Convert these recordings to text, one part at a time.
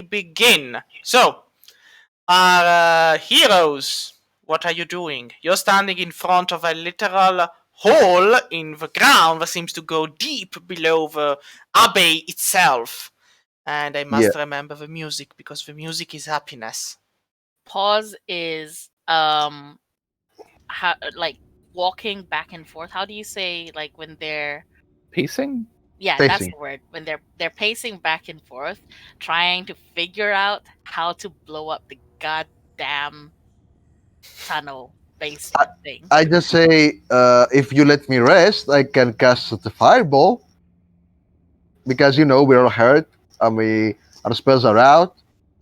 begin. So, our heroes, what are you doing? You're standing in front of a literal hole in the ground that seems to go deep below the Abbey itself. And I must remember the music because the music is happiness. Pause is like walking back and forth. How do you say like when they're Pacing? Yeah, that's the word. When they're pacing back and forth, trying to figure out how to blow up the goddamn tunnel basing thing. I just say, if you let me rest, I can cast the fireball. Because we're all hurt, and our spells are out,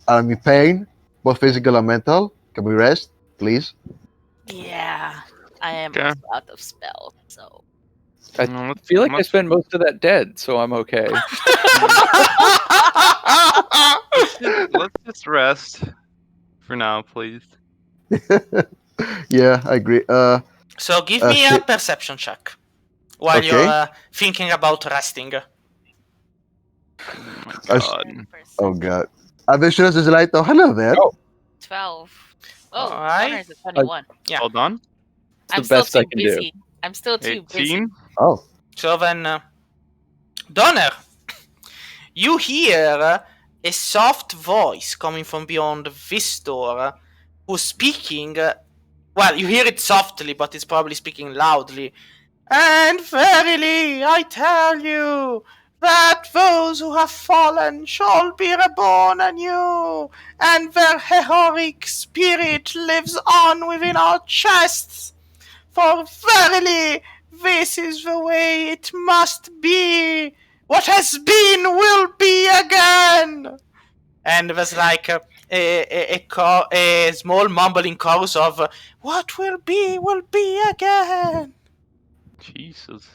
and I'm in pain, both physical and mental. Can we rest, please? Yeah, I am Okay. also out of spells, so I feel like I spent most of that dead, so I'm okay. Let's just rest for now, please. Yeah, I agree. So give me a perception check while you're thinking about resting. Oh god. Adventurers is light. Oh, hello there. 12. Oh, Alright. Connor's at 21. Yeah. Hold on. I'm the still best I too can do. busy. I'm still too busy. 18. Oh. So then, Donner, you hear a soft voice coming from beyond this door who's speaking. Well, you hear it softly, but it's probably speaking loudly. And verily, I tell you, that those who have fallen shall be reborn anew, and their heroic spirit lives on within our chests. For verily, this is the way it must be. What has been will be again. And there's like a small mumbling chorus of what will be again. Jesus.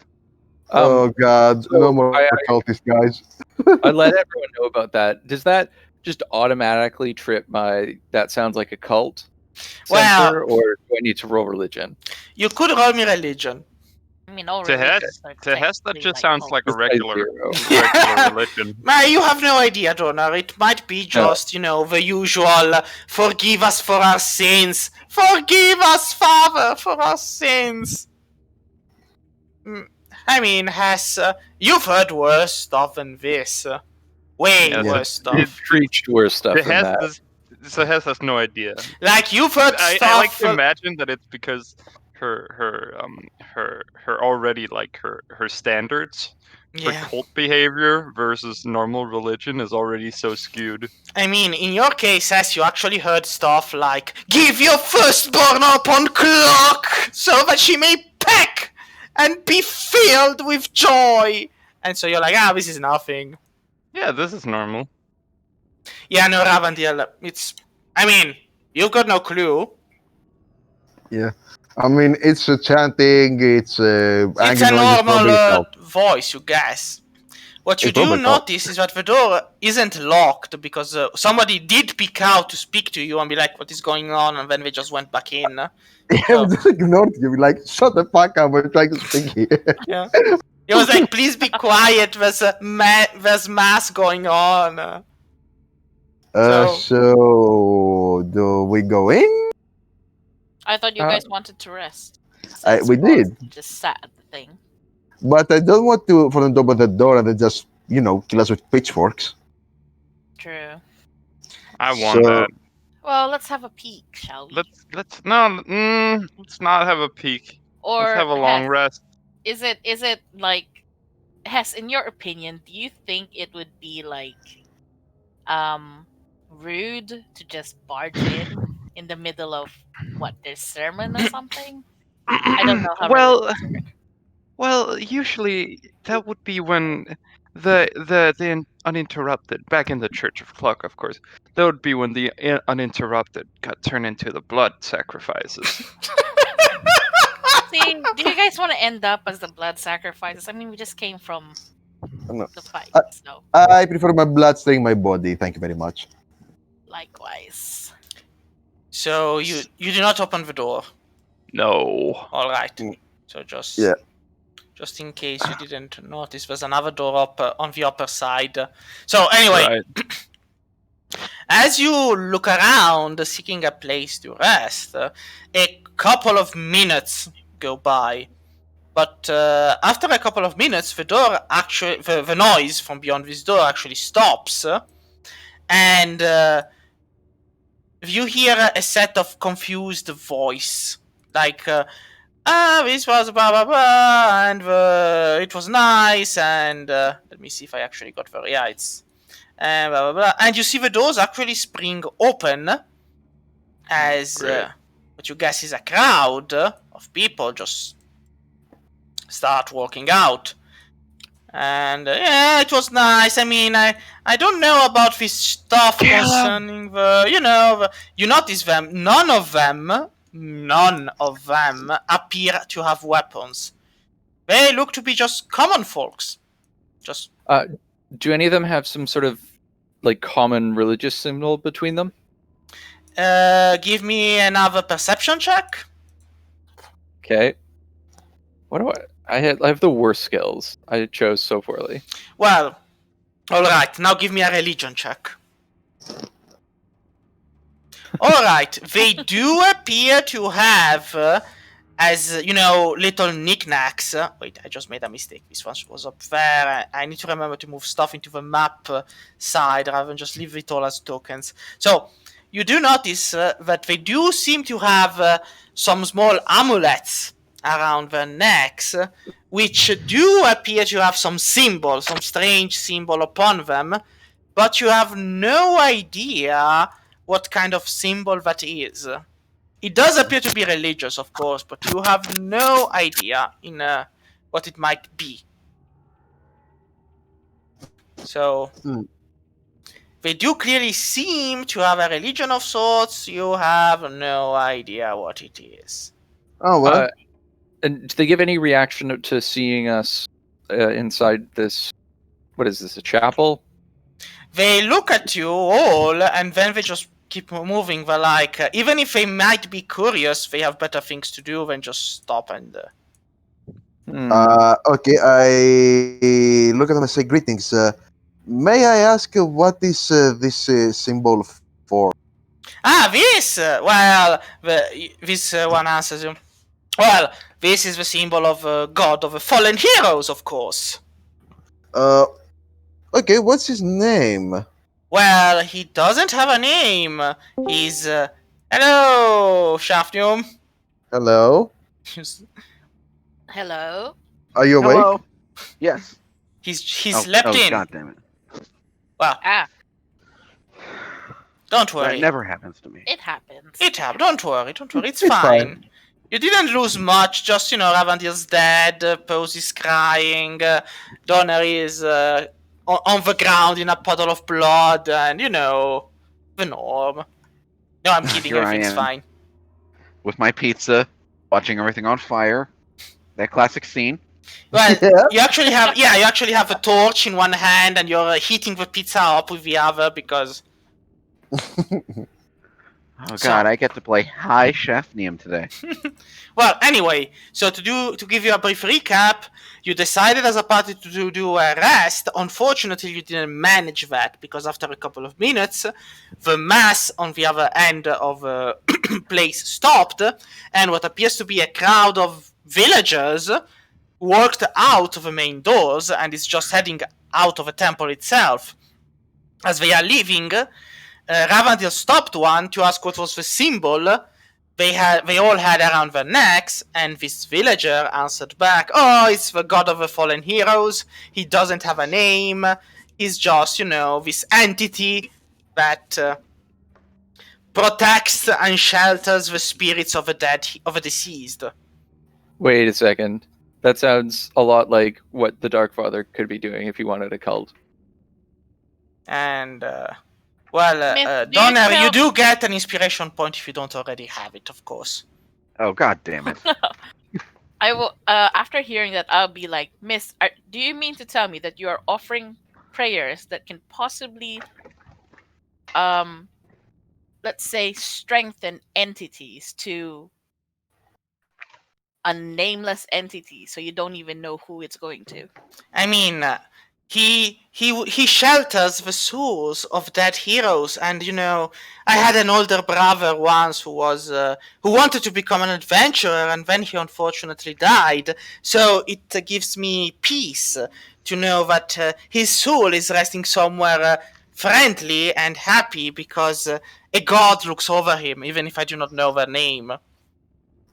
Oh god, so no more I cultists, guys. I let everyone know about that. Does that just automatically trip my that sounds like a cult sensor, or do I need to roll religion? You could roll me religion. I mean, all To Hess, that just sounds like a regular religion. You have no idea, Donor. It might be just, the usual, forgive us for our sins. Forgive us, Father, for our sins. I mean, Hess, you've heard worse stuff than this. Way worse stuff. You've preached worse stuff than that. So Hess has no idea. Like, you've heard stuff... I like to imagine that it's because her already, like, her standards for cult behavior versus normal religion is already so skewed. I mean, in your case, Hess, you actually heard stuff like, give your firstborn up on clock so that she may peck and be filled with joy. And so you're like, this is nothing. Yeah, this is normal. Yeah, no, Ravandil, you've got no clue. Yeah. I mean, it's a chanting, it's a normal voice, you guess. What you do notice is that the door isn't locked because somebody did peek out to speak to you and be like, what is going on? And then they just went back in. Yeah, we just ignored you. Like, shut the fuck up, we're trying to speak here. Yeah. It was like, please be quiet, there's mass going on. So, do we go in? I thought you guys wanted to rest. We did. Just sat at the thing. But I don't want for them to open the door and then just, kill us with pitchforks. True. I want that. Well, let's have a peek, shall we? Let's not have a peek. Or let's have a long rest. Is it like, Hess, in your opinion, do you think it would be like rude to just barge in the middle of their sermon or something? I don't know how. Well, usually that would be when the uninterrupted, back in the Church of Clock, of course, that would be when the uninterrupted got turned into the blood sacrifices. See, do you guys want to end up as the blood sacrifices? I mean, we just came from the fight, so. I prefer my blood staying my body. Thank you very much. Likewise. So you do not open the door? No. All right. So just in case you didn't notice, there's another door up on the upper side. So anyway, as you look around seeking a place to rest, a couple of minutes go by. But after a couple of minutes, the door actually, the noise from beyond this door actually stops, and you hear a set of confused voice, like, this was blah blah blah, and it was nice, and let me see if I actually got the it's and blah blah blah, and you see the doors actually spring open, as what you guess is a crowd of people just start walking out. And yeah, it was nice. I mean, I don't know about this stuff concerning you notice them. None of them appear to have weapons. They look to be just common folks. Just do any of them have some sort of like common religious symbol between them? Give me another perception check. Okay. What do I have the worst skills. I chose so poorly. Well, all right. Now give me a religion check. All right. They do appear to have, as you know, little knickknacks. Wait, I just made a mistake. This one was up there. I need to remember to move stuff into the map side rather than just leave it all as tokens. So you do notice that they do seem to have some small amulets around their necks, which do appear to have some symbol, some strange symbol upon them, but you have no idea what kind of symbol that is. It does appear to be religious, of course, but you have no idea in what it might be. So, they do clearly seem to have a religion of sorts. You have no idea what it is. Oh well. And do they give any reaction to seeing us inside this? What is this? A chapel? They look at you all, and then they just keep moving. They're like, even if they might be curious, they have better things to do than just stop and. Okay, I look at them and say, "Greetings. May I ask what is this symbol for?" This. This one answers you. Well, this is the symbol of God of the fallen heroes, of course. Okay, what's his name? Well, he doesn't have a name. He's hello, Shafnium. Hello. Hello. Are you awake? Hello. Yes. He's leapt in. God damn it. Well, don't worry. That never happens to me. It happens. It happened. Don't worry. It's It's fine. fine. You didn't lose much. Just Ravandir's dead. Pose is crying. Donner is on the ground in a puddle of blood, and the norm. No, I'm kidding. Here I Everything's am. fine. With my pizza, watching everything on fire. That classic scene. Well, Yeah. you actually have a torch in one hand, and you're heating the pizza up with the other because. Oh So- god, I get to play High Chef Neum today. Well, anyway, so to give you a brief recap, you decided as a party to do a rest. Unfortunately, you didn't manage that because after a couple of minutes, the mass on the other end of the place stopped, and what appears to be a crowd of villagers walked out of the main doors and is just heading out of the temple itself. As they are leaving, Ravandir stopped one to ask what was the symbol they all had around their necks, and this villager answered back, "Oh, it's the god of the fallen heroes. He doesn't have a name. He's just, this entity that protects and shelters the spirits of the dead, of the deceased." Wait a second. That sounds a lot like what the Dark Father could be doing if he wanted a cult. And Miss, do you Donner, you tell- do get an inspiration point if you don't already have it, of course. Oh god damn it. I will. After hearing that, I'll be like, Miss, do you mean to tell me that you are offering prayers that can possibly, let's say, strengthen entities to a nameless entity, so you don't even know who it's going to? I mean, he shelters the souls of dead heroes, and I had an older brother once who wanted to become an adventurer, and then he unfortunately died. So it gives me peace to know that his soul is resting somewhere friendly and happy, because a god looks over him, even if I do not know their name.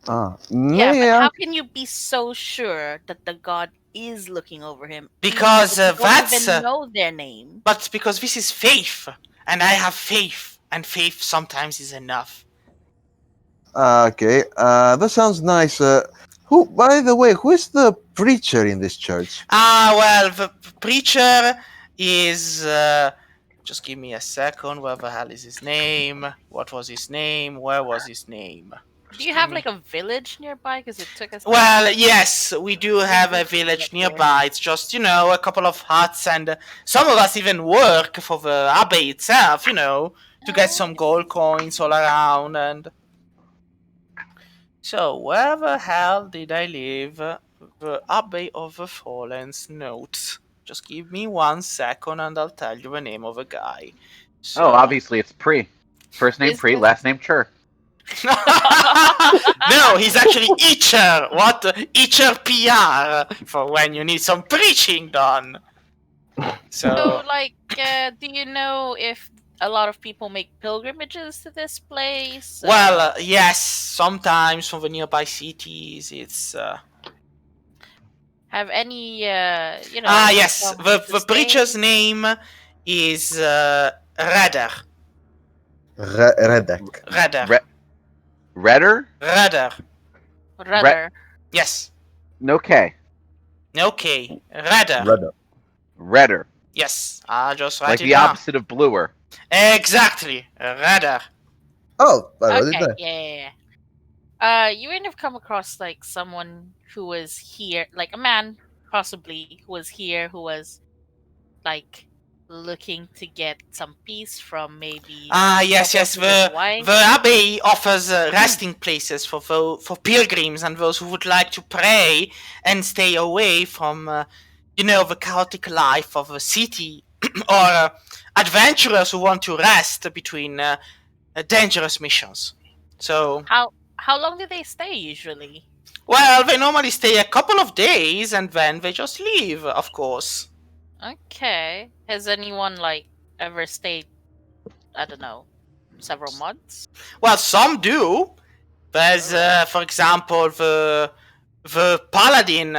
Yeah, May but I how can you be so sure that the god is looking over him? Because if you don't that's even know their name. but because this is faith, and I have faith, and faith sometimes is enough. Okay, that sounds nice. By the way, who is the preacher in this church? Well, the preacher is. Just give me a second. Where the hell is his name? What was his name? Where was his name? Do you have like a village nearby? Because it took us. Well, yes, we do have a minutes to village get there. nearby. It's just, a couple of huts, and some of us even work for the Abbey itself, to get some gold coins all around. And so, where the hell did I leave the Abbey of the Fallen's notes? Just give me 1 second and I'll tell you the name of the guy. So... Oh, obviously it's Pre. First name Is Pre, this- last name Chur. No, he's actually Itcher. What? Itcher PR for when you need some preaching done. So, like, do you know if a lot of people make pilgrimages to this place? Well, yes, sometimes from the nearby cities, it's. Have any, Yes, come the to preacher's stay? name is Redder. Redek. Redder. Redder? Redder. Rather. Yes. No K. Okay. Redder. Redek. Redder. Yes. I'll just write Like it the down. opposite of bluer. Exactly. Redder. Oh, I read it Okay, there. yeah. You wouldn't have come across like someone who was here, like a man, possibly, who was here, who was like looking to get some peace from maybe. Yes. someone who was white? The Abbey offers resting places for pilgrims and those who would like to pray and stay away from, the chaotic life of a city, or adventurers who want to rest between dangerous missions. So, How long do they stay usually? well, they normally stay a couple of days and then they just leave, of course. Okay. Has anyone like ever stayed? I don't know, several months. Well, some do. There's, for example, the paladin,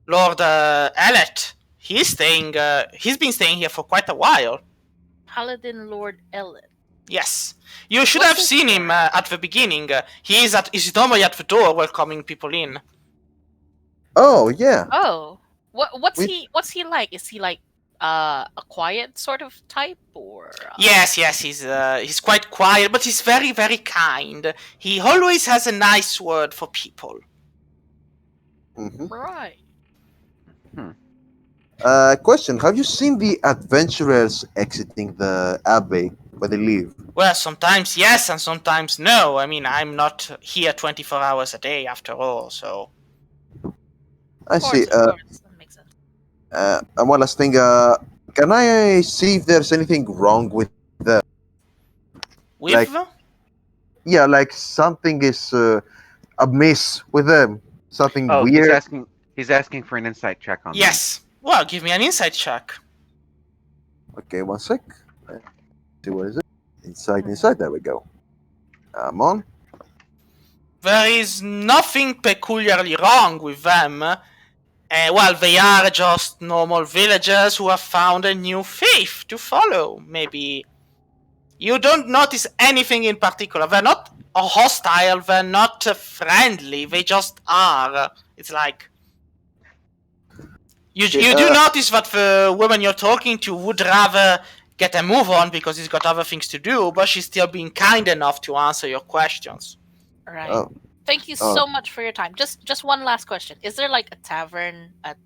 Lord Ellet. He's been staying here for quite a while. Paladin Lord Ellen. Yes, you should What's have his seen him at the beginning. He's normally at the door welcoming people in. Oh, yeah. Oh, what's We- what's he like? Is he like a quiet sort of type, or Yes, he's quite quiet, but he's very, very kind. He always has a nice word for people. Mhm. right? Question: have you seen the adventurers exiting the abbey when they leave? Well, sometimes yes, and sometimes no. I mean, I'm not here 24 hours a day after all, so... I Of course, see. of course, that makes sense. And one last thing. Can I see if there's anything wrong with? With Like- Yeah, like something is amiss with them. Something Oh, weird. he's asking for an insight check on Yes. Well, give me an insight check. Okay, 1 sec. See what is it? Inside. There we go. I'm on. There is nothing peculiarly wrong with them. Well, they are just normal villagers who have found a new faith to follow. Maybe you don't notice anything in particular. They're not hostile. They're not friendly. They just are. It's like you do notice that the woman you're talking to would rather get a move on because he's got other things to do, but she's still being kind enough to answer your questions. Right. Oh, Thank you so much for your time. Just one last question. Is there like a tavern at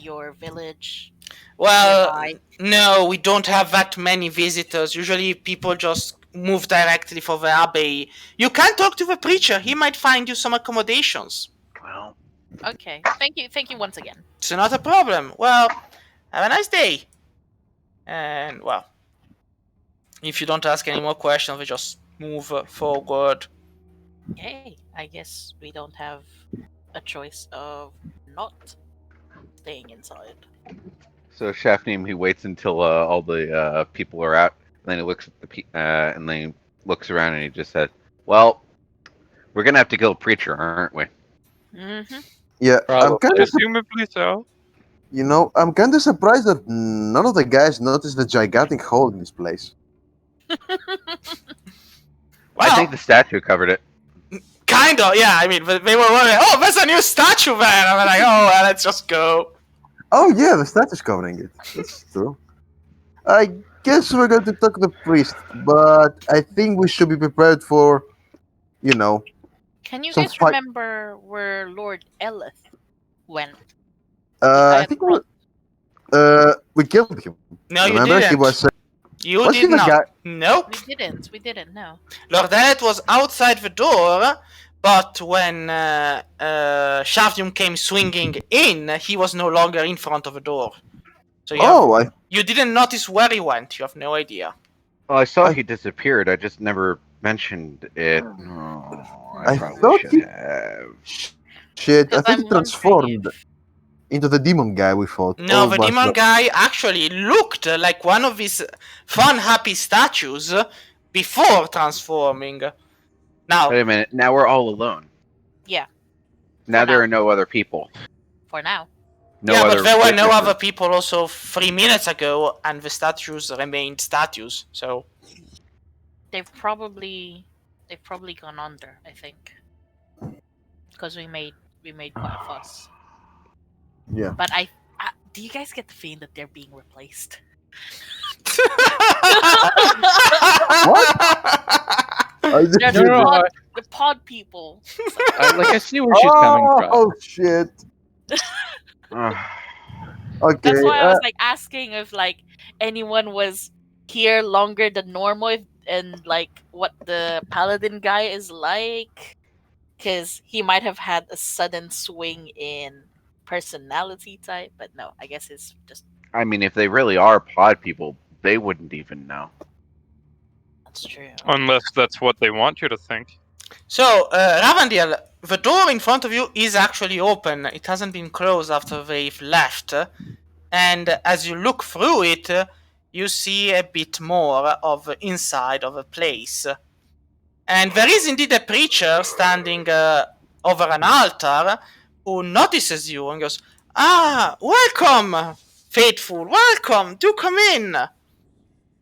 your village? Well, Nearby? no, we don't have that many visitors. Usually people just move directly for the abbey. You can talk to the preacher. He might find you some accommodations. Well, Okay. Thank you once again. It's not a problem. Well, have a nice day. And, well, if you don't ask any more questions, we just move forward. Hey, I guess we don't have a choice of not staying inside. So Shafnim, he waits until all the people are out, and then he looks at and then he looks around and he just said, "Well, we're gonna have to kill a preacher, aren't we?" Mm-hmm. Yeah, I'm kind Probably. of Presumably so. I'm kind of surprised that none of the guys noticed the gigantic hole in this place. Well, I think the statue covered it. kind of, yeah. I mean, they were wondering, oh, there's a new statue there. And we're like, oh, well, let's just go. Oh yeah, the statue's covering it. That's true. I guess we're going to talk to the priest, but I think we should be prepared for, you know, Can you Some guys fight- remember where Lord Elith went? I think we killed him. No, you Remember, didn't. he was. You Was did he the not. guy? Nope. We didn't know. Lord Elliot was outside the door, but when Shavdium came swinging in, he was no longer in front of the door. So you didn't notice where he went. You have no idea. Well, I saw I- he disappeared. I just never mentioned it. Oh, I I probably thought should he- have. Shit, I Because think I'm he wondering transformed if- into the demon guy we fought. No, Or the was demon that- guy actually looked like one of these fun, happy statues before transforming. Now, Wait a minute. Now we're all alone. Yeah, Now For there now. are no other people. for now. No yeah, other but there were no witnesses. other people also 3 minutes ago, and the statues remained statues. So They've probably gone under, I think. Because we made quite a fuss. Yeah. But do you guys get the feeling that they're being replaced? I didn't They're do No, that. the pod people. I see where she's coming from. Oh shit. Ugh. Okay. That's why I was like asking if like anyone was here longer than normal and like what the paladin guy is like, because he might have had a sudden swing in personality type. But no, I guess it's just I mean, if they really are pod people, they wouldn't even know. that's true. Unless that's what they want you to think. So, Ravandil, the door in front of you is actually open. It hasn't been closed after they've left. And as you look through it, you see a bit more of the inside of the place. And there is indeed a preacher standing over an altar who notices you and goes, "Ah, welcome, faithful, welcome, do come in.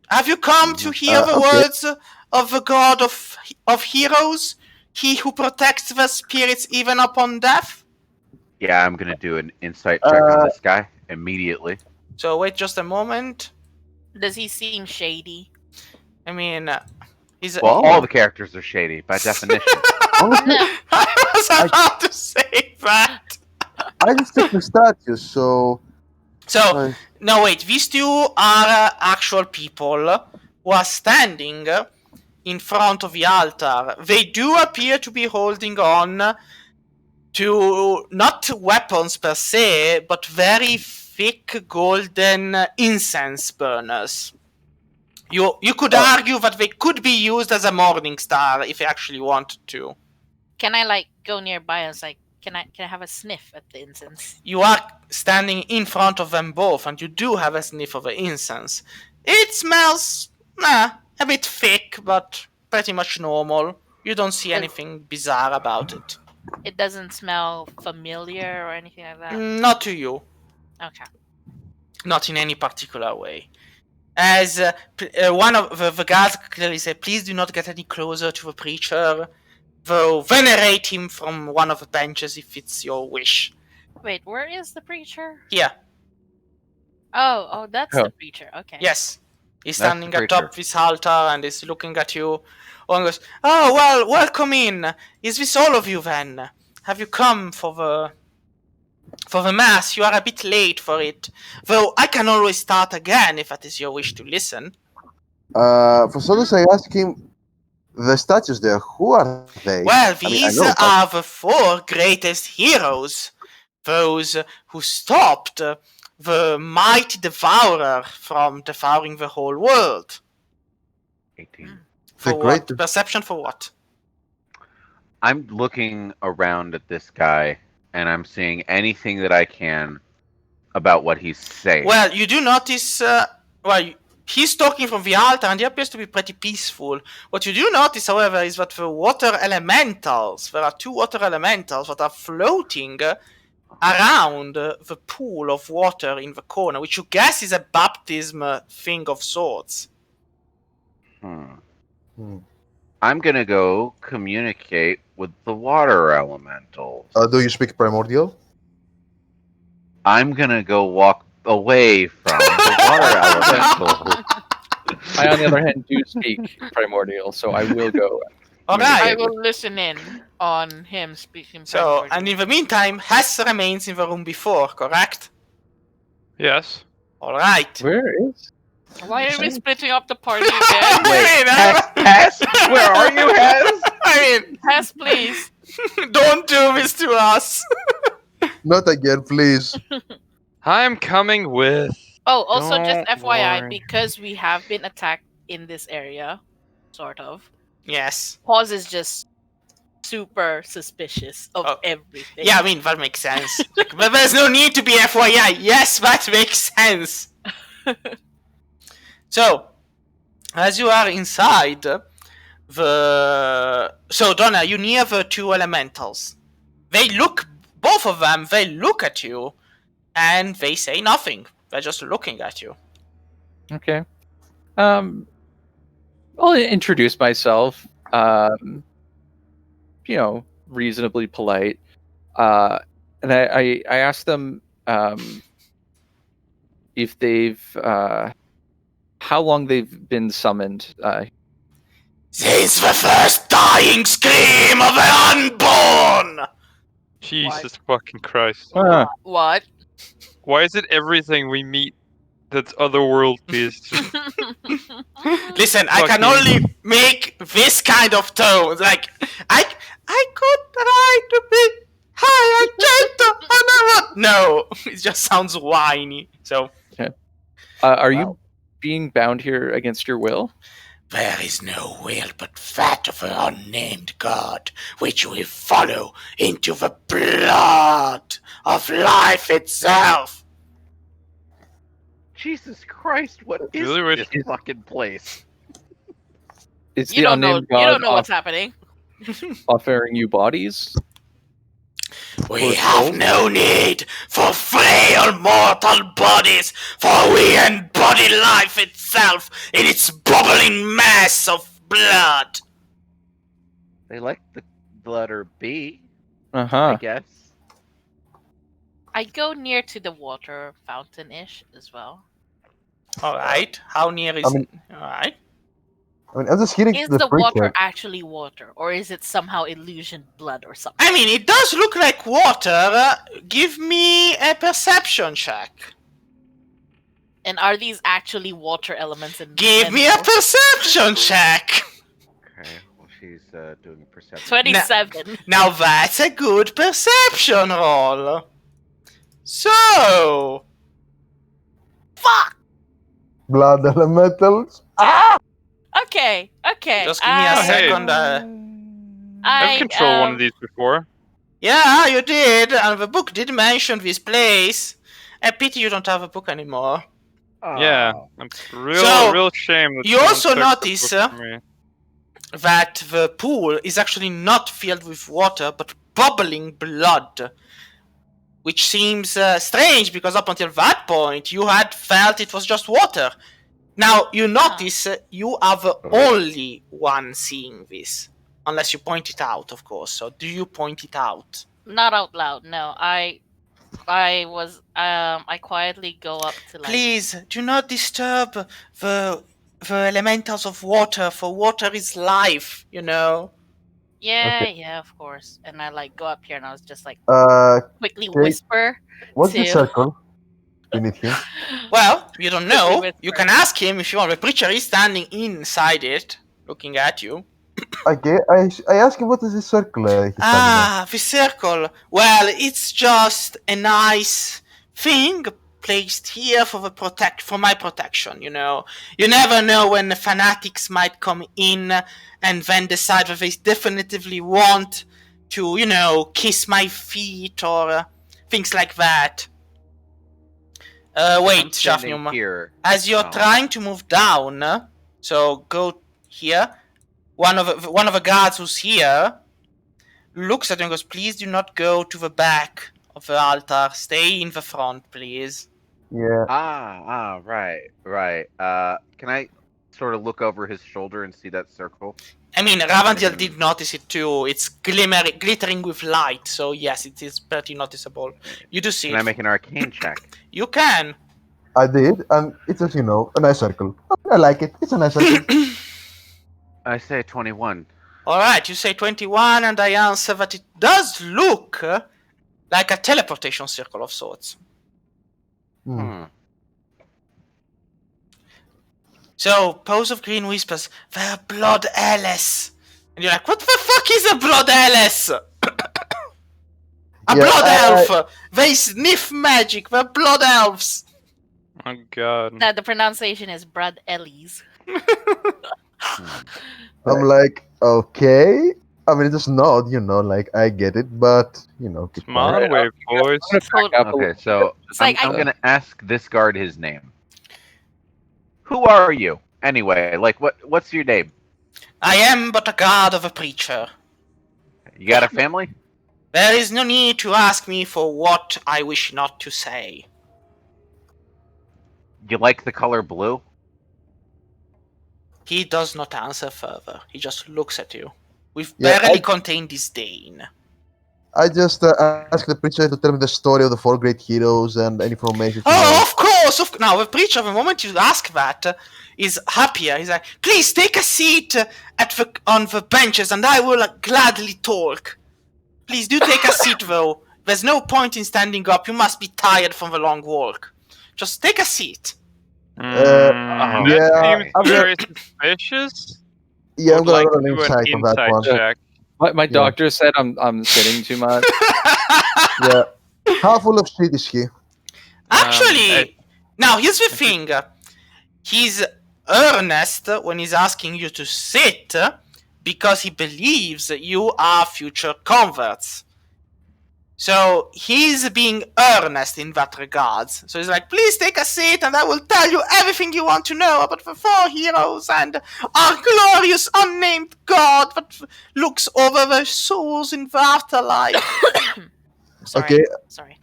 Have you come to hear the okay. words of the god of heroes? He who protects the spirits even upon death?" Yeah, I'm gonna do an insight check on this guy immediately. So wait just a moment. Does he seem shady? I mean, he's... Well, all the characters are shady by definition. Honestly, No. I was about to say that. I just took the statues, so So, I- no wait, these two are actual people who are standing in front of the altar. They do appear to be holding on to not weapons per se, but very thick golden incense burners. You could argue that they could be used as a morning star if they actually wanted to. Can I like go nearby and like, can I have a sniff at the incense? You are standing in front of them both, and you do have a sniff of the incense. It smells, a bit thick, but pretty much normal. You don't see anything bizarre about it. It doesn't smell familiar or anything like that. Not to you. Okay. Not in any particular way. As one of the guards clearly said, please do not get any closer to the preacher, though venerate him from one of the benches if it's your wish. Wait, where is the preacher? Here, Oh, that's Oh. the preacher. Okay. yes. He's That's standing the atop preacher. this altar and is looking at you. And goes, "Oh, well, welcome in. Is this all of you then? Have you come for the mass? You are a bit late for it. Though I can always start again if that is your wish to listen." for starters, I asked him, the statues there, who are they? Well, I mean, I these know, but- are the 4 greatest heroes those who stopped the mighty devourer from devouring the whole world. 18. For The what? great- Perception for what? I'm looking around at this guy, and I'm seeing anything that I can about what he's saying. Well, you do notice. He's talking from the altar, and he appears to be pretty peaceful. What you do notice, however, is that the water elementals. There are 2 water elementals that are floating around the pool of water in the corner, which you guess is a baptism thing of sorts. I'm gonna go communicate with the water elementals. Do you speak primordial? I'm gonna go walk away from the water elementals. I, on the other hand, do speak primordial, so I will go. All I right. will listen in on him speaking. So, primordial. and in the meantime, Hess remains in the room before, correct? Yes. All right. Where is? Why are we splitting up the party again? Wait, Hess? Where are you, Hess? I mean, Yes, please. don't do this to us. Not again, please. I'm coming with. Oh, also just Don't FYI, worry. because we have been attacked in this area, sort of. Yes. Pause is just super suspicious of Oh. everything. Yeah, I mean, that makes sense. But there's no need to be FYI. Yes, that makes sense. So, as you are inside the... So, Donna, you near the 2 elementals. Both of them, they look at you, and they say nothing. They're just looking at you. Okay. I'll introduce myself. Reasonably polite. And I asked them if they've how long they've been summoned. Since the first dying scream of the unborn! Jesus fucking Christ. What? Why is it everything we meet that's otherworldly is just Listen, I can Fucking- only make this kind of tones. Like, I could try to be high and gentle. No, it just sounds whiny. So, Are you being bound here against your will? there is no will but that of an unnamed god, which we follow into the blood of life itself. Jesus Christ, what is Really wish- this fucking place? It's You the don't know. unnamed You god don't know what's happening. offering you bodies. We Or have souls? no need for frail mortal bodies, for we embody life itself in its bubbling mass of blood. They like the letter B, Uh I huh. guess. I go near to the water fountain-ish as well. Alright, how near is I mean- it? Alright. I mean, I'm just hitting Is the the water preacher. actually water, or is it somehow illusion blood or something? I mean, it does look like water. Give me a perception check. And are these actually water elements? Give me a perception check. Okay, well, she's doing perception. 27. Now that's a good perception roll. So, Fuck. Blood elementals. Okay. just give me a I- second. I've controlled one um, of these before. Yeah, you did, and the book did mention this place. A pity you don't have a book anymore. Yeah, Oh. it's real, So, real shame. That you someone also took the notice, book from me. That the pool is actually not filled with water, but bubbling blood. Which seems strange, because up until that point, you had felt it was just water. Now, you notice you are the only one seeing this. Unless you point it out, of course. So, do you point it out? Not out loud. No, I quietly go up to like. Please, do not disturb the elementals of water, for water is life, you know? Yeah, of course. And I like go up here, and I was just like quickly okay. whisper. What's the Two. circle beneath him? Well, you don't know. Whisper. You can ask him if you want. The preacher is standing inside it, looking at you. Okay, I asked him what is this circle he's standing on. The circle. Well, it's just a nice thing placed here for my protection. You never know when the fanatics might come in and then decide that they definitively want to, kiss my feet or things like that. Wait, I'm standing Shafnum. here. As you're Oh. trying to move down, so go here. One of the guards who's here looks at you and goes, "Please do not go to the back of the altar. Stay in the front, please." Yeah. Right. Can I sort of look over his shoulder and see that circle? I mean, Ravandil did notice it too. It's glittering with light, so yes, it is pretty noticeable. You do see Can it. I make an arcane check? You can. I did, and it's just, a nice circle. I like it. It's a nice circle. I say 21. Alright, you say 21, and I answer that it does look like a teleportation circle of sorts. So, Pose of Green whispers, "They're blood Alice." And you're like, "What the fuck is a blood Alice?" A blood elf! They sniff magic, they're blood elves! Oh god. No, the pronunciation is Brad Ellies. I'm like, okay. I mean, just nod, like, I get it, but, keep Come on, quiet. wave boys. Okay, so It's like I'm gonna ask this guard his name. Who are you? Anyway, like, what's your name? I am but a guard of a preacher. You got a family? There is no need to ask me for what I wish not to say. You like the color blue? He does not answer further. He just looks at you with Yeah, barely contained disdain. I just asked the preacher to tell me the story of the 4 great heroes and any information. Oh, of course! Now, the preacher, the moment you ask that, is happier. He's like, "Please take a seat on the benches and I will gladly talk. Please do take a seat, though. There's no point in standing up. You must be tired from the long walk. Just take a seat." That yeah, seems very suspicious. Yeah, I'm Would like gonna to roll do an an insight on that insight one. check. My doctor said I'm sitting too much. Yeah. How full of shit is he? Actually, now here's the thing. He's earnest when he's asking you to sit because he believes you are future converts. So he's being earnest in that regards. So he's like, "Please take a seat and I will tell you everything you want to know about the 4 heroes and our glorious unnamed god that looks over their souls in the afterlife." Sorry. Okay. Sorry.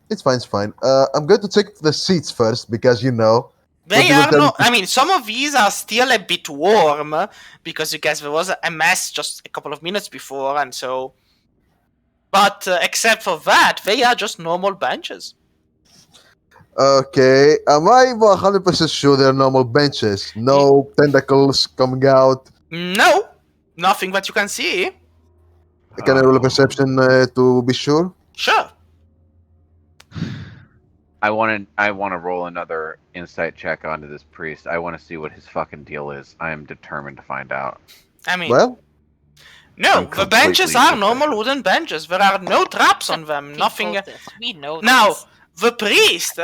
It's fine. I'm going to check the seats first because They What are you no. I mean, some of these are still a bit warm because you guys there was a mess just a couple of minutes before, and so. But except for that, they are just normal benches. Okay. Am I 100% sure they're normal benches? No tentacles coming out. No, nothing that you can see. Can I roll a perception to be sure? Sure. I want to roll another insight check onto this priest. I want to see what his fucking deal is. I am determined to find out. I mean, Well, no, I'm the benches completely are different. normal wooden benches. There are no traps on them. People Nothing. this. We know Now, this. the priest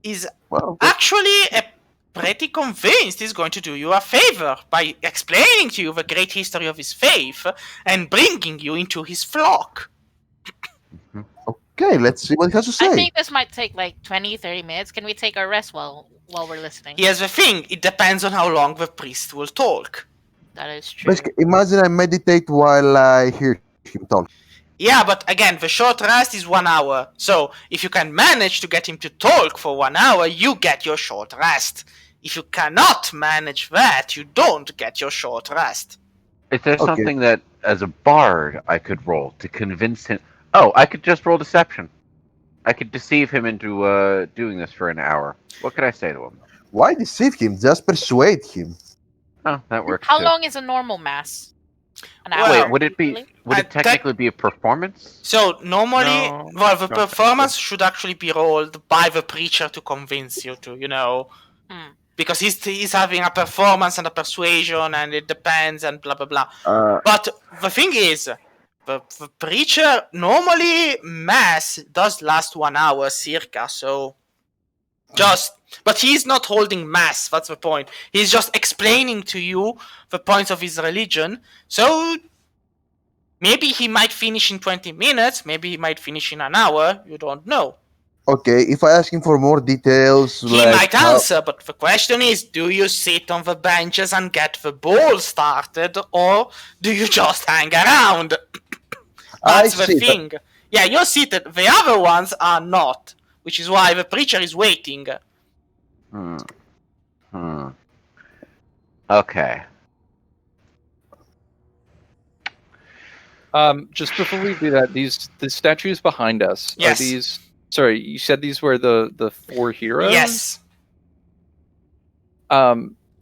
is well, actually pretty convinced he's going to do you a favor by explaining to you the great history of his faith and bringing you into his flock. okay, let's see what he has to I say. think this might take like 20, 30 minutes. Can we take a rest while we're listening? Here's the thing, it depends on how long the priest will talk. That is true. Basically, imagine I meditate while I hear him talk. Yeah, but again, the short rest is 1 hour. So, if you can manage to get him to talk for 1 hour, you get your short rest. If you cannot manage that, you don't get your short rest. Is there Okay. something that, as a bard, I could roll to convince him? Oh, I could just roll deception. I could deceive him into doing this for an hour. What could I say to him? Why deceive him? Just persuade him. Oh, that works How too. long is a normal mass? An Well, hour. Wait, would it be? usually? Would it technically be a performance? So, normally, No, well, the not performance should actually be rolled by the preacher to convince you to, because he's having a performance and a persuasion, and it depends, and blah blah blah. But the thing is, the preacher normally mass does last 1 hour circa, so but he's not holding mass. That's the point. He's just explaining to you the points of his religion. So maybe he might finish in 20 minutes. Maybe he might finish in an hour. You don't know. Okay, if I ask him for more details, He might answer, but the question is, do you sit on the benches and get the ball started, or do you just hang around? That's the thing. Yeah, you're seated. The other ones are not, which is why the preacher is waiting. Okay. Just before we do that, the statues behind us, Yes. are these... Sorry, you said these were the 4 heroes? Yes.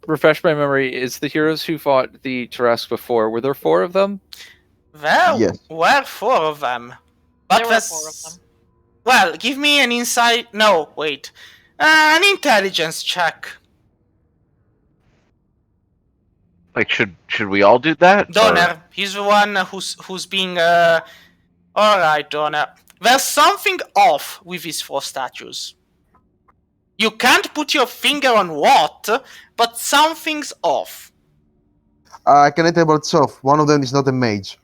Refresh my memory, is the heroes who fought the Tarrasque before, were there 4 of them? There were 4 of them. But There were 4 of them. Well, give me an insight... No, wait. An intelligence check. Like, should we all do that? Donner, he's the one who's being... Alright, Donner. There's something off with these 4 statues. You can't put your finger on what, but something's off. I can tell about itself. One of them is not a mage.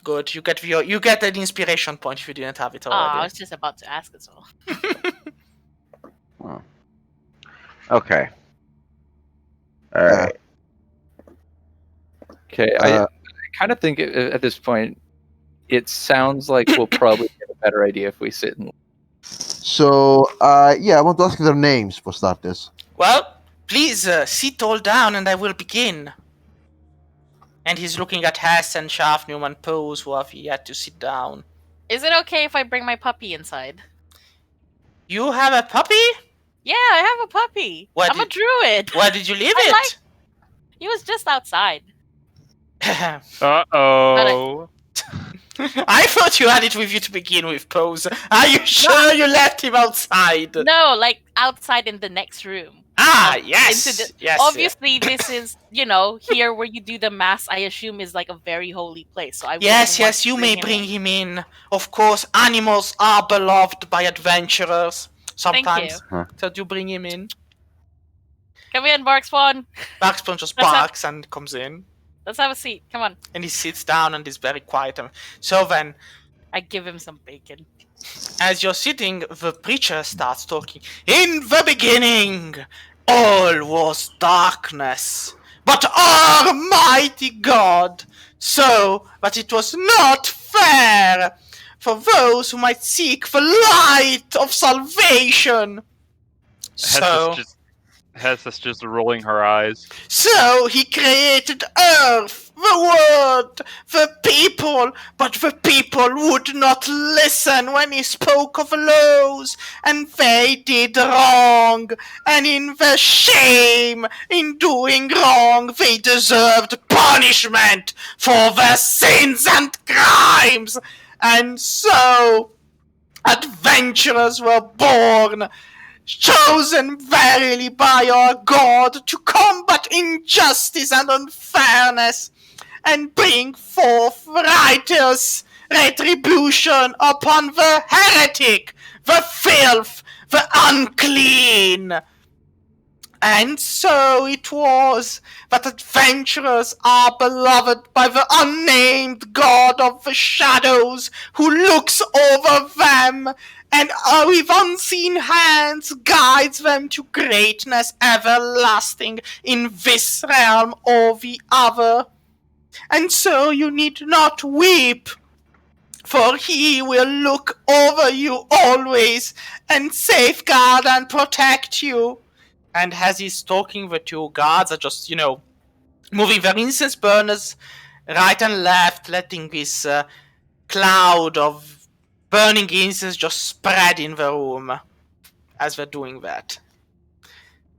Good, you get an inspiration point if you didn't have it already. I was just about to ask as well. Okay. All right. Okay, I kind of think at this point, it sounds like we'll probably get a better idea if we sit and... So, yeah, I want to ask their names for starters. Well, please sit all down and I will begin. And he's looking at Hess and Shafnum and Pose, who have yet to sit down. Is it okay if I bring my puppy inside? You have a puppy? Yeah, I have a puppy. I'm a druid. Where did you leave it? He was just outside. Uh-oh. I thought you had it with you to begin with, Pose. Are you sure you left him outside? No, like outside in the next room. Yes. Yes. Obviously, this is, here where you do the mass, I assume is like a very holy place. So Yes, you may bring him in. Of course, animals are beloved by adventurers. Sometimes. So do bring him in. Come in, Barkspawn. Barkspawn just barks and comes in. Let's have a seat. Come on. And he sits down and is very quiet. So then, I give him some bacon. As you're sitting, the preacher starts talking. In the beginning, all was darkness, but Almighty God, so that it was not fair for those who might seek the light of salvation. Hess is just rolling her eyes. So he created earth, the world, the people, but the people would not listen when he spoke of laws, and they did wrong, and in the shame in doing wrong they deserved punishment for their sins and crimes, and so adventurers were born, chosen verily by our God to combat injustice and unfairness, and bring forth righteous retribution upon the heretic, the filth, the unclean. And so it was that adventurers are beloved by the unnamed God of the shadows, who looks over them and with unseen hands guides them to greatness everlasting in this realm or the other. And so you need not weep, for he will look over you always and safeguard and protect you. And as he's talking, the 2 guards are just, moving their incense burners right and left, letting this cloud of burning incense just spread in the room as they're doing that.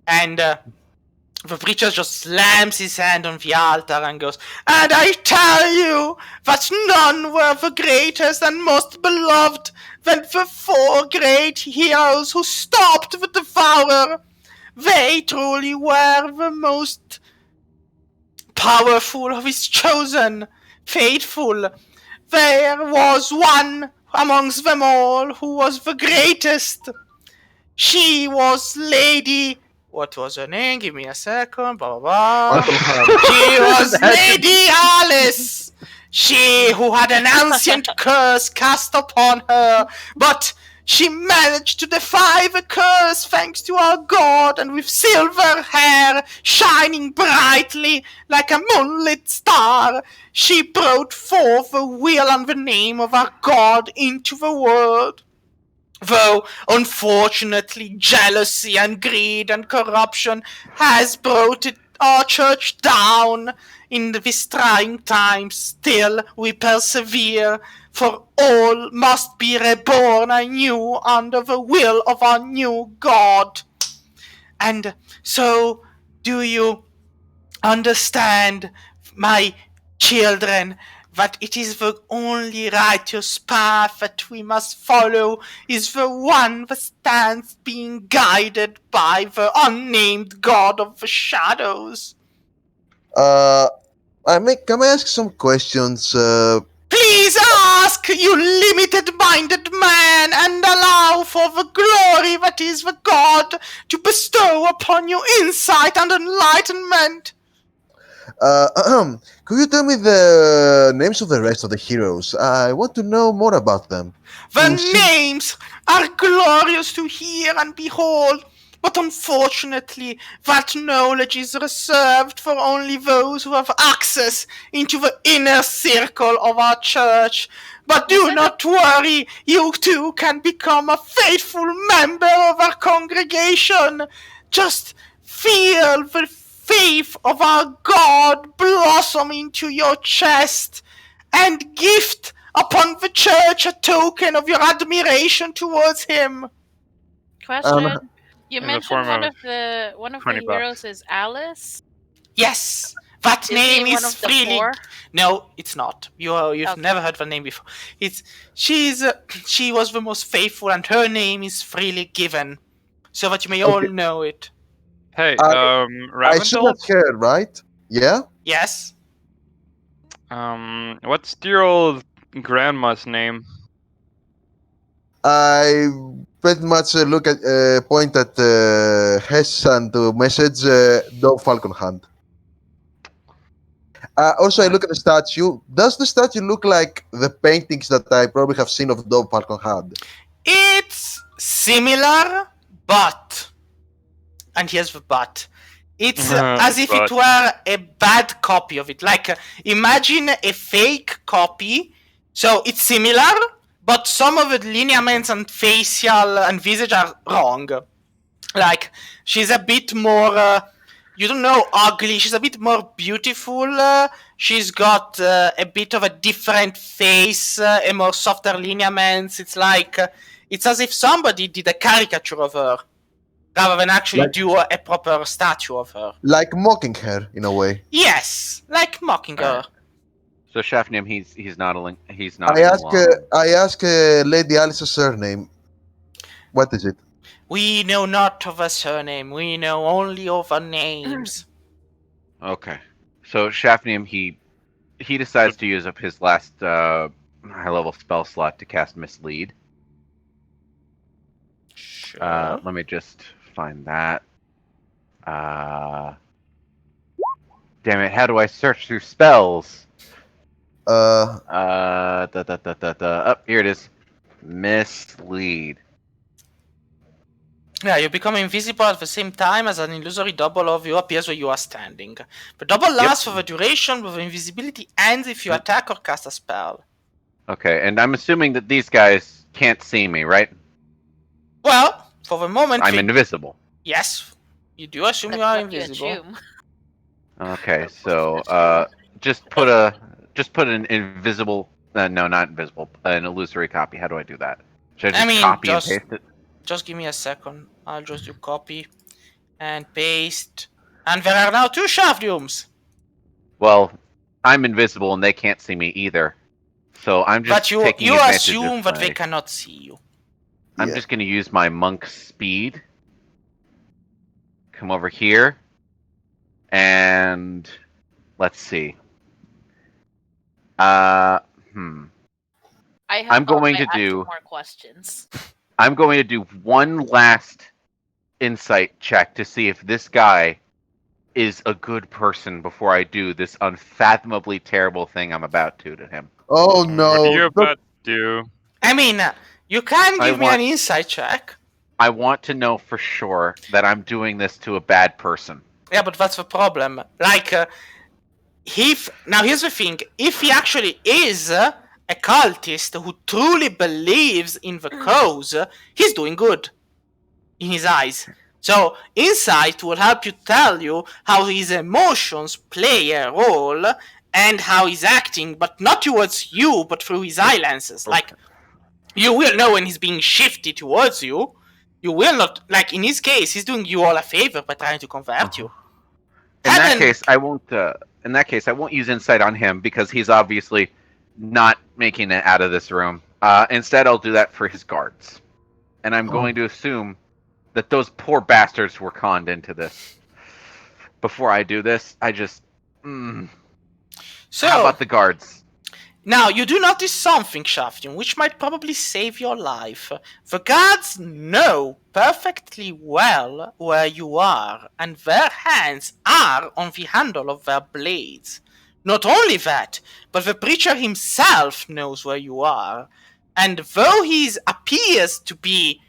And the preacher just slams his hand on the altar and goes, "And I tell you that none were the greatest and most beloved than the 4 great heroes who stopped the devourer. They truly were the most powerful of his chosen, faithful. There was one amongst them all who was the greatest. She was Lady. What was her name? Give me a second. Blah, blah, blah. She was Lady Alice. She who had an ancient curse cast upon her, but she managed to defy the curse thanks to our god, and with silver hair shining brightly like a moonlit star, she brought forth the will and the name of our god into the world. Though, unfortunately, jealousy and greed and corruption has brought our church down in these trying times, still we persevere, for all must be reborn anew under the will of our new God. And so, do you understand, my children, that it is the only righteous path that we must follow is the one that stands being guided by the unnamed god of the shadows? Can I ask some questions? Please ask, you limited-minded man, and allow for the glory that is the god to bestow upon you insight and enlightenment. Could you tell me the names of the rest of the heroes? I want to know more about them. The To see- names are glorious to hear and behold, but unfortunately that knowledge is reserved for only those who have access into the inner circle of our church. But do not worry, you too can become a faithful member of our congregation. Just feel the faith of our God blossom into your chest, and gift upon the church a token of your admiration towards him. Question. You In the mentioned form one of of the 20 heroes bucks. is Alice. Yes, that Is name he one is of the freely. four? No, it's not. You've Okay. never heard the name before. She was the most faithful, and her name is freely given, so that you may all Okay. know it. Hey, I should have Ravendell? heard, right? Yeah? Yes. What's your old grandma's name? I pretty much look at point at Hess and to message Dove Falcon Hunt. Also, I look at the statue. Does the statue look like the paintings that I probably have seen of Dove Falcon Hunt? It's similar, but, and here's the but. It's as if it But. were a bad copy of it. Like, imagine a fake copy. So it's similar, but some of the lineaments and facial and visage are wrong. Like, she's a bit more, you don't know, ugly. She's a bit more beautiful. She's got a bit of a different face, a more softer lineaments. It's like, it's as if somebody did a caricature of her, rather than actually Like- do a proper statue of her. Like mocking her in a way. Yes, like mocking her. Alright. So Shafnim, he's nodding. He's I nodding ask along. Lady Alice's surname. What is it? We know not of a surname. We know only of her names. Okay. So Shafnim, he decides to use up his last high-level spell slot to cast Mislead. Sure. Let me just find that. Damn it! How do I search through spells? Uh, Here it is. Mislead. Yeah, you become invisible at the same time as an illusory double of you appears where you are standing. The double lasts for the duration, but the invisibility ends if you attack or cast a spell. Okay, and I'm assuming that these guys can't see me, right? Well, for the moment, I'm invisible. yes, you do assume That's you are what you invisible. assume. Okay, so just put an invisible. No, not invisible. An illusory copy. How do I do that? Should I I just mean, copy just- and paste it? Just give me a second. I'll just do copy and paste. And there are now 2 Shavdiums. Well, I'm invisible and they can't see me either. So I'm just But you taking advantage assume of that my- they cannot see you. I'm Yeah. just going to use my monk speed. come over here, and let's see. I have I'm going I to asked you do- more questions. I'm going to do one last insight check to see if this guy is a good person before I do this unfathomably terrible thing I'm about to him. Oh What are no! you Don't- about to do? I mean, you can I give me want- an insight check. I want to know for sure that I'm doing this to a bad person. Yeah, but that's the problem. Like, now here's the thing: if he actually is a cultist who truly believes in the cause, he's doing good in his eyes. So insight will help you tell you how his emotions play a role and how he's acting, but not towards you, but through his eye lenses. Like, you will know when he's being shifty towards you. You will not, like in his case, he's doing you all a favor by trying to convert you. In that Heaven- case, I won't. In that case, I won't use insight on him because he's obviously not making it out of this room. Instead, I'll do that for his guards, and I'm going to assume that those poor bastards were conned into this. Before I do this, I just. So How about the guards? now you do notice something, Shaftian, which might probably save your life. The guards know perfectly well where you are, and their hands are on the handle of their blades. Not only that, but the preacher himself knows where you are, and though he appears to be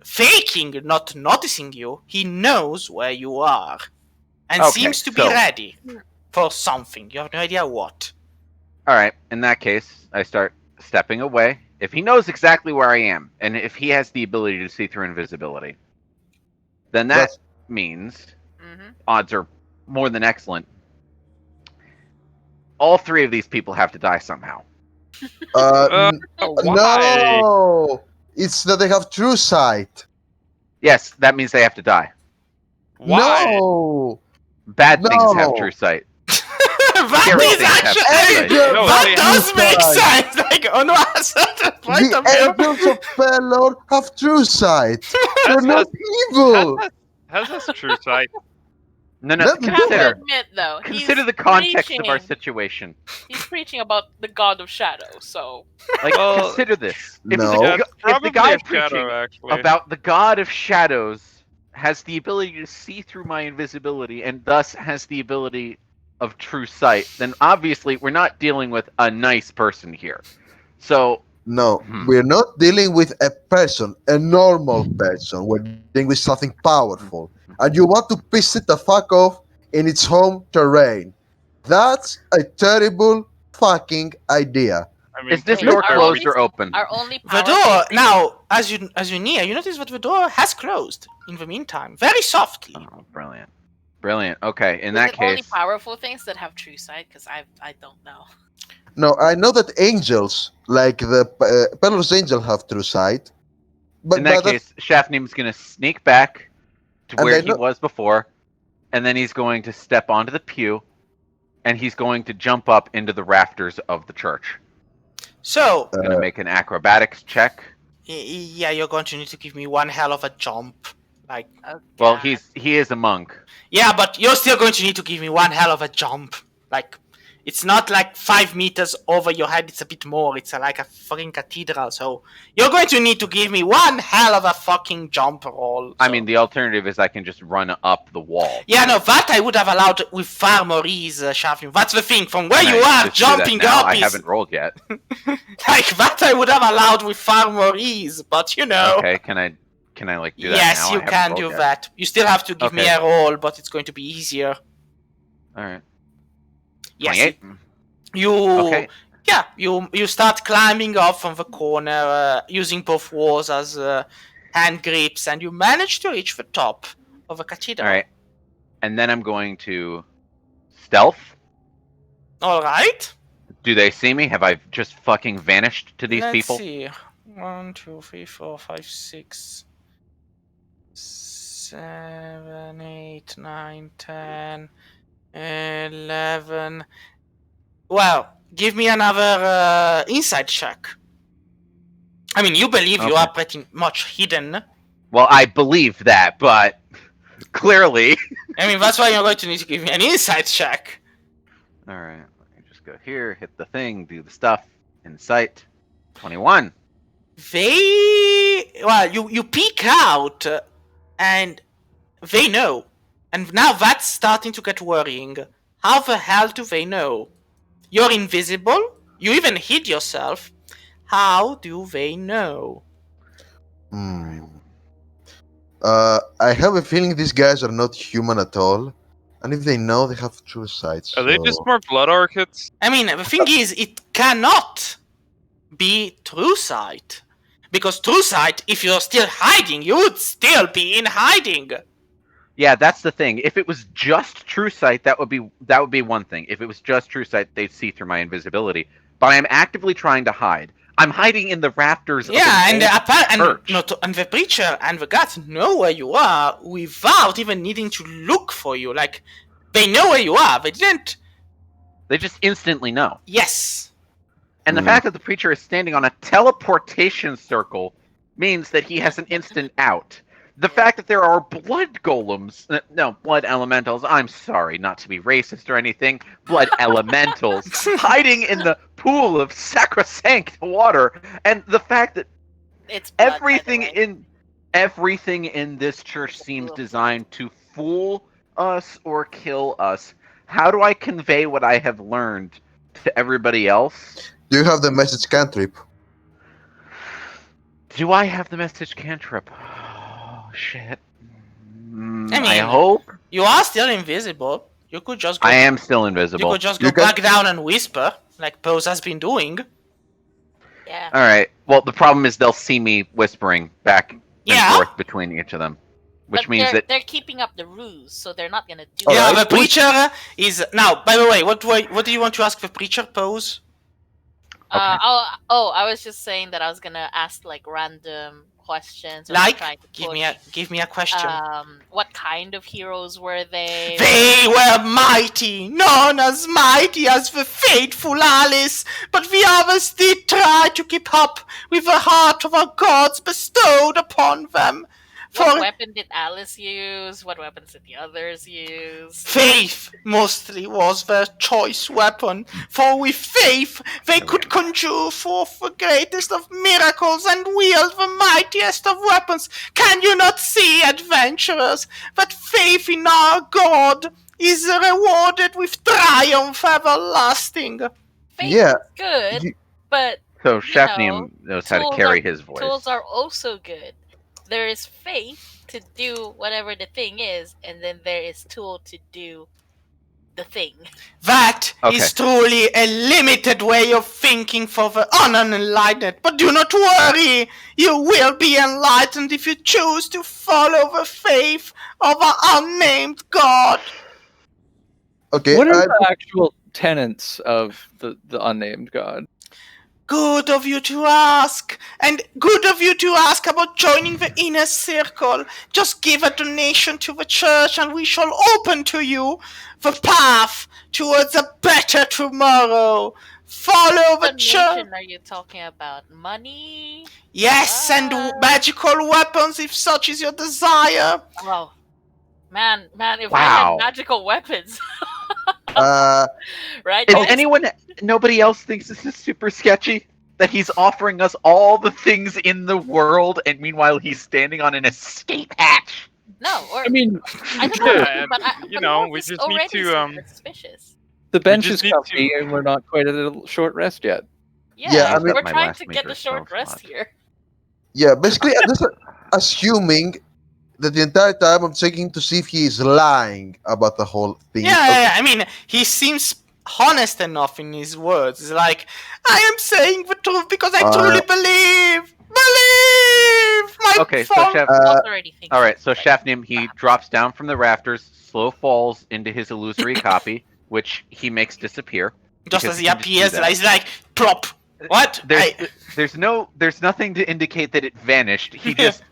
faking, not noticing you, he knows where you are, and Okay, seems to be so- ready for something. You have no idea what. All right. In that case, I start stepping away. If he knows exactly where I am, and if he has the ability to see through invisibility, then that That's- means Mm-hmm. odds are more than excellent. All three of these people have to die somehow. N- Why? no! It's that they have true sight. Yes, that means they have to die. Why? No! Bad things have No. true sight. That Scary is things have actually true sight. Angels No, that they does have make true sight. sense. Like on one certain point The of view. angels of Pelor have true sight. They're That's not evil. How's this true sight? No, Let me You have to consider admit, though, consider he's the context of our preaching- situation. He's preaching about the God of Shadow, so Like, Well, consider this. If, no. the, Yeah, gu- it's if the probably guy a shadow, preaching actually. about the God of Shadows has the ability to see through my invisibility and thus has the ability of true sight, then obviously we're not dealing with a nice person here. So, No, we're not dealing with a person, a normal person. We're dealing with something powerful. And you want to piss it the fuck off in its home terrain. That's a terrible fucking idea. I mean, is this to be door fair, closed we- or open? our only The powerful door thing- now, as you near, you notice that the door has closed in the meantime, very softly. Oh, brilliant. Brilliant. Okay, in Is that it only case, powerful things that have true sight? Because I don't know. No, I know that angels, like the Pelor's angel, have true sight. But, in that but case, Shafnim's going to sneak back to And where they he know- was before, and then he's going to step onto the pew, and he's going to jump up into the rafters of the church. So, I'm going to make an acrobatics check. yeah, you're going to need to give me one hell of a jump. Like, Oh, Well, God. he is a monk. yeah, but you're still going to need to give me one hell of a jump. Like, it's not like 5 meters over your head, it's a bit more. It's like a fucking cathedral, so you're going to need to give me one hell of a fucking jump roll. I so- mean, the alternative is I can just run up the wall. Yeah, no, that I would have allowed with far more ease, Shafin. That's the thing. From where Can you I are, just do that jumping now? up I is haven't rolled yet. like that. I would have allowed with far more ease, but you know. Okay, can I like do that Yes, now? I you haven't can rolled do yet. that. You still have to give me Okay. a roll, but it's going to be easier. All right. Yes, 28. you. Okay. Yeah, you start climbing up from the corner using both walls as hand grips, and you manage to reach the top of a cathedral. All right. And then I'm going to stealth. All right. Do they see me? Have I just fucking vanished to these Let's people? see. 1, 2, 3, 4, 5, 6, 7, 8, 9, 10, 11. Well, give me another insight check. I mean, you believe you Okay. are pretty much hidden, Well, I believe that, but clearly. I mean, that's why you're going to need to give me an insight check. All right, let me just go here, hit the thing, do the stuff. Insight. 21. You peek out, and they know. And now that's starting to get worrying. How the hell do they know? You're invisible? You even hid yourself. How do they know? I have a feeling these guys are not human at all. And if they know, they have true sights. Are they just more blood orchids? I mean, the thing is, it cannot be true sight. Because true sight, if you're still hiding, you would still be in hiding. Yeah, that's the thing. If it was just true sight, that would be one thing. If it was just true sight, they'd see through my invisibility. But I'm actively trying to hide. I'm hiding in the rafters. Yeah, of and the preacher and the guards know where you are without even needing to look for you. Like, they know where you are. They didn't. They just instantly know. Yes. And the fact that the preacher is standing on a teleportation circle means that he has an instant out. The fact that there are blood golems, blood elementals, I'm sorry not to be racist or anything, blood elementals, hiding in the pool of sacrosanct water, and the fact that It's blood, everything in this church seems designed to fool us or kill us. How do I convey what I have learned to everybody else? Do you have the message cantrip? Do I have the message cantrip? Oh, shit. I hope. You are still invisible. You could just go. I am still invisible. You could just go back down and whisper, like Pose has been doing. Yeah. Alright. Well, the problem is they'll see me whispering back and forth between each of them. Which means that they're keeping up the ruse, so they're not gonna do Yeah, it. the preacher is... Now, by the way, what do you want to ask the preacher, Pose? I was just saying that I was gonna ask like random questions. Like, trying to give me a question. What kind of heroes were they? They were mighty, none as mighty as the faithful Alice, but the others did try to keep up with the heart of our gods bestowed upon them. What weapon did Alice use? What weapons did the others use? Faith mostly was their choice weapon, for with faith they could conjure forth the greatest of miracles and wield the mightiest of weapons. Can you not see, adventurers, that faith in our God is rewarded with triumph everlasting? Faith Yeah. is good, but so Shafnium knows how to carry his voice. Tools are also good. There is faith to do whatever the thing is, and then there is tool to do the thing. That is truly a limited way of thinking for the unenlightened. But do not worry, you will be enlightened if you choose to follow the faith of our unnamed God. Okay. What are the actual tenets of the unnamed God? Good of you to ask, and good of you to ask about joining the inner circle. Just give a donation to the church and we shall open to you the path towards a better tomorrow. Follow the church. Are you talking about money? Yes, and magical weapons if such is your desire. Oh, man, if I had magical weapons. Right? Nobody else thinks this is super sketchy? That he's offering us all the things in the world, and meanwhile he's standing on an escape hatch? No, or... I mean... I don't know, we just need to... suspicious. The bench is comfy, and we're not quite at a short rest yet. Yeah, I mean, we're trying to get the short rest here. Yeah, basically, I'm just assuming that the entire time I'm checking to see if he is lying about the whole thing. Yeah, I mean, he seems honest enough in his words. It's like, I am saying the truth because I truly believe! So Shafnim, he drops down from the rafters, slow falls into his illusory copy, which he makes disappear. Just as he appears, he's like, plop! What? There's nothing to indicate that it vanished. He just...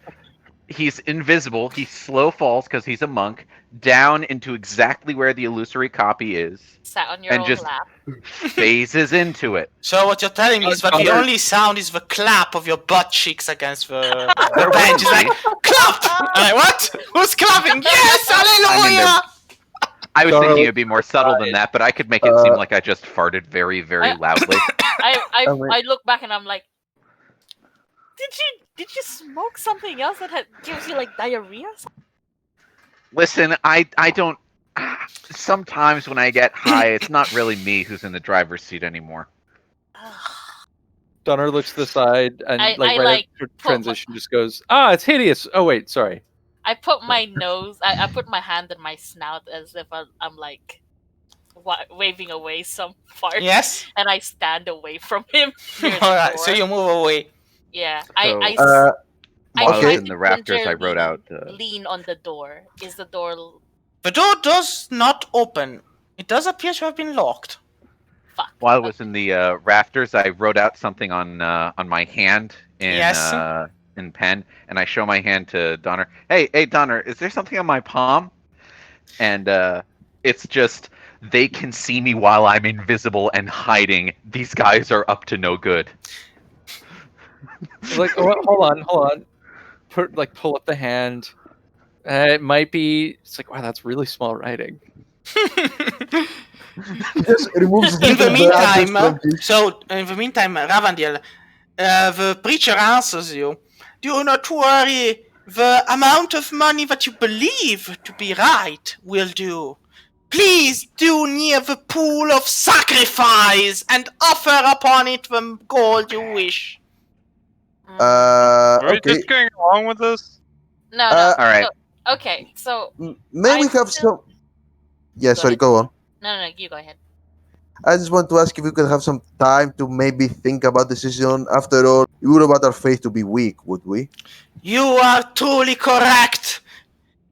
He's invisible. He slow falls because he's a monk, down into exactly where the illusory copy is, Sat on your and own just lap. phases into it. So what you're telling me is that the Connor- only sound is the clap of your butt cheeks against the bench. It's like, clap! I'm like, what? Who's clapping? Yes, hallelujah! I was Connor- thinking it'd be more subtle than that, but I could make it seem like I just farted very, very loudly. I mean- I look back and I'm like, did you smoke something else that gives you like diarrhea? Listen, I don't. Sometimes when I get high, it's not really me who's in the driver's seat anymore. Donner looks to the side and I right like after put my- transition just goes, it's hideous. Oh wait, sorry. I put my nose, I put my hand in my snout as if I'm like waving away some fart, Yes? and I stand away from him. Near the Alright, door. so you move away. Yeah, So, I while I try was in to the Raptors, I wrote out. lean on the door. Is the door The door does not open. It does appear to have been locked. fuck? While I was in the rafters, I wrote out something on my hand in Yes. in pen, and I show my hand to Donner. Hey, Donner, is there something on my palm? And it's just they can see me while I'm invisible and hiding. These guys are up to no good. Like, hold on. Pull up the hand. It might be. It's like, wow, that's really small writing. Just removes In the meantime, meantime, Ravandil, the preacher answers you. Do not worry. The amount of money that you believe to be right will do. Please do near the pool of sacrifice and offer upon it the gold you wish. Are we okay. just going along with this? No. Uh, All right. Okay, so May we I have still- some? Yeah, Go sorry. ahead. Go on. no, you go ahead. I just want to ask if we could have some time to maybe think about the decision. After all, we would about our faith to be weak, would we? You are truly correct.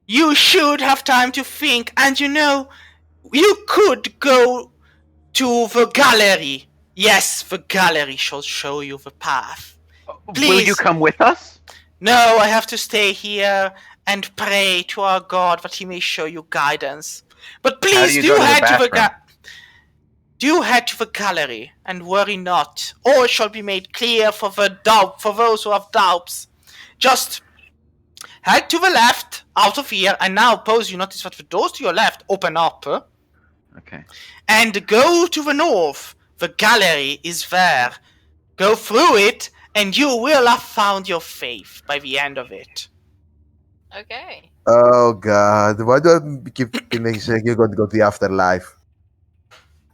You should have time to think, and you could go to the gallery. Yes, the gallery shall show you the path. Will Please. you come with us? No, I have to stay here and pray to our God that he may show you guidance. But How do please you do go to the head to the bathroom? do head to the gallery and worry not. All shall be made clear for those who have doubts. Just head to the left, out of here, and now pose you notice that the doors to your left open up. Okay. And go to the north. The gallery is there. Go through it, and you will have found your faith by the end of it. Okay. Oh God! Why do I keep saying you're going to go to the afterlife?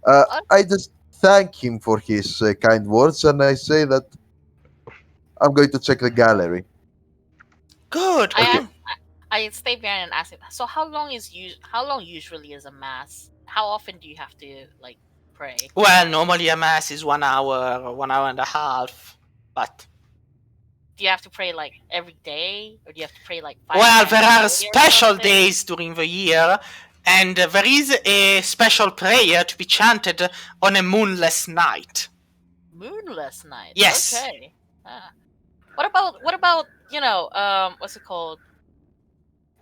I just thank him for his kind words, and I say that I'm going to check the gallery. Good. I stay behind and ask him. So how long usually is a mass? How often do you have to like pray? Well, normally a mass is 1 hour or 1 hour and a half. But Do you have to pray like every day, or do you have to pray like 5 well, times there a are day or special something? days during the year, and there is a special prayer to be chanted on a moonless night. Moonless night. Yes. Okay. What about what's it called?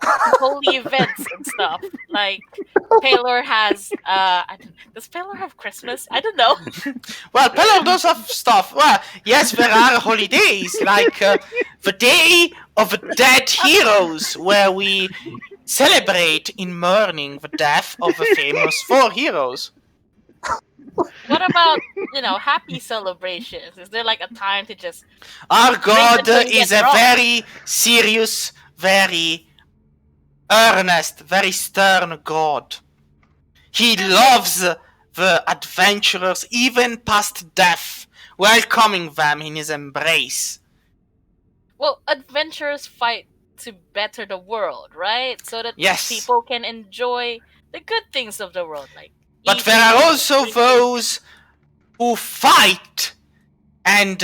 Holy events and stuff. Like Taylor has does Taylor have Christmas? I don't know. Well, Pelor does have stuff. Well, yes, there are holidays like the Day of the Dead Heroes, where we celebrate in mourning the death of the famous 4 heroes. What about happy celebrations? Is there like a time to just Our God until you is get a drunk. very serious, very earnest, very stern God. He loves the adventurers even past death, welcoming them in his embrace. well, adventurers fight to better the world, right? So that Yes. people can enjoy the good things of the world, like. But there eating, are also drinking. those who fight and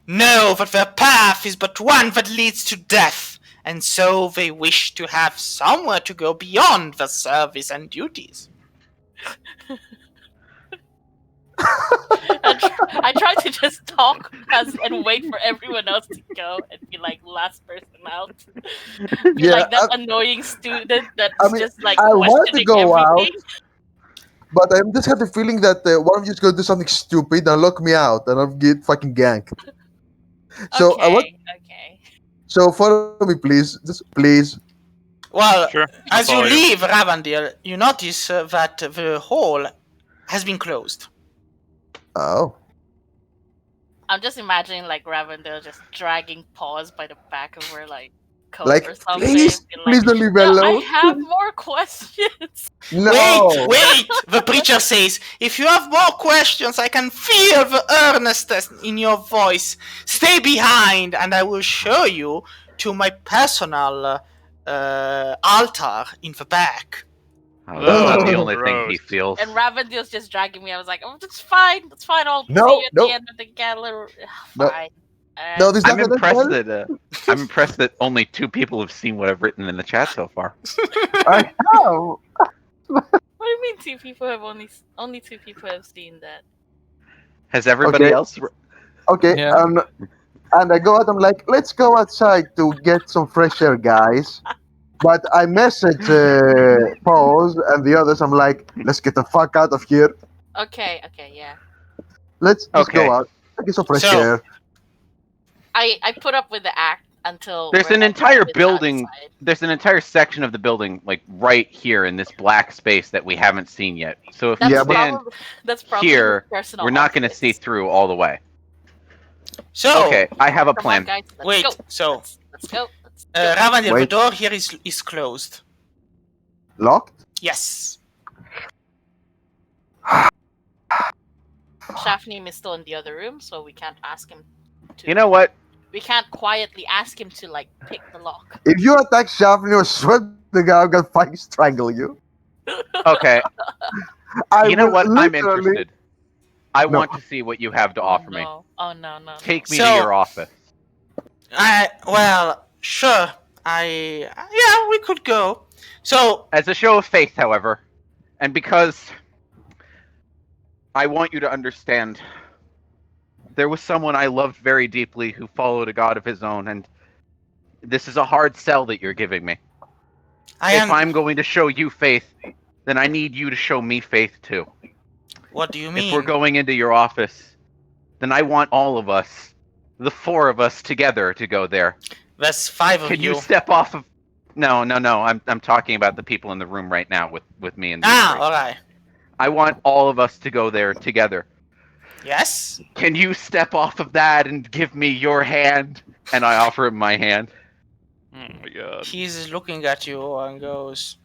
know that their path is but one that leads to death, and so they wish to have somewhere to go beyond their service and duties. I try to just talk and wait for everyone else to go and be like last person out. Be Yeah, like that annoying student that's I mean, just like I want to questioning go out, everything. but I just have the feeling that one of you is going to do something stupid and lock me out, and I'll get fucking ganked. So I want. Okay. So follow me, please. Just please. Well, Sure. I'll as you follow you. leave Ravandil, you notice that the hall has been closed. Oh. I'm just imagining like Ravendale just dragging paws by the back of her like coat Like, or something. please, Be please don't leave me "No, I alone. have more questions. No. Wait! The preacher says, if you have more questions, I can feel the earnestness in your voice. Stay behind, and I will show you to my personal altar in the back. Oh, that's not the Oh, only thing he gross. feels. And Ravendale's just dragging me. I was like, oh, that's fine. I'll No, see you at no. the end of the gala. No. Fine. No, this is I'm not gonna impressed tell. that I'm impressed that only 2 people have seen what I've written in the chat so far. I have. What do you mean 2 people have only 2 people have seen that? Has everybody Okay. else? Okay. Yeah. And I go out. I'm like, let's go outside to get some fresh air, guys. But I message Pose and the others. I'm like, let's get the fuck out of here. Okay, yeah. Let's just Okay. go out. Get some fresh So- air. I put up with the act until There's we're an like entire on the building- outside. There's an entire section of the building, like right here in this black space that we haven't seen yet. So if That's we Yeah, but- stand that's probably here, his personal we're not going to office. see through all the way. So, Okay, I have a Come on, plan. guys, let's Wait, go. so- let's go. Let's go. Ravandil, the Wait. door here is closed. Locked? Yes. Shafnim is still in the other room, so we can't ask him to. You know what? We can't quietly ask him to like pick the lock. If you attack Shavni or sweat the guy, I'm gonna fucking strangle you. Okay, I you know will what? I'm literally- interested. I No. want to see what you have to offer me. No. Oh no. Take me So- to your office. Well, sure. Yeah, we could go. So, As a show of faith, however, and because I want you to understand, there was someone I loved very deeply who followed a god of his own, and this is a hard sell that you're giving me. If I'm going to show you faith, then I need you to show me faith too. What do you mean? If we're going into your office, then I want all of us, the 4 of us together, to go there. There's 5 of Can you. you step off of? No. I'm talking about the people in the room right now with me and these three. Alright. I want all of us to go there together. Yes? Can you step off of that and give me your hand? And I offer him my hand. Oh my god. He's looking at you and goes,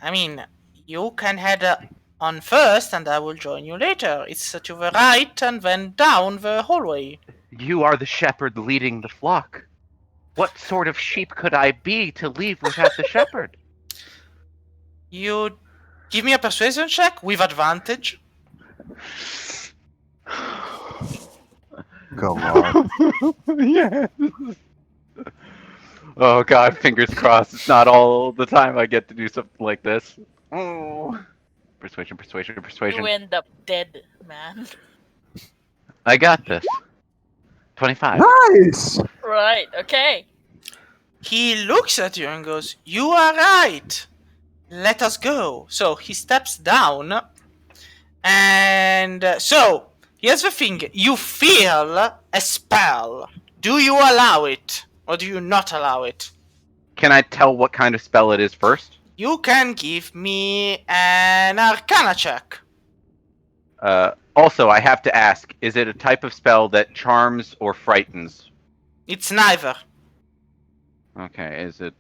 I mean, you can head on first and I will join you later. It's to the right and then down the hallway. You are the shepherd leading the flock. What sort of sheep could I be to leave without the shepherd? You give me a persuasion check with advantage. Come on. Yes. Oh god, fingers crossed. It's not all the time I get to do something like this. Oh. Persuasion. You end up dead, man. I got this. 25. Nice! Right. Okay. He looks at you and goes, you are right. Let us go. So he steps down. And so, here's the thing. You feel a spell. Do you allow it? Or do you not allow it? Can I tell what kind of spell it is first? You can give me an Arcana check. Also, I have to ask, is it a type of spell that charms or frightens? It's neither. Okay, is it...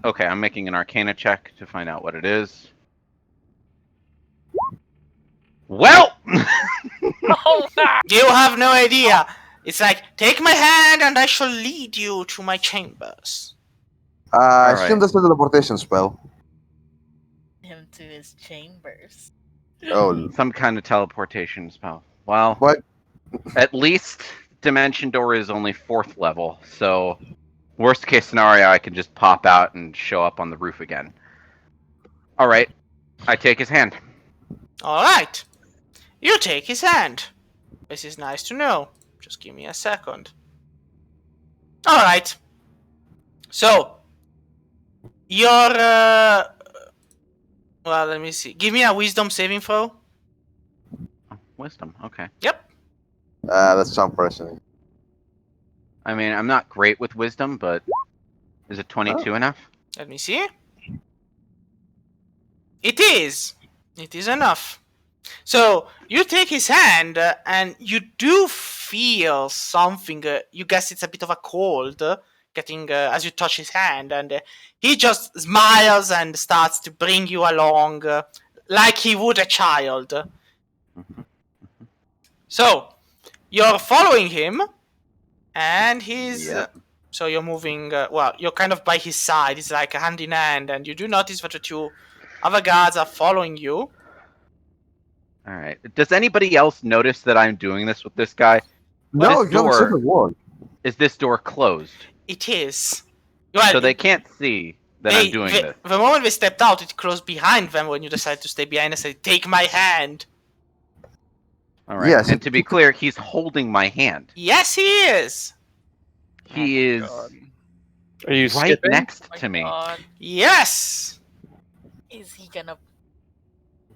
okay, I'm making an Arcana check to find out what it is. Well! Oh, wow. You have no idea. It's like, take my hand and I shall lead you to my chambers. I Alright. assume that's a teleportation spell. Him to his chambers. Oh, Some kind of teleportation spell. Well, what? at least Dimension Door is only 4th level, so worst case scenario, I can just pop out and show up on the roof again. Alright, I take his hand. Alright. You take his hand. This is nice to know. Just give me a second. Alright. So, your... well, let me see. Give me a wisdom saving throw. Wisdom. Okay. Yep. That's some person. I mean, I'm not great with wisdom, but is it 22 enough? Let me see. It is. It is enough. So you take his hand, and you do feel something. You guess it's a bit of a cold getting as you touch his hand, and he just smiles and starts to bring you along like he would a child. So you're following him, and he's. Yep. So you're moving. Well, you're kind of by his side. It's like a hand in hand, and you do notice that the two other guards are following you. All right. Does anybody else notice that I'm doing this with this guy? No, This you haven't said door- a word. Is this door closed? It is. Well, So they can't see that I'm doing this. The moment they stepped out, it closed behind them when you decided to stay behind and say, "Take my hand." All right. Yes. And to be clear, he's holding my hand. Yes, he is. He is Are you right skipping? next Oh my to me. God. Yes. Is he gonna?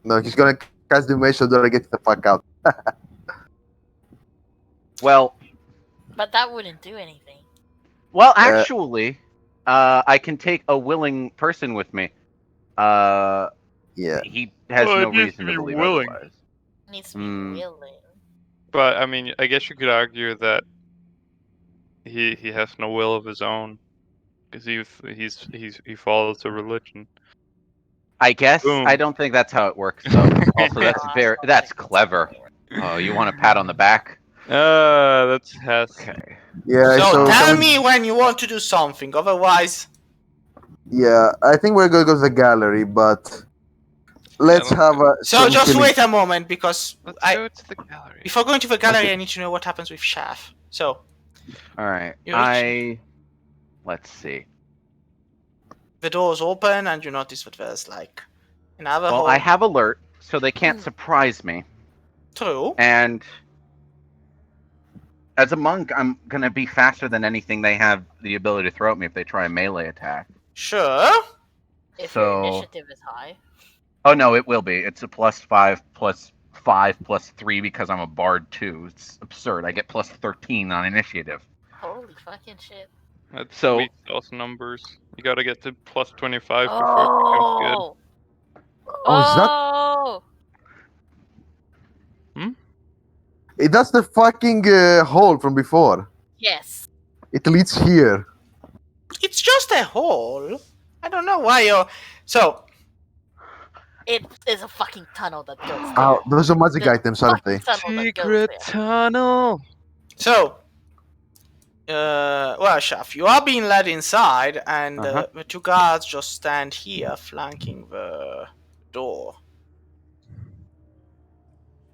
No, he's gonna cast the mage so that I get the fuck out. Well, But that wouldn't do anything. actually, I can take a willing person with me. Yeah. He has Well, it no needs reason to to be believe willing. otherwise. Needs to be Hmm. willing. But I mean, I guess you could argue that he has no will of his own because he follows a religion. I guess Boom. I don't think that's how it works. Though. Also, that's No, that's clever. Oh, you want a pat on the back? That's Hess. Okay. Yeah. So tell can we- me when you want to do something. Otherwise, Yeah, I think we're gonna go to the gallery, but let's let's have a. so some just killing- wait a moment because Let's I go to the gallery. before going to the gallery, Okay. I need to know what happens with Shaf. So All right. You reach- Let's see. the doors open, and you notice that there's like another Well, hole. I have alert, so they can't surprise me. True. And as a monk, I'm gonna be faster than anything they have the ability to throw at me if they try a melee attack. Sure. If So- your initiative is high. Oh no, it will be. It's a +5 +5 +3 because I'm a bard too. It's absurd. I get +13 on initiative. Holy fucking shit. That's So- sweet those numbers. You gotta get to +25 before it becomes good. Oh. Oh, is that- Oh. That's the fucking hole from before. Yes. It leads here. It's just a hole. I don't know why you're. So It is a fucking tunnel that goes there. Oh, those are magic The items, aren't they? fucking tunnel that goes Secret there. tunnel. So, well, Shaf, you are being led inside, and Uh-huh. the two guards just stand here flanking the door.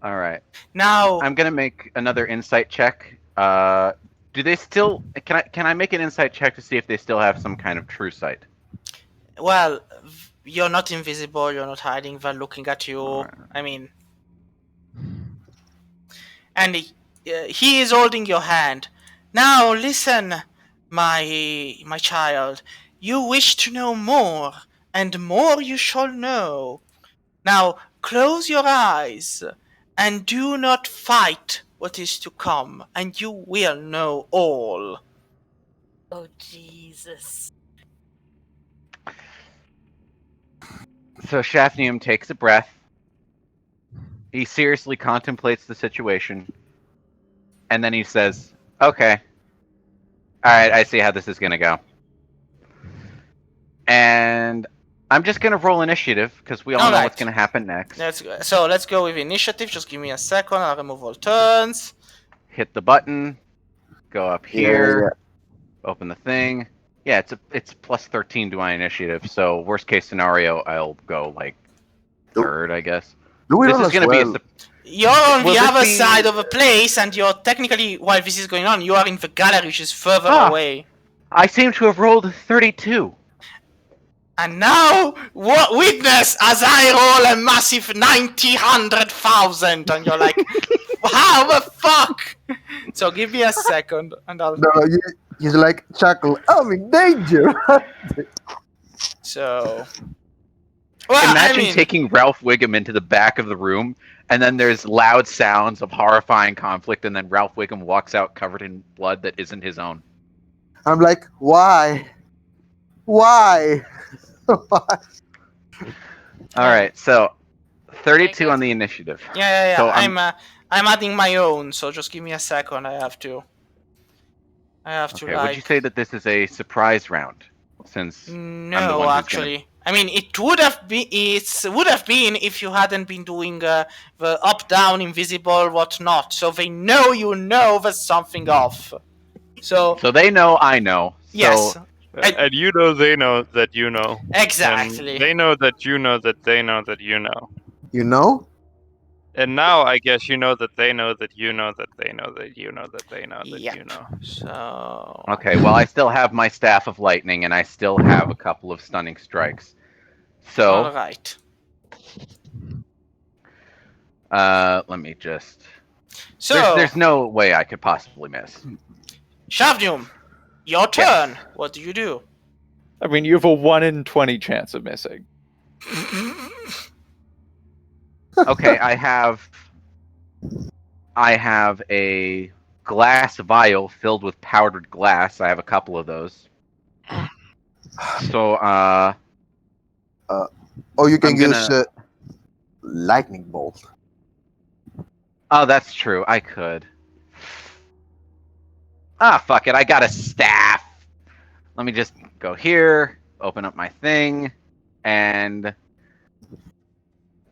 All right. Now, I'm gonna make another insight check. Do they still? Can I make an insight check to see if they still have some kind of true sight? well, you're not invisible, you're not hiding, they're looking at you. Alright. I mean. And he is holding your hand. Now, listen, my child. You wish to know more, and more you shall know. Now, close your eyes, and do not fight what is to come, and you will know all. Oh, Jesus. So Shafnium takes a breath. He seriously contemplates the situation, and then he says, "Okay, all right, I see how this is gonna go." And I'm just gonna roll initiative because we all know Alright. what's gonna happen next. Let's go with initiative. Just give me a second. I'll remove all turns. Hit the button, go up Yeah, here, open the thing. Yeah, it's +13 to my initiative. So worst case scenario, I'll go like third, I guess. Do it This all is as gonna well. be a You're on Will the this other be- side of the place, and you're technically, while this is going on, you are in the gallery, which is further Ah. away. I seem to have rolled 32. And now, witness as I roll a massive 90,000, and you're like, how the fuck? So give me a second, and I'll. No, he's like chuckle. I'm in danger. So. Well, Imagine taking Ralph Wiggum into the back of the room, and then there's loud sounds of horrifying conflict, and then Ralph Wiggum walks out covered in blood that isn't his own. I'm like, why? Why? All right, so 32 on the initiative. Yeah. So I'm adding my own, so just give me a second. I have to. Okay, would you say that this is a surprise round? Since I'm the No, one who's actually. I mean, it would have been. It would have been if you hadn't been doing the up, down, invisible, whatnot. So they know you know there's something off. So they know I know. yes, So, And you know they know that you know. exactly. And they know that you know that they know that you know. You know? And now I guess you know that they know that you know that they know that you know that they know that Yep. you know. So okay, well I still have my staff of lightning, and I still have a couple of stunning strikes. So all right. let me just. So There's no way I could possibly miss. Shavnium, your turn. What do you do? I mean, you have a 1 in 20 chance of missing. Okay, I have a glass vial filled with powdered glass. I have a couple of those. So, Or you can I'm use gonna- lightning bolt. oh, that's true. I could. Ah, fuck it. I got a staff. Let me just go here, open up my thing, and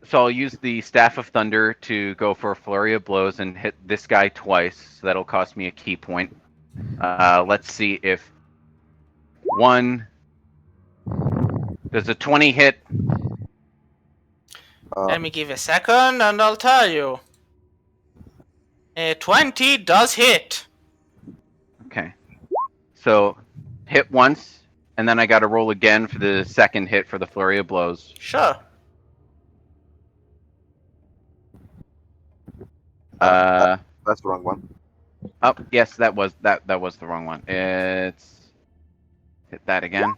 so I'll use the Staff of Thunder to go for a flurry of blows and hit this guy twice. So that'll cost me a key point. Let's see if does a 20 hit? Let me give a second, and I'll tell you. A 20 does hit. Okay. So hit once, and then I got to roll again for the second hit for the flurry of blows. Sure. That's the wrong one. Oh, yes, that was the wrong one. It's hit that again.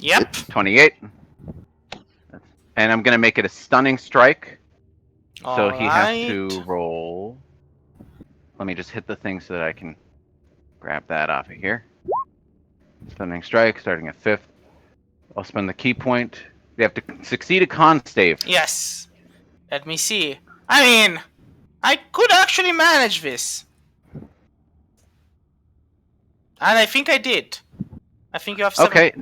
Yep. 28. And I'm gonna make it a stunning strike. So he has Alright. to roll. Let me just hit the thing so that I can grab that off of here. Stunning strike, starting at 5th. I'll spend the key point. You have to succeed a con save. Yes. Let me see. I mean, I could actually manage this. And I think I did. I think you have 7. Okay.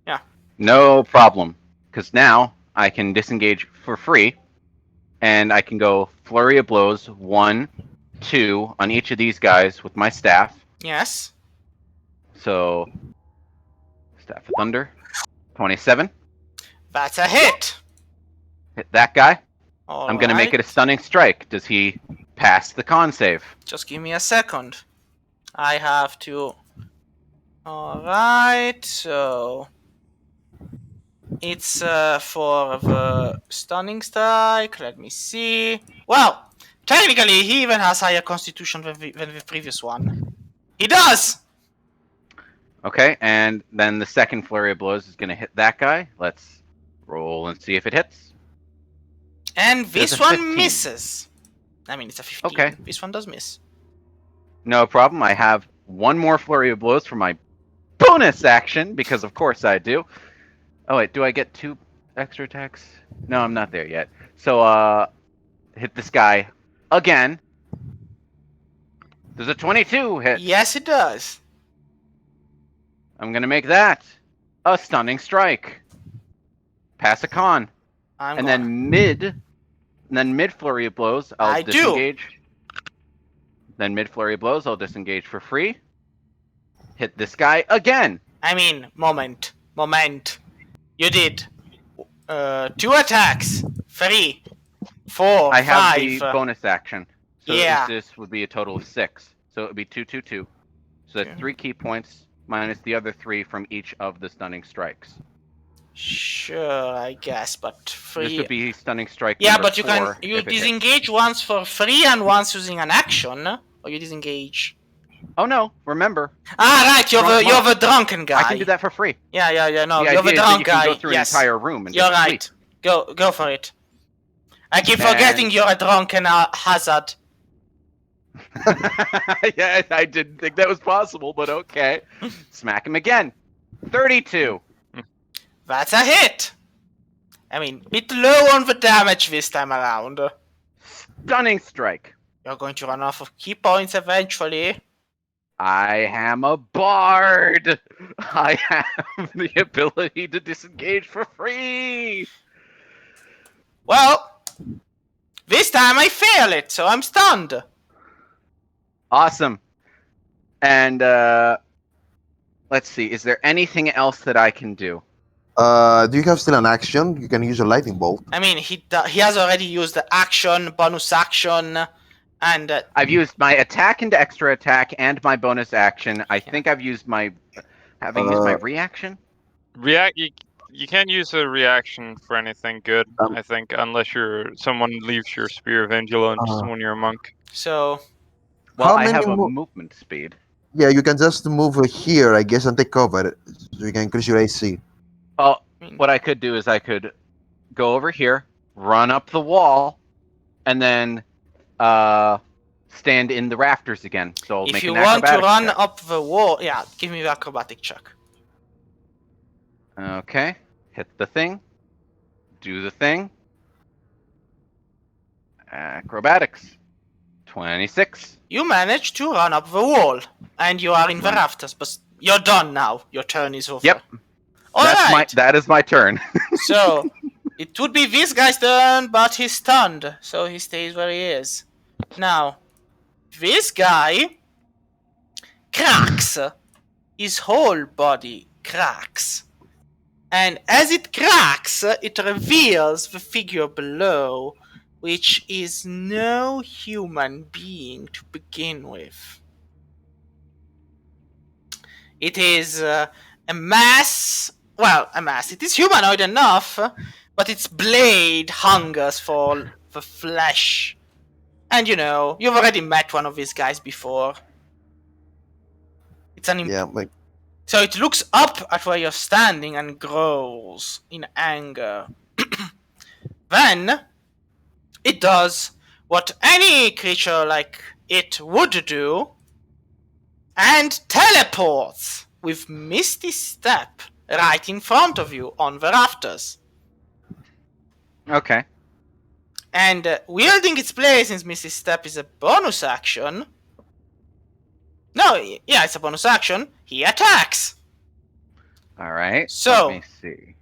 Yeah. No problem. Because now I can disengage for free. And I can go flurry of blows, 1, 2 on each of these guys with my staff. Yes. So, Staff of Thunder, 27. That's a hit. Hit that guy. All I'm gonna make it a right. stunning strike. Does he pass the con save? Just give me a second. I have to. Alright, so. It's for the stunning strike. Let me see. Well, technically, he even has higher constitution than the previous one. He does! Okay, and then the second flurry of blows is gonna hit that guy. Let's roll and see if it hits. And There's this a one 15. misses. I mean, it's a 15. Okay. This one does miss. No problem. I have one more flurry of blows for my bonus action, because of course I do. Oh wait, do I get 2 extra attacks? No, I'm not there yet. So, hit this guy again. Does a 22 hit? Yes, it does. I'm gonna make that a stunning strike. Pass a con. I'm And gonna- then mid flurry of blows, I'll I do. disengage. Then mid flurry of blows, I'll disengage for free. Hit this guy again. I mean, moment. You did 2 attacks. 3, 4, I have 5. the bonus action. So Yeah. this would be a total of 6. So it would be 2, 2, 2. So that's Okay. 3 key points. minus the other 3 from each of the stunning strikes. Sure, I guess, but This 3. would be stunning strike Yeah, number but you 4 can if it hits. disengage once for free and once using an action, or you disengage. Oh no! Remember, Right, you're Drunk the monk. drunken guy. I can do that for free. Yeah, no, the you're idea the is that drunk you can guy. go through Yes, an entire room and you're just right. sleep. Go for it. I keep forgetting And- you're a drunken hazard. Yeah, I didn't think that was possible, but okay. Smack him again. 32. That's a hit. I mean, bit low on the damage this time around. Stunning strike. You're going to run off of key points eventually. I am a bard. I have the ability to disengage for free. Well, this time I fail it, so I'm stunned. Awesome. And let's see. Is there anything else that I can do? Do you have still an action? You can use a lightning bolt. I mean, he has already used the action, bonus action, and I've used my attack and extra attack and my bonus action. I think I've used my used my reaction. You can't use a reaction for anything good, I think, unless someone leaves your Spear of Vigilance when you're a monk. so Well, How I many have a mo- movement speed. Yeah, you can just move here, I guess, and take cover, so you can increase your AC. Oh, what I could do is I could go over here, run up the wall, and then stand in the rafters again. So if make you an want to acrobatics run check. up the wall, yeah, give me the acrobatic check. Okay, hit the thing, do the thing. Acrobatics, 26. You managed to run up the wall, and you are in the Run. rafters, but you're done now. Your turn is over. Yep. Alright, That is my turn. so it would be this guy's turn, but he's stunned, so he stays where he is. Now, this guy cracks. His whole body cracks. And as it cracks, it reveals the figure below, which is no human being to begin with. It is a mass. Well, a mass. It is humanoid enough, but its blade hungers for the flesh. And you've already met one of these guys before. It's an Yeah, like So it looks up at where you're standing and growls in anger. Then it does what any creature like it would do and teleports with Misty Step right in front of you on the rafters. Okay. And wielding its blade, since Misty Step is a bonus action. No, yeah, it's a bonus action. He attacks. All right. So- let me see.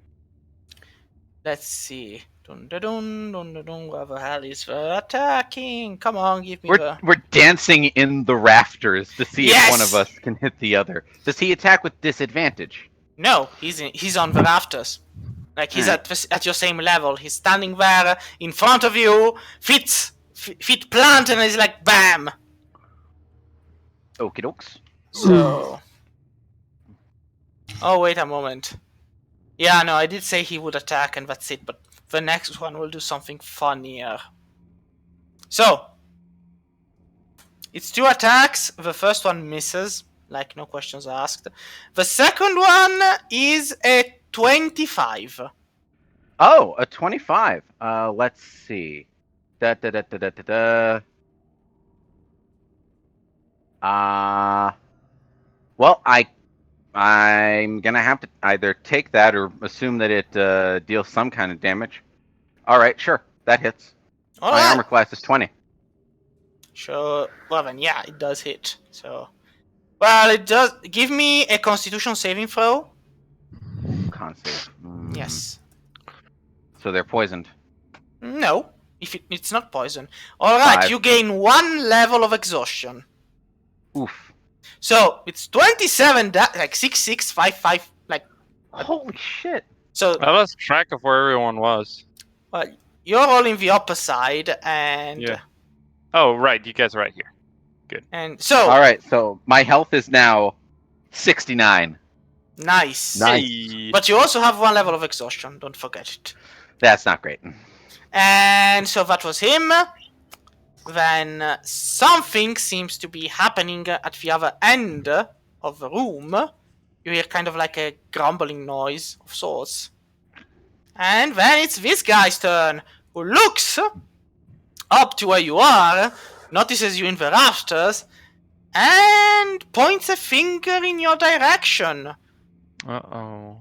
Let's see. Dun dun dun dun dun dun. Where the hell is the attacking? Come on, give me the. We're dancing in the rafters to see Yes! if one of us can hit the other. Does he attack with disadvantage? No, he's on the rafters. Like he's at your same level. He's standing there in front of you, feet plant, and he's like bam. Okie dokes. So. Oh wait a moment. Yeah, no, I did say he would attack, and that's it. But the next one will do something funnier. So. It's 2 attacks. The first one misses, like no questions asked. The second one is a 25. Oh, a 25. Let's see. Da da da da da da da. Well, I'm gonna have to either take that or assume that it deals some kind of damage. All right, sure, that hits. All My right. armor class is 20. Sure. Well then, yeah, it does hit. So, well, it does. Give me a Constitution saving throw. Con save. Yes. So they're poisoned. No, if it's not poison. All right, 5. you gain 1 level of exhaustion. Oof. So it's 27. Like 6, 6, 5, 5. Like Holy shit. so. I lost track of where everyone was. Well, you're all in the upper side, and Yeah. Oh, right. You guys are right here. and so All right, so my health is now 69. Nice. Nice. But you also have 1 level of exhaustion. Don't forget it. That's not great. And so that was him. Then something seems to be happening at the other end of the room. You hear kind of like a grumbling noise of sorts. And then it's this guy's turn, who looks up to where you are, notices you in the rafters, and points a finger in your direction. Uh-oh.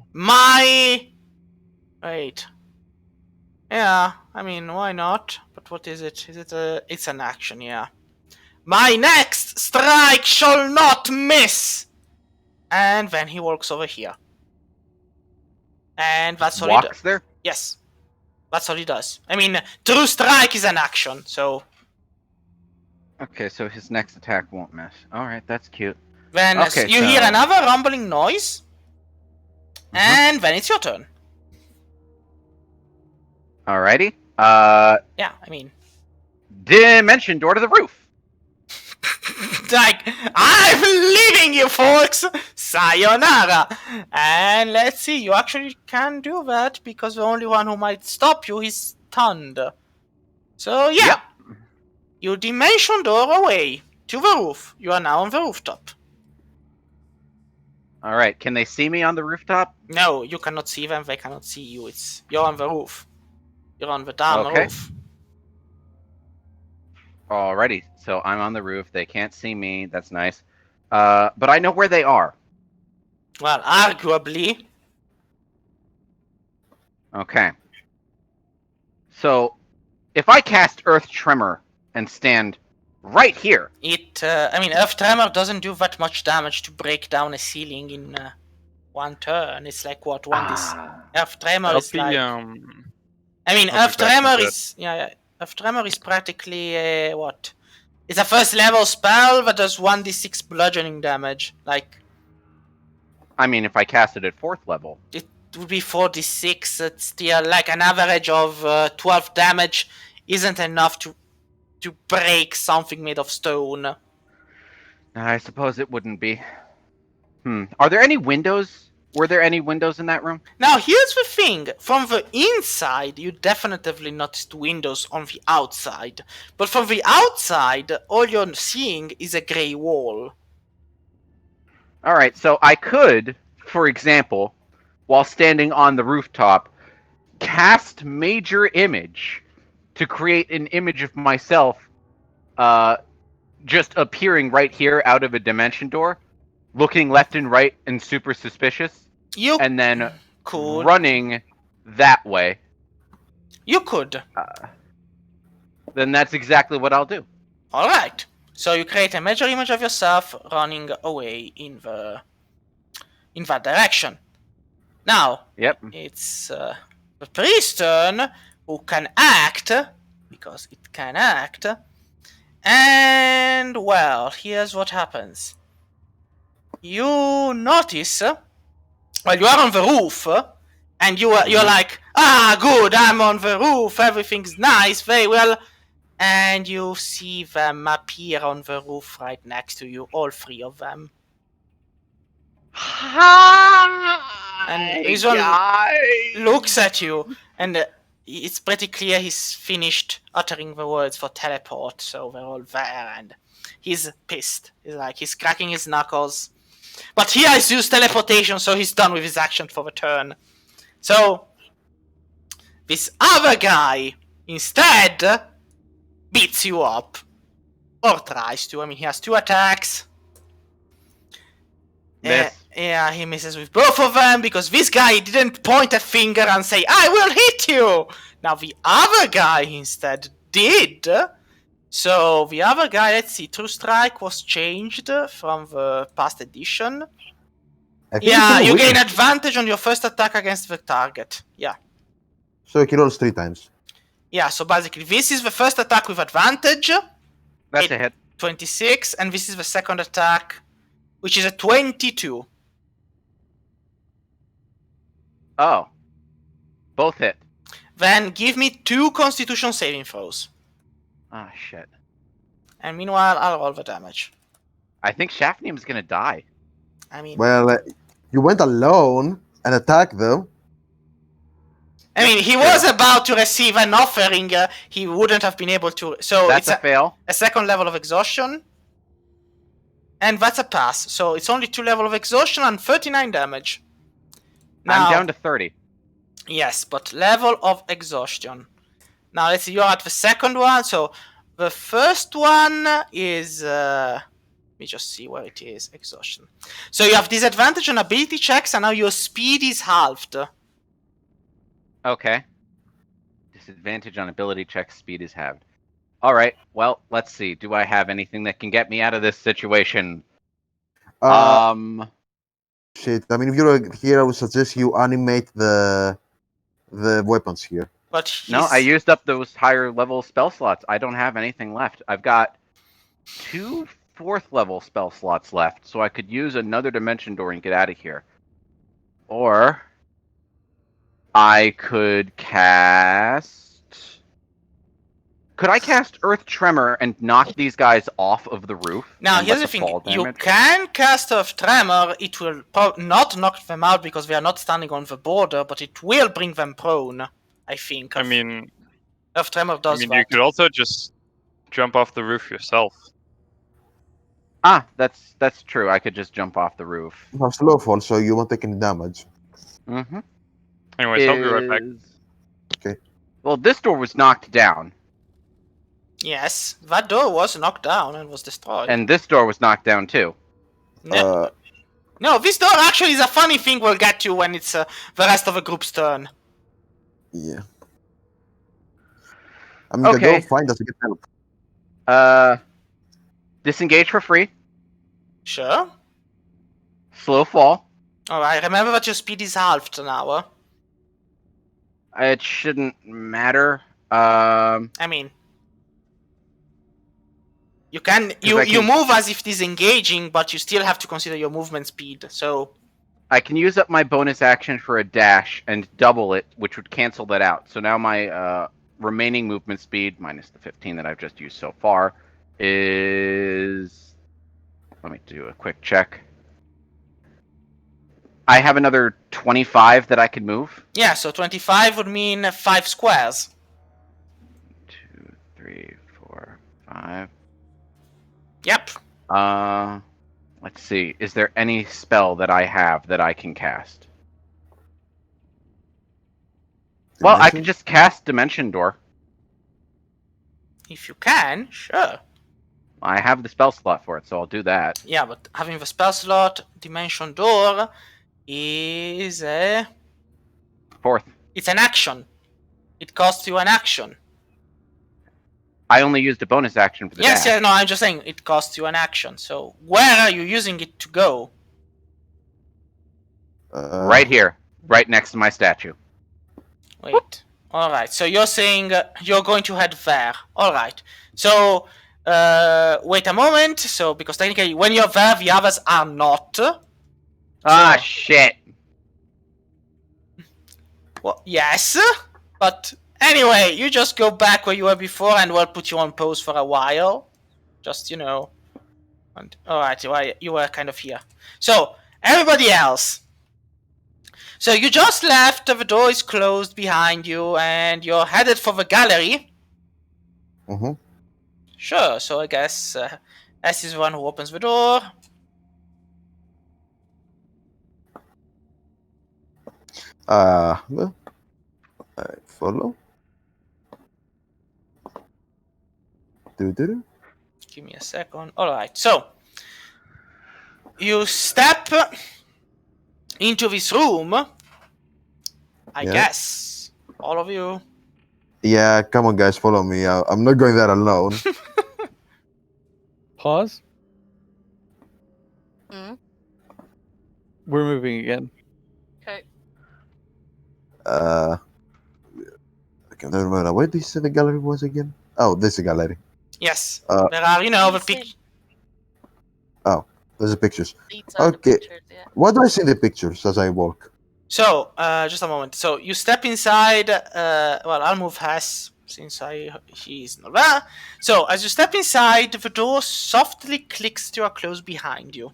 Wait. Yeah, I mean, why not? But what is it? It's an action, yeah. My next strike shall not miss! And then he walks over here. And that's all he does. Walks there? Yes. That's all he does. I mean, true strike is an action, so... Okay, so his next attack won't miss. Alright, that's cute. Then Okay, you so- hear another rumbling noise. And then it's your turn. Alrighty. Yeah, I mean... Dimension door to the roof. Like, I'm leaving you folks! Sayonara! And let's see, you actually can do that because the only one who might stop you is stunned. So, yeah. Yep. You dimension door away to the roof. You are now on the rooftop. Alright, can they see me on the rooftop? No, you cannot see them, they cannot see you. You're on the roof. You're on the damn Okay. roof. Alrighty, so I'm on the roof. They can't see me. That's nice. But I know where they are. Well, arguably. Okay. So, if I cast Earth Tremor and stand right here, Earth Tremor doesn't do that much damage to break down a ceiling in 1 turn. It's like, what, 1d6? Earth Tremor I'll is be, like... I'll Earth be back Tremor in a bit. is... Yeah. Earth Tremor is practically what? It's a first level spell that does 1d6 bludgeoning damage. Like, I mean, if I cast it at 4th level. it would be 4d6. It's still like an average of 12 damage isn't enough to break something made of stone. I suppose it wouldn't be. Are there any windows? Were there any windows in that room? Now, here's the thing. From the inside, you definitely noticed windows on the outside. But from the outside, all you're seeing is a grey wall. Alright, so I could, for example, while standing on the rooftop, cast Major Image to create an image of myself just appearing right here out of a dimension door, looking left and right and super suspicious. You And then could. running that way. You could. Then that's exactly what I'll do. Alright. So you create a major image of yourself running away in that direction. Now, Yep. it's the priest's turn, who can act, because it can act. And, well, here's what happens. You notice... Well, you are on the roof, and you're like, good, I'm on the roof, everything's nice, very well. And you see them appear on the roof right next to you, all 3 of them. And this one looks at you, and it's pretty clear he's finished uttering the words for teleport, so they're all there, and he's pissed. He's cracking his knuckles. But he has used teleportation, so he's done with his action for the turn. So, this other guy, instead, beats you up. Or tries to. I mean, he has 2 attacks. Miss. Yeah, he misses with both of them, because this guy didn't point a finger and say, I will hit you! Now, the other guy, instead, did. So, the other guy, let's see, True Strike was changed from the past edition. I think Yeah, it's you a win. gain advantage on your first attack against the target. Yeah. So he rolls 3 times. Yeah, so basically, this is the first attack with advantage, That's a hit. 26, and this is the second attack, which is a 22. Oh. Both hit. Then give me 2 Constitution saving throws. Ah, shit. And meanwhile, I'll roll the damage. I think Shafnium's gonna die. I mean, Well, you went alone and attacked them. he was about to receive an offering. He wouldn't have been able to. So That's it's a fail. a second level of exhaustion. And that's a pass. So it's only 2 level of exhaustion and 39 damage. Now, I'm down to 30. yes, but level of exhaustion. Now let's see, you're at the second one. So the first one is let me just see where it is. Exhaustion. So you have disadvantage on ability checks, and now your speed is halved. Okay. Disadvantage on ability checks, speed is halved. Alright, well, let's see. Do I have anything that can get me out of this situation? Shit. I mean, if you're here, I would suggest you animate the weapons here. But No, I used up those higher level spell slots. I don't have anything left. I've got 2 4th level spell slots left, so I could use another dimension door and get out of here. Or I could cast... Could I cast Earth Tremor and knock these guys off of the roof? Now, and here's let the thing. fall You damage? can cast Earth Tremor. It will not knock them out because they are not standing on the border, but it will bring them prone, I think. I mean, Earth Tremor does you that. could also just jump off the roof yourself. Ah, that's true. I could just jump off the roof. You have slow fall, so you won't take any damage. Mm-hmm. Anyways, I'll be right back. Okay. Well, this door was knocked down, Yes, that door was knocked down and was destroyed. and this door was knocked down too. No, this door actually is a funny thing we'll get to when it's the rest of the group's turn. Yeah. I mean, Okay. go find us to get help. Disengage for free. Sure. Slow fall. Alright, remember that your speed is halved now. It shouldn't matter. I mean, you can you move as if disengaging, but you still have to consider your movement speed. So I can use up my bonus action for a dash and double it, which would cancel that out. So now my remaining movement speed, minus the 15 that I've just used so far, is... Let me do a quick check. I have another 25 that I can move. yeah, so 25 would mean 5 squares. 2, 3, 4, 5. Yep. Let's see. Is there any spell that I have that I can cast? Well, I could just cast Dimension Door. If you can, sure. I have the spell slot for it, so I'll do that. Yeah, but having the spell slot, Dimension Door is a... 4th. It's an action. It costs you an action. I only used a bonus action for the Yes, dash. yeah, no, I'm just saying it costs you an action. So where are you using it to go? Right here. Right next to my statue. Wait. Alright, so you're saying you're going to head there. Alright. So, wait a moment. So, because technically when you're there, the others are not. Ah, shit. Well, yes, but anyway, you just go back where you were before and we'll put you on pause for a while. Just, you know. And, alright, you were kind of here. So, everybody else. So you just left, the door is closed behind you, and you're headed for the gallery. Mm-hmm. Sure, so I guess S is the one who opens the door. Well, I follow. Do. Give me a second. Alright, so you step into this room. I guess. All of you. Yeah, come on, guys, follow me. I'm not going there alone. Pause. Mm. We're moving again. Okay. I can't remember. Where did you say the gallery was again? Oh, this is the gallery. Yes. Uh, there are, the Say pic. There's the pictures. dates on the Okay. pictures, yeah. What do I see in the pictures as I walk? So, just a moment. So you step inside. Well, I'll move Hess since he's not there. So as you step inside, the door softly clicks to a close behind you.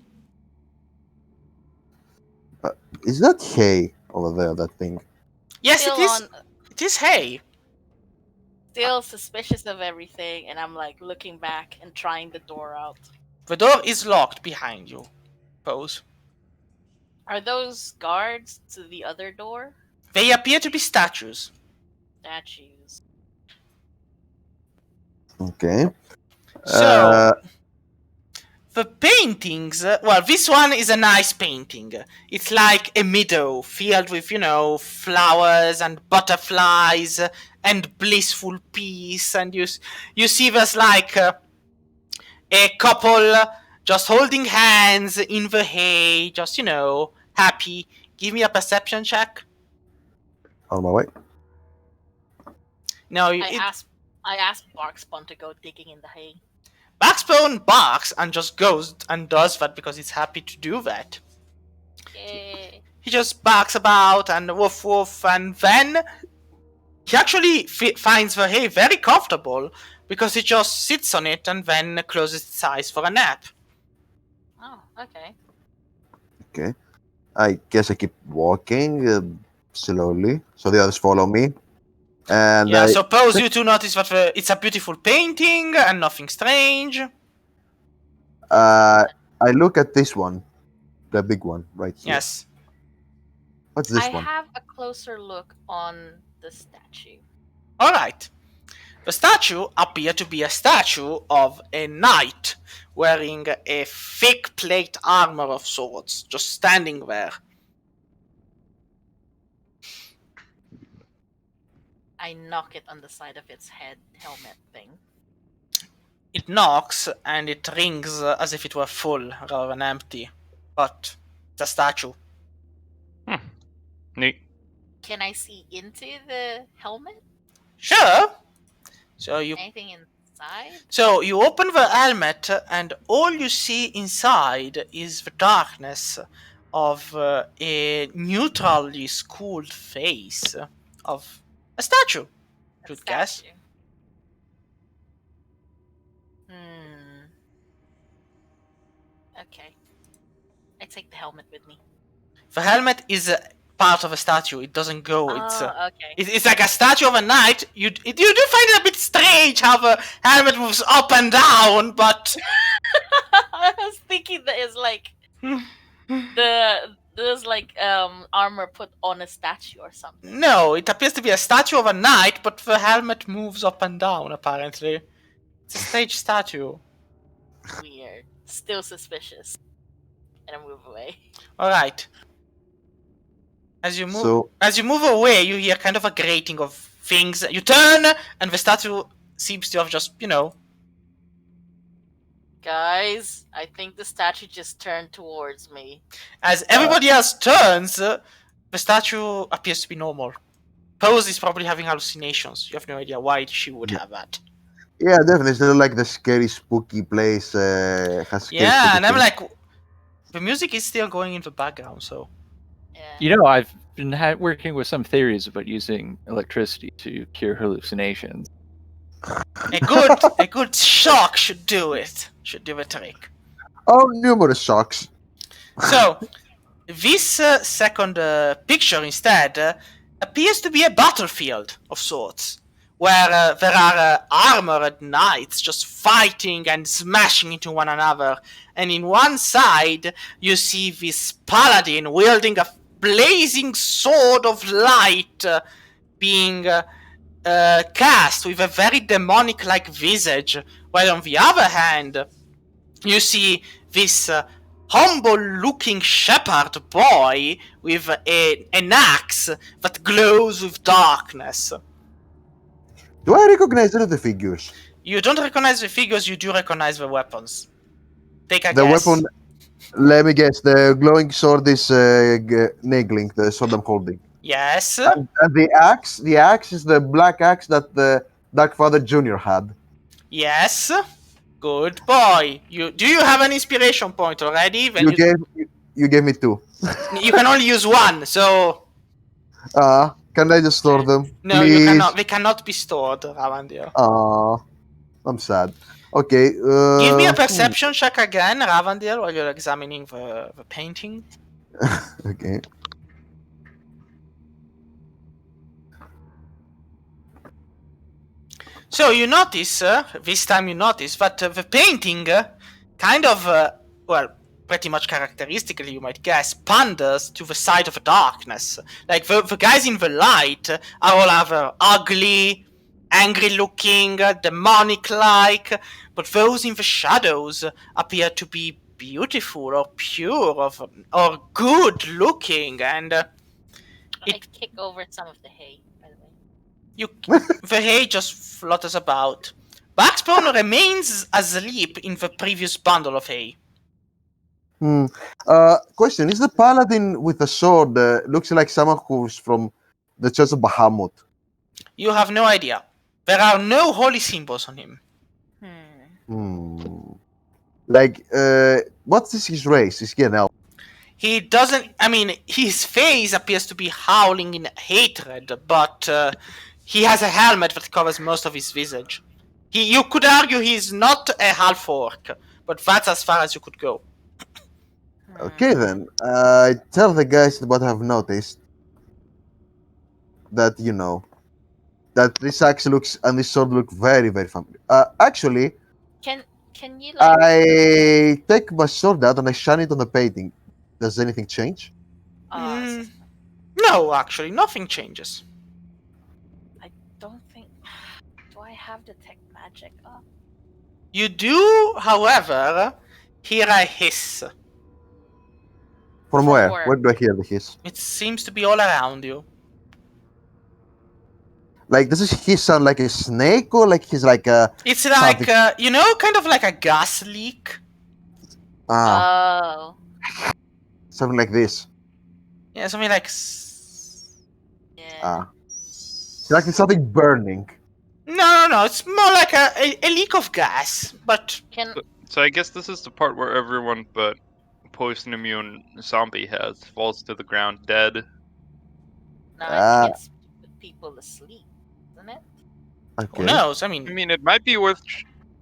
Is that hay over there? That thing. Yes, Still it is. on, It is hay. still suspicious of everything, and I'm like looking back and trying the door out. The door is locked behind you. Pose. Are those guards to the other door? They appear to be statues. Statues. Okay. So, the paintings, well, this one is a nice painting. It's like a meadow filled with, flowers and butterflies and blissful peace. And you see there's like a couple just holding hands in the hay, just, happy. Give me a perception check. On my way. No, I asked Barkspawn to go digging in the hay. Barkspawn barks and just goes and does that because he's happy to do that. Yay. He just barks about and woof woof, and then he actually finds the hay very comfortable because he just sits on it and then closes his eyes for a nap. Oh, okay. Okay. I guess I keep walking slowly, so the others follow me. And Yeah, I suppose you two notice that it's a beautiful painting and nothing strange. I look at this one, the big one right here. Yes. What's this I one? have a closer look on the statue. Alright. The statue appears to be a statue of a knight wearing a thick plate armor of sorts, just standing there. I knock it on the side of its helmet thing. It knocks and it rings as if it were full rather than empty. But it's a statue. Neat. Can I see into the helmet? Sure. So you Anything inside? open the helmet and all you see inside is the darkness of a neutrally schooled face of a statue. Good guess. Statue. Okay. I take the helmet with me. The helmet is part of a statue. It doesn't go. Okay. It's like a statue of a knight. You do find it a bit strange how the helmet moves up and down, but I was thinking that it's like there's like armor put on a statue or something. no, it appears to be a statue of a knight, but the helmet moves up and down, apparently. It's a stage statue. Weird. Still suspicious. And I move away. Alright. As you move away, you hear kind of a grating of things. You turn, and the statue seems to have just, Guys, I think the statue just turned towards me. as everybody else turns, the statue appears to be normal. Pose is probably having hallucinations. You have no idea why she would have that. Yeah, definitely. It's not like the scary, spooky place has scary Yeah, spooky and I'm things. like, the music is still going in the background, so. Yeah. I've been working with some theories about using electricity to cure hallucinations. A good shock should do it. Should do the trick. Oh, numerous shocks. So, this second picture instead appears to be a battlefield of sorts, where there are armored knights just fighting and smashing into one another. And in one side, you see this paladin wielding a blazing sword of light being cast with a very demonic-like visage, while on the other hand, you see this humble-looking shepherd boy with an axe that glows with darkness. Do I recognize any of the figures? You don't recognize the figures, you do recognize the weapons. Take a The guess. weapon. Let me guess. The glowing sword is Nagling, the sword I'm holding. Yes. And the axe. The axe is the black axe that the Dark Father Junior had. Yes. Good boy. Do you have an inspiration point already? When You gave me 2. you can only use one, so Can I just store them? no, Please? you cannot. They cannot be stored, Ravandir. I'm sad. Okay. Give me a perception check again, Ravandir, while you're examining the painting. Okay. So you notice, this time you notice that the painting kind of, pretty much characteristically, you might guess, panders to the side of the darkness. Like, the guys in the light are all either ugly, angry-looking, demonic-like, but those in the shadows appear to be beautiful or pure or good-looking, and I kick over some of the hay, by the way. the hay just flutters about. Backbone remains asleep in the previous bundle of hay. Question: is the paladin with the sword looks like someone who's from the Church of Bahamut? You have no idea. There are no holy symbols on him. Like, what is his race? Is he an elf? He doesn't. I mean, his face appears to be howling in hatred, but he has a helmet that covers most of his visage. You could argue he's not a half orc, but that's as far as you could go. Okay, then. I tell the guys what I've noticed. That, that this axe looks and this sword look very, very familiar. Actually, Can you like? I take my sword out and I shine it on the painting. Does anything change? No, actually, nothing changes. I don't think. Do I have detect magic up? You do, however, hear a hiss. From where? Where do I hear the hiss? It seems to be all around you. Like, does this hiss sound like a snake or like he's like a... It's like, kind of like a gas leak. Oh. Something like this. Yeah, something like... Yeah. It's like it's something burning. No, it's more like a leak of gas, but... So I guess this is the part where everyone but poison immune zombie falls to the ground dead. No, I think it's people asleep, isn't it? Okay. Who knows? I mean, it might be worth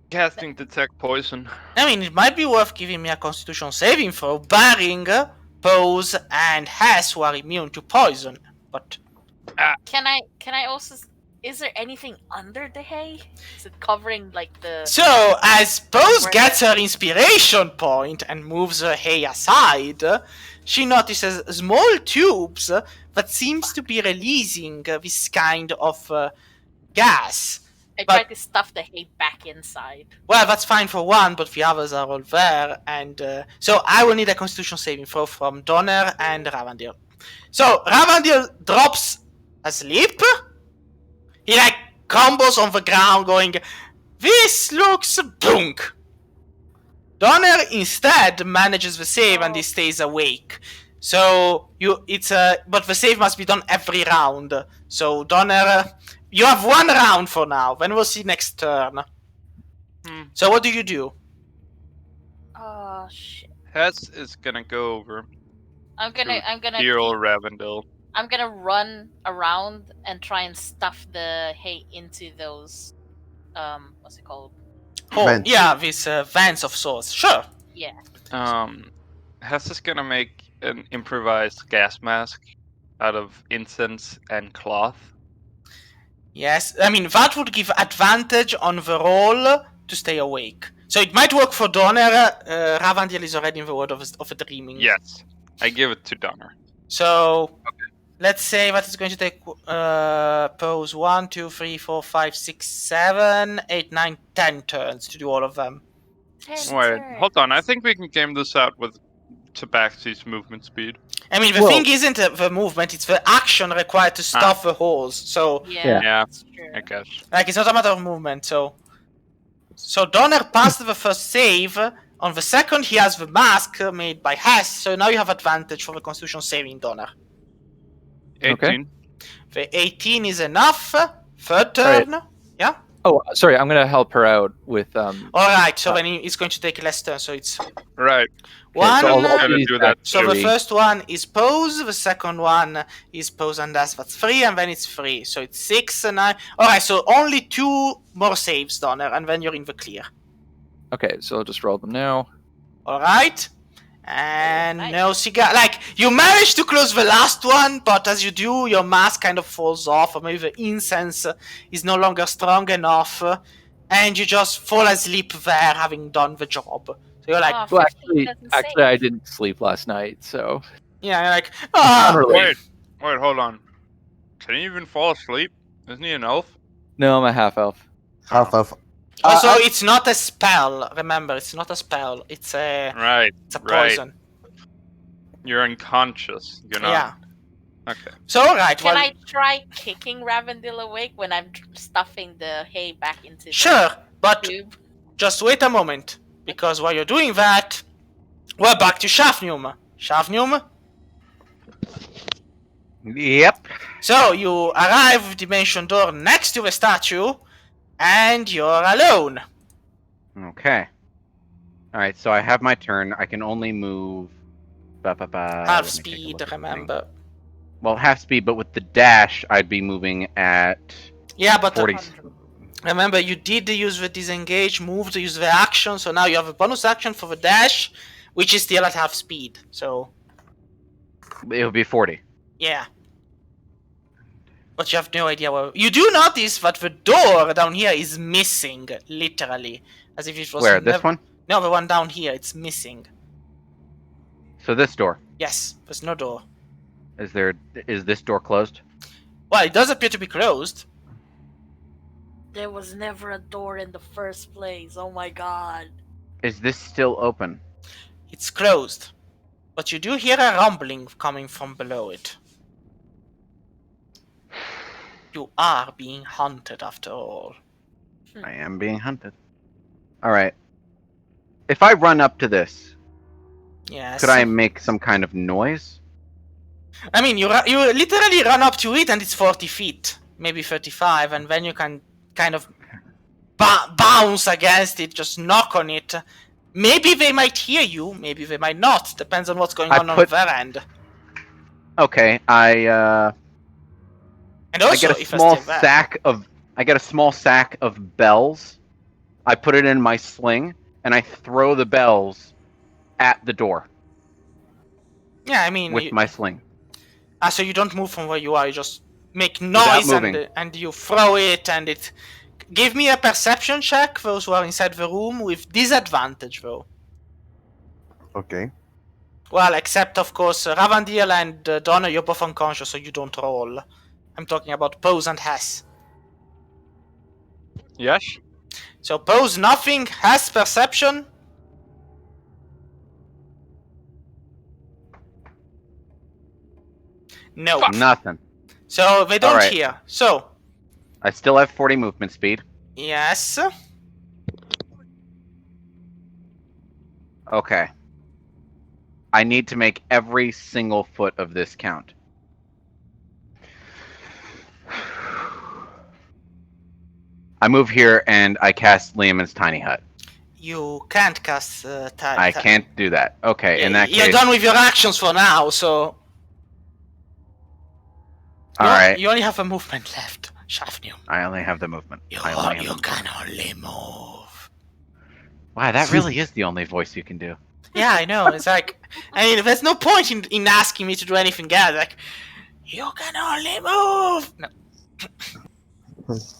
casting detect poison. it might be worth giving me a constitution saving throw, barring Pose and Hess who are immune to poison, but... Can I also... Is there anything under the hay? Is it covering, like, the... So, as Pose gets her inspiration point and moves her hay aside, she notices small tubes that seems to be releasing this kind of gas. I try to stuff the hay back inside. Well, that's fine for one, but the others are all there, and so I will need a constitution saving throw from Donner and Ravandil. So, Ravandil drops asleep. He crumbles on the ground going, "This looks bunk." Donner instead manages the save and he stays awake. So but the save must be done every round. So Donner, you have 1 round for now. Then we'll see next turn. So what do you do? Oh shit! Hess is gonna go over. I'm gonna. Dear old Ravendil. I'm gonna run around and try and stuff the hay into those, what's it called? Vents. Yeah, these vents of sorts. Sure. Yeah. Hess is gonna make an improvised gas mask out of incense and cloth. Yes, that would give advantage on the roll to stay awake. So it might work for Donner. Ravandil is already in the world of dreaming. Yes, I give it to Donner. So, let's say that is going to take Pose 1, 2, 3, 4, 5, 6, 7, 8, 9, 10 turns to do all of them. Wait, hold on. I think we can game this out with Tabaxi's movement speed. The thing isn't the movement, it's the action required to stuff the holes. So, yeah, I guess. It's not a matter of movement, so Donner passed the first save. On the second, he has the mask made by Hess, so now you have advantage for the Constitution saving, Donner. 18. Okay. The 18 is enough. Third turn. Right. Yeah? Oh, sorry, I'm going to help her out with... Alright, so then it's going to take less turns, so it's... Right. One. So I'll do that. So the first one is Pose, the second one is Pose and that's 3, and then it's 3. So it's 6 and 9. Alright, so only 2 more saves, Donner, and then you're in the clear. Okay, so I'll just roll them now. Alright. And Nice. no cigar. Like, you manage to close the last one, but as you do, your mask kind of falls off, or maybe the incense is no longer strong enough, and you just fall asleep there, having done the job. So you're like, Oh, Well, 15 doesn't actually, I save. didn't sleep last night, so yeah, you're like, ah! unrelated. Wait, hold on. Can he even fall asleep? Isn't he an elf? No, I'm a half elf. Half elf. Also, I- it's not a spell. Remember, it's not a spell. It's a Right. poison. You're unconscious. You're not. Yeah. Okay. So alright, Can well, I try kicking Ravendil awake when I'm stuffing the hay back into sure, the but tube? just wait a moment, because while you're doing that, we're back to Shafnium. Shafnium. Yep. So you arrive at the dimension door next to the statue, and you're alone. Okay. All right. So I have my turn. I can only move. Let Half me take a speed, look at the thing. remember. Well, half speed, but with the dash, I'd be moving at Yeah, but 40. remember, you did use the disengage move to use the action, so now you have a bonus action for the dash, which is still at half speed. So, It would be 40. yeah. But you have no idea where. You do notice that the door down here is missing, literally. As if it was. Where? This one? No, the one down here, it's missing. So this door. Yes, there's no door. Is this door closed? Well, it does appear to be closed. There was never a door in the first place. Oh my god. Is this still open? It's closed. But you do hear a rumbling coming from below it. You are being hunted after all. I am being hunted. All right. If I run up to this, Yes. could I make some kind of noise? I mean, you literally run up to it and it's 40 feet. Maybe 35, and then you can kind of bounce against it, just knock on it. Maybe they might hear you, maybe they might not. Depends on what's going on their end. Okay, And also, I get a if small they're still there. sack of bells. I put it in my sling and I throw the bells at the door Yeah, I mean, with my sling. so you don't move from where you are, you just make Without noise moving. and you throw it, and it. Give me a perception check, those who are inside the room, with disadvantage, though. Okay. Well, except, of course, Ravandil and Donna, you're both unconscious, so you don't roll. I'm talking about Pose and Hess. Yes. So Pose, nothing. Hess, perception. No. Nothing. So they don't Alright. hear. So, I still have 40 movement speed. yes. Okay. I need to make every single foot of this count. I move here and I cast Liamon's tiny hut. You can't cast I can't do that. Okay, in that You're case. done with your actions for now, so. Alright, You only have a movement left, Shafnium. I only have the movement. You I only have the can only move. Wow, that really is the only voice you can do. Yeah, I know. It's like, I mean, there's no point in asking me to do anything else. Like, you can only move. No. Less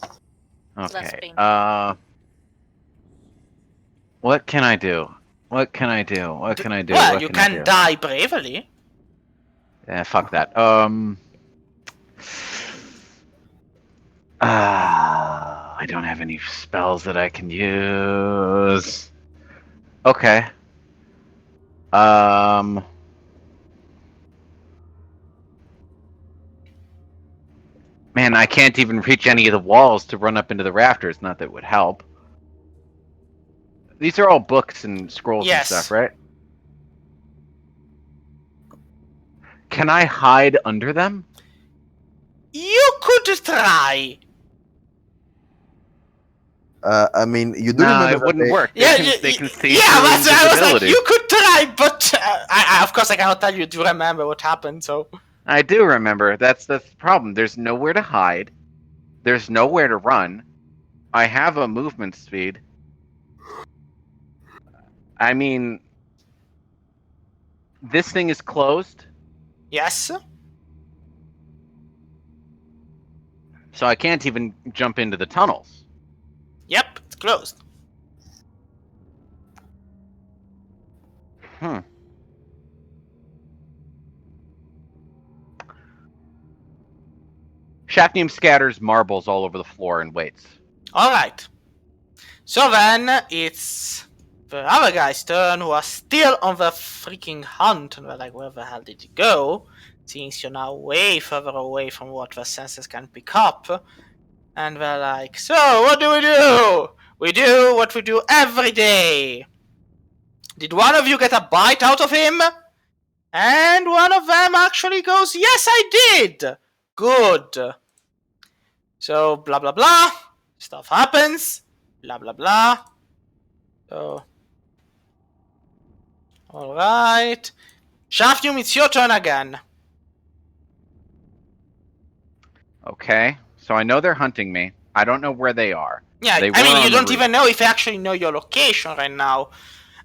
Okay. painful. What can I do? What can I do? What can I do? Well, What you can I can do? die bravely. Yeah, fuck that. I don't have any spells that I can use. Okay. Man, I can't even reach any of the walls to run up into the rafters. Not that it would help. These are all books and scrolls Yes. and stuff, right? Can I hide under them? You could try. I mean, you do No, remember it that wouldn't work. Yeah, They can see yeah, through that's I was like, invisibility. you could try, but I of course I cannot tell you to remember what happened. So I do remember. That's the problem. There's nowhere to hide. There's nowhere to run. I have a movement speed. I mean, this thing is closed, Yes. so I can't even jump into the tunnels. Yep, it's closed. Hmm. Shafnium scatters marbles all over the floor and waits. Alright. So then, it's the other guy's turn who are still on the freaking hunt. And they're like, where the hell did you go? Since you're now way further away from what the senses can pick up. And they're like, so, what do? We do what we do every day. Did one of you get a bite out of him? And one of them actually goes, yes, I did. Good. So, blah, blah, blah. Stuff happens. Blah, blah, blah. So, alright. Shafnium, it's your turn again. Okay, so I know they're hunting me. I don't know where they are. Yeah, They I mean, were you on the don't roof. even know if they actually know your location right now.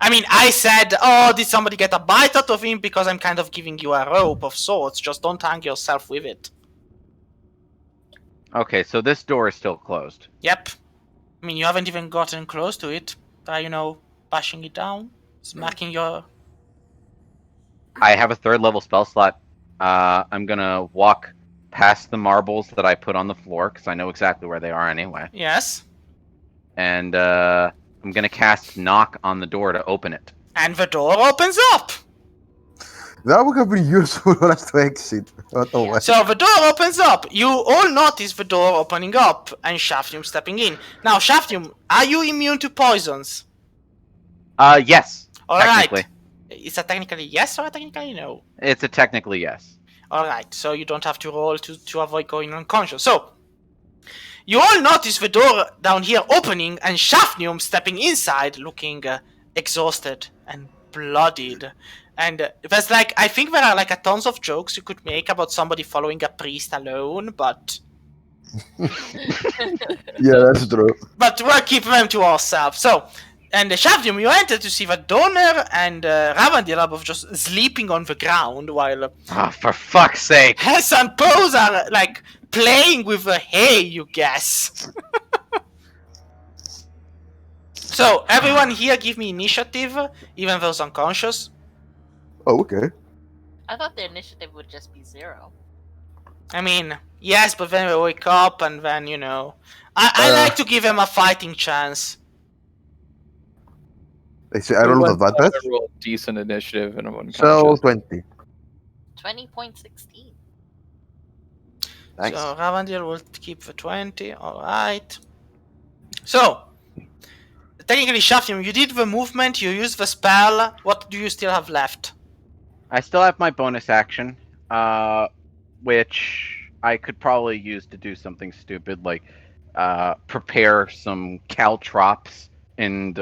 I mean, I said, oh, did somebody get a bite out of him? Because I'm kind of giving you a rope of sorts. Just don't hang yourself with it. Okay, so this door is still closed. Yep. I mean, you haven't even gotten close to it. By, bashing it down. Smacking your... I have a 3rd level spell slot. I'm gonna walk past the marbles that I put on the floor, because I know exactly where they are anyway. Yes. And I'm gonna cast knock on the door to open it. And the door opens up. That would have been useful for us to exit. What the way? So the door opens up. You all notice the door opening up and Shafnium stepping in. Now, Shafnium, are you immune to poisons? Yes. Alright. Technically. Is that technically yes or technically no? It's a technically yes. Alright, so you don't have to roll to avoid going unconscious. So, you all notice the door down here opening and Shafnium stepping inside looking exhausted and bloodied. And there's I think there are a tons of jokes you could make about somebody following a priest alone, but... Yeah, that's true. But we'll keep them to ourselves. So, and Shafnium, you enter to see that Donner and Ravandil are both just sleeping on the ground while Oh, for fuck's sake. Hess and Pose are playing with the hay, you guess. So, everyone here give me initiative, even those unconscious. Oh, okay. I thought the initiative would just be 0. I mean, yes, but then they wake up and then, I like to give them a fighting chance. They say I roll with advantage. I roll decent initiative and I'm unconscious. So 20. 20.16. Nice. So, Ravandil will keep the 20, alright. So, technically, Shafnium, you did the movement, you used the spell, what do you still have left? I still have my bonus action, which I could probably use to do something stupid like prepare some caltrops and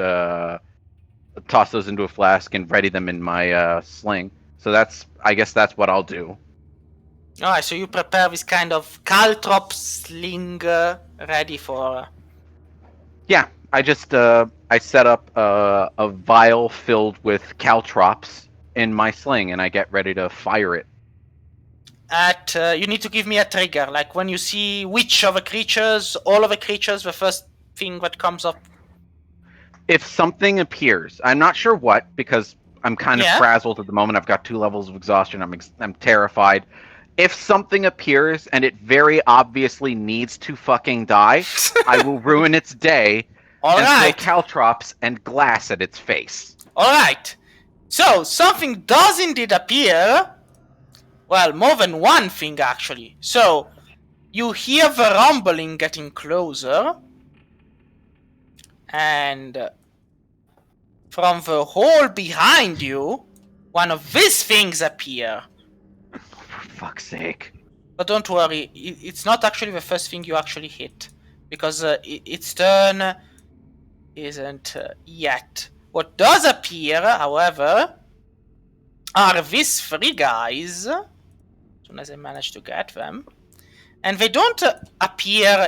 toss those into a flask and ready them in my sling. So I guess that's what I'll do. Alright, so you prepare this kind of caltrop sling ready for... Yeah, I just I set up a vial filled with caltrops in my sling and I get ready to fire it. You need to give me a trigger, when you see which of the creatures, all of the creatures, the first thing that comes up. If something appears, I'm not sure what, because I'm kind of Yeah. frazzled at the moment. I've got 2 levels of exhaustion. I'm terrified. If something appears and it very obviously needs to fucking die, I will ruin its day and Alright, throw caltrops and glass at its face. alright. So, something does indeed appear. Well, more than one thing, actually. So, you hear the rumbling getting closer. And from the hole behind you, one of these things appear. For fuck's sake. But don't worry, it's not actually the first thing you actually hit. Because its turn isn't yet. What does appear, however, are these 3 guys. As soon as I manage to get them. And they don't appear,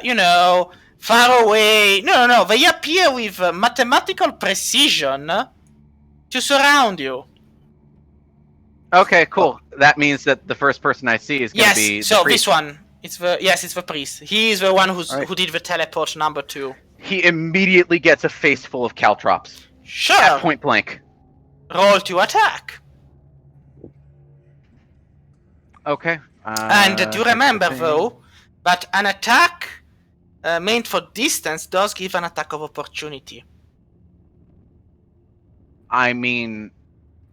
far away. No. They appear with mathematical precision to surround you. Okay, cool. That means that the first person I see is going to be Yes, the so priest. this one. It's the priest. He is the one Alright. who did the teleport number 2. He immediately gets a face full of caltrops at Sure. point blank. Roll to attack. Okay. And do remember though that an attack meant for distance does give an attack of opportunity. I mean,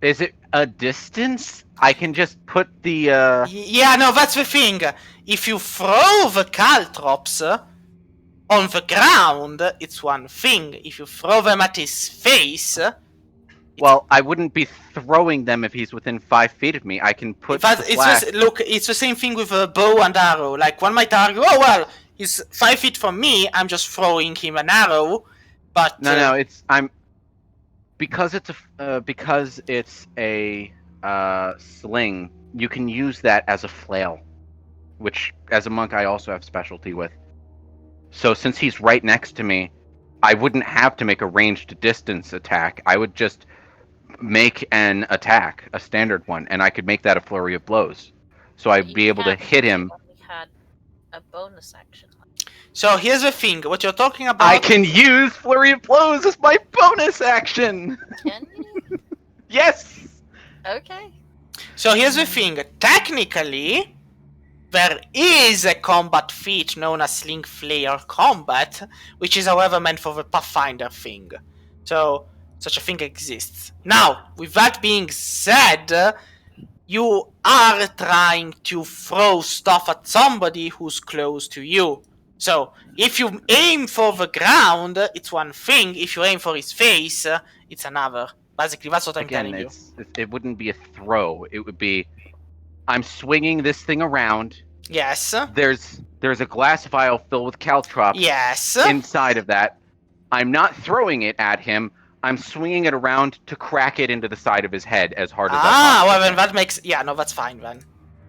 is it a distance? I can just put the. Yeah, no, that's the thing. If you throw the caltrops on the ground, it's one thing. If you throw them at his face, Well, I wouldn't be throwing them if he's within 5 feet of me. I can put the flash. it's the same thing with a bow and arrow. Like one might argue, oh well, he's 5 feet from me. I'm just throwing him an arrow. But No, I'm because it's a sling. You can use that as a flail, which as a monk I also have specialty with. So since he's right next to me, I wouldn't have to make a ranged distance attack. I would just make an attack, a standard one, and I could make that a flurry of blows. So I'd be able to hit him. We had a bonus action. So here's the thing. What you're talking about. I can use flurry of blows as my bonus action. Can you? Yes. Okay. So here's the thing. Technically, there is a combat feat known as Sling Flayer Combat, which is however meant for the Pathfinder thing. So such a thing exists. Now, with that being said, you are trying to throw stuff at somebody who's close to you. So if you aim for the ground, it's one thing. If you aim for his face, it's another. Basically, that's what I'm telling you. It wouldn't be a throw. It would be, I'm swinging this thing around. Yes. There's a glass vial filled with caltrops. Yes. Inside of that, I'm not throwing it at him. I'm swinging it around to crack it into the side of his head as hard as I well possibly then that makes... Yeah, no, that's fine then.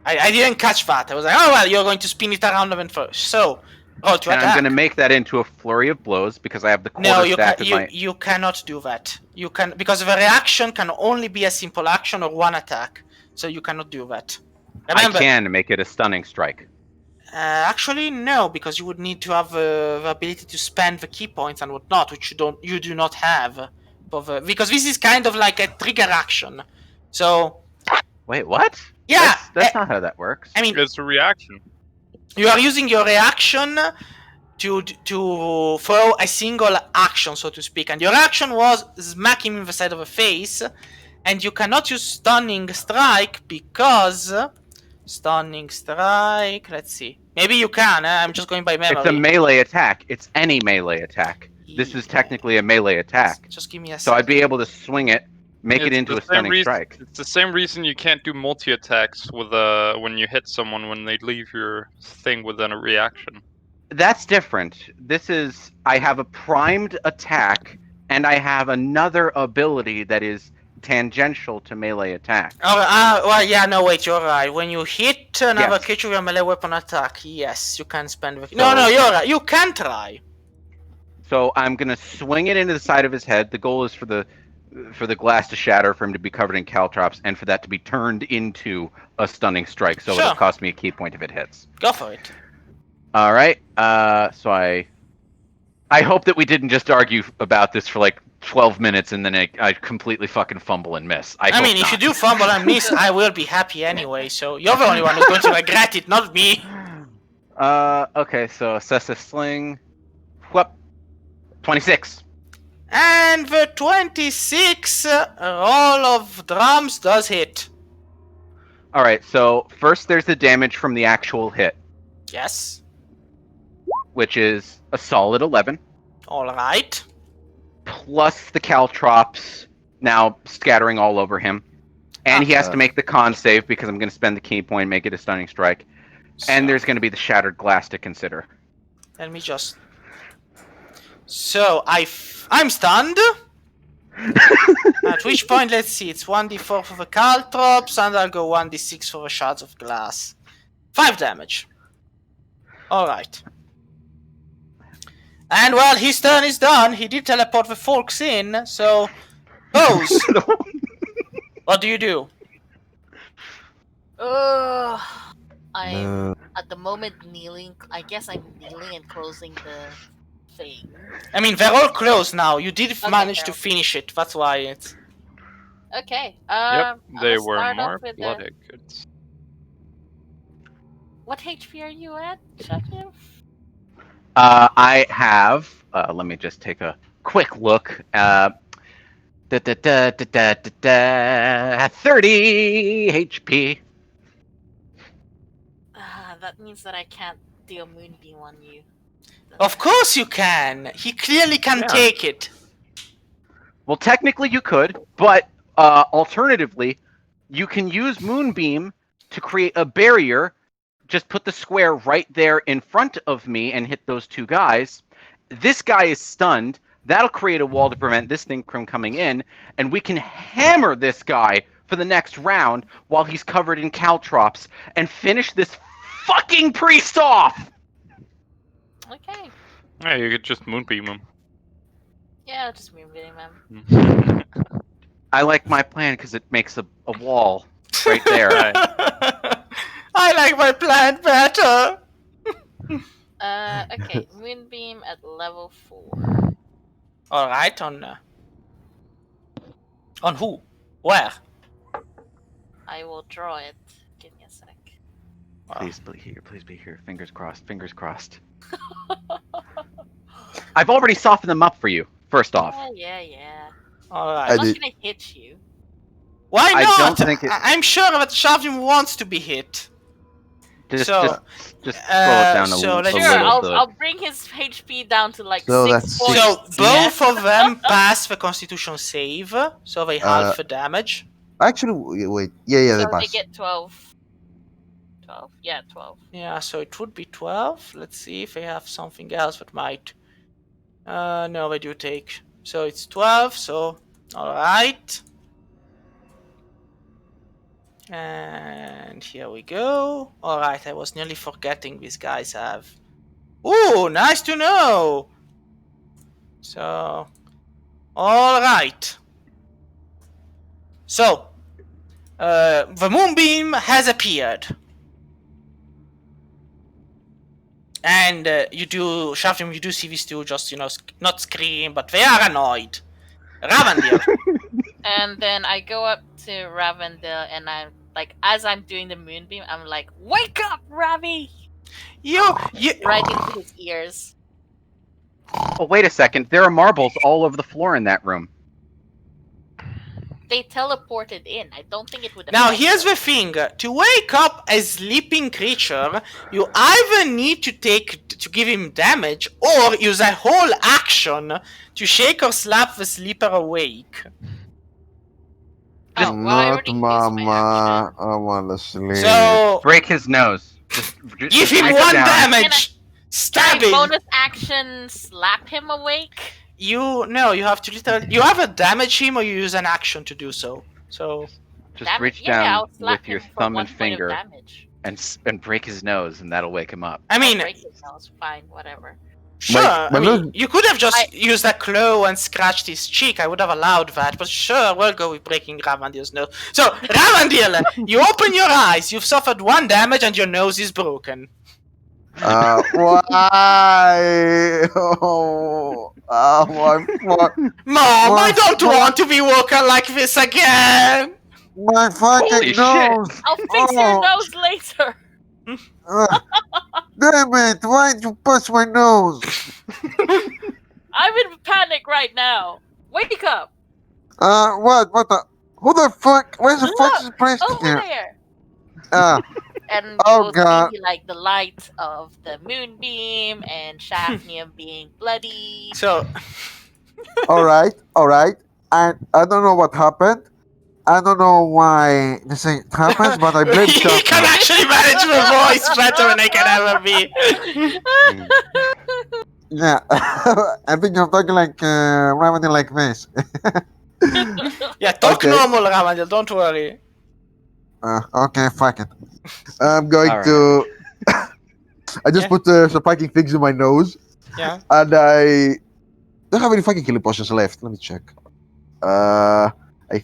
I didn't catch that. I was like, oh well, you're going to spin it around them first. So, roll to And attack. I'm going to make that into a flurry of blows because I have the quarter No, you, stack of my... you cannot do that. You can... Because the reaction can only be a simple action or one attack. So you cannot do that. Remember, I can make it a stunning strike. Actually, no, because you would need to have the ability to spend the key points and whatnot, which you do not have. Because this is kind of like a trigger action. So... Wait, what? Yeah! That's not how that works. I mean, It's a reaction. you are using your reaction to throw a single action, so to speak. And your action was smack him in the side of the face. And you cannot use Stunning Strike because... Stunning Strike... Let's see. Maybe you can, I'm just going by memory. It's a melee attack. It's any melee attack. This is technically a melee attack. Just give me a So second. I'd be able to swing it, make it It's into the a same stunning reason- strike. It's the same reason you can't do multi-attacks with when you hit someone when they leave your thing within a reaction. That's different. This is... I have a primed attack, and I have another ability that is tangential to melee attack. Well, yeah, no, wait, you're right. When you hit another Yes. creature with a melee weapon attack, yes, you can spend the... No, you're right. You can try. So I'm gonna swing it into the side of his head. The goal is for the glass to shatter, for him to be covered in caltrops, and for that to be turned into a stunning strike. So Sure. it'll cost me a key point if it hits. Go for it. All right. So I hope that we didn't just argue about this for like 12 minutes and then I completely fucking fumble and miss. I mean, if you do fumble and miss, I will be happy anyway. So you're the only one who's going to regret it, not me. Okay. So assess a sling. Whoop. 26. And the 26 roll of drums does hit. All right. So first, there's the damage from the actual hit, Yes. which is a solid 11. All right. Plus the caltrops now scattering all over him. And he has to make the con save because I'm going to spend the key point, make it a stunning strike. And there's going to be the shattered glass to consider. Let me just... So, I'm stunned. At which point, let's see, it's 1d4 for the caltrops, and I'll go 1d6 for the shards of glass. 5 damage. Alright. And well, his turn is done. He did teleport the folks in, so... Pose! What do you do? I'm No. at the moment kneeling. I guess I'm kneeling and closing the thing. I mean, they're all closed now. You did Okay, manage to fair. finish it. That's why it's. Okay. Yep, they Let's were start more off with blooded goods. what HP are you at, Shakir? I have. Let me just take a quick look. 30 HP. That means that I can't do a moonbeam on you. Of course you can. He clearly can Yeah. take it. Well, technically you could, but alternatively, you can use Moonbeam to create a barrier. Just put the square right there in front of me and hit those two guys. This guy is stunned. That'll create a wall to prevent this thing from coming in, and we can hammer this guy for the next round while he's covered in caltrops and finish this fucking priest off! Okay. Yeah, you could just moonbeam him. Yeah, just moonbeam him. I like my plan because it makes a wall right there. Right. I like my plan better. Okay, moonbeam at level 4. All right, on who? Where? I will draw it. Give me a sec. Please be here. Please be here. Fingers crossed. Fingers crossed. I've already softened them up for you. First off, Yeah. All I'm right. not did- gonna hit you. Why I not? don't think it- I'm sure that Shavim wants to be hit. just So, just slow it down a, so let's- a Sure, little. I'll, so I'll bring his HP down to like So 6 that's points. So Six. both of them pass the Constitution save, so they half the damage. Actually, wait. Yeah, So they they pass. get 12. 12? Yeah, 12. Yeah, so it would be 12. Let's see if they have something else that might. No, they do take. So it's 12. So all right. And here we go. All right, I was nearly forgetting these guys have. Ooh, nice to know. So, all right. So, the moonbeam has appeared. And you do, Shafim, you do see these two just, not scream, but they are annoyed. Ravandil. And then I go up to Ravendil and I'm like, as I'm doing the moonbeam, I'm like, wake up, Ravi! you, Right into his ears. Oh, wait a second. There are marbles all over the floor in that room. They teleported in. I don't think it would Now affect here's them. the thing: to wake up a sleeping creature, you either need to give him damage, or use a whole action to shake or slap the sleeper awake. Oh, well, I Not already used my action. mama. I wanna sleep. So Break his nose. Just give him reach one down. damage. Stab Can I him. bonus action slap him awake? You have to literally. You either damage him or you use an action to do so. So Just reach Yeah, down I'll slap with your him for thumb 1 and point of finger damage. and break his nose, and that'll wake him up. I mean, Break his nose. Fine, whatever. sure. My I mean, nose- you could have just used a claw and scratched his cheek. I would have allowed that, but sure, we'll go with breaking Ravandil's nose. So, Ravandil, you open your eyes. You've suffered 1 damage, and your nose is broken. Why? Oh, Mom, I don't What? want to be woken like this again. my fucking Holy shit. nose! I'll fix your Oh. nose later. Damn it! Why'd you punch my nose? I'm in panic right now. Wake up. What? What the? Who the fuck? Where's the fuck is the place Over here? there. And Oh, we'll God. see like the light of the moonbeam and Shafnium being bloody. So, all right. And I don't know what happened. I don't know why this thing happens, but I blame he can Shafna. actually manage the voice better than I can ever be. Yeah, I think I'm talking like Raven like this. Yeah, talk Okay. normal, Ravandil. Don't worry. Okay, fuck it. I'm going All right. to. I just Yeah. put some fucking things in my nose, Yeah. and I don't have any fucking killing potions left. Let me check. I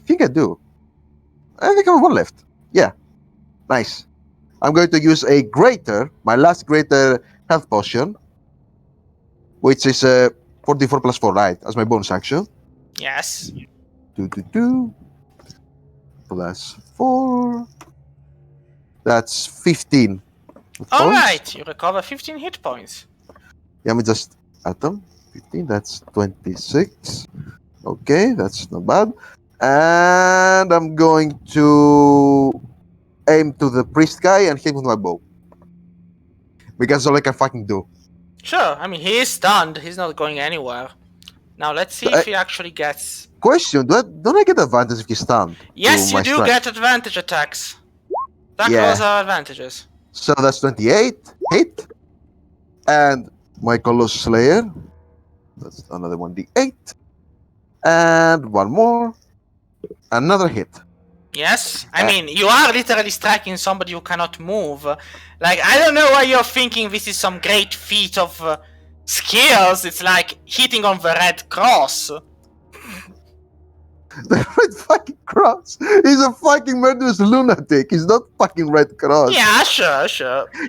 think I do. I think I have 1 left. Yeah. Nice. I'm going to use a greater, my last greater health potion, which is 44 plus 4, right? As my bonus action. Yes. 2 plus 4. That's 15. All points. right, you recover 15 hit points. Let me just add them. 15, that's 26. Okay, that's not bad. And I'm going to aim to the priest guy and hit with my bow. Because that's all I can fucking do. Sure, I mean, he is stunned. He's not going anywhere. Now, let's see if he actually gets... Question, don't I get advantage if he's stunned? Yes, to you my do strike? get advantage attacks. Attack Yeah. rolls are advantages. So that's 28 hit. And my Colossus Slayer. That's another 1d8. And one more. Another hit. Yes, I mean, you are literally striking somebody who cannot move. Like, I don't know why you're thinking this is some great feat of skills. It's like hitting on the Red Cross. The Red fucking Cross. He's a fucking murderous lunatic. He's not fucking Red Cross. Yeah, sure.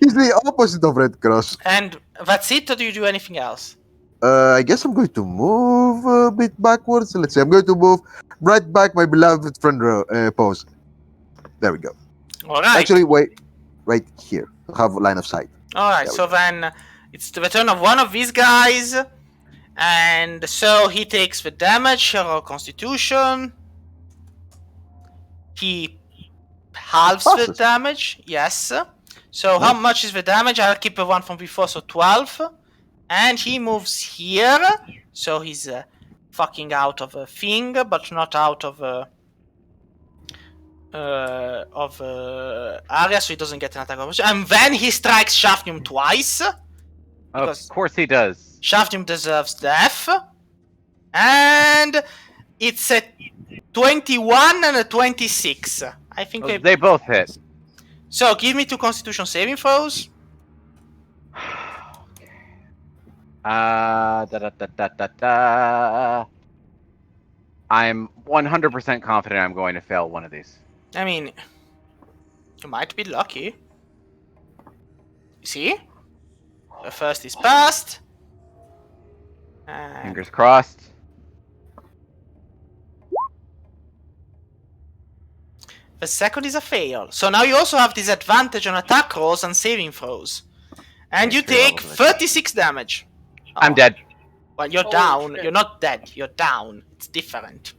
He's the opposite of Red Cross. And that's it, or do you do anything else? I guess I'm going to move a bit backwards. Let's see. I'm going to move right back my beloved friend pose. There we go. All right. Actually, wait. Right here. Have line of sight. All right, so then it's the turn of one of these guys. And so he takes the damage, hero constitution. He halves the Passes. damage, yes. So how much is the damage? I'll keep the one from before, so 12. And he moves here. So he's fucking out of a thing, but not out of a area, so he doesn't get an attack opportunity. And then he strikes Shafnum twice. Of course he does. Shafnum deserves death. And it's a 21 and a 26. I think They both hit. So give me 2 Constitution saving throws. I'm 100% confident I'm going to fail one of these. I mean, you might be lucky. See? The first is passed. And Fingers crossed. the second is a fail. So now you also have disadvantage on attack rolls and saving throws. And you take 36 damage. I'm dead. Well, you're Oh, down. shit. You're not dead. You're down. It's different.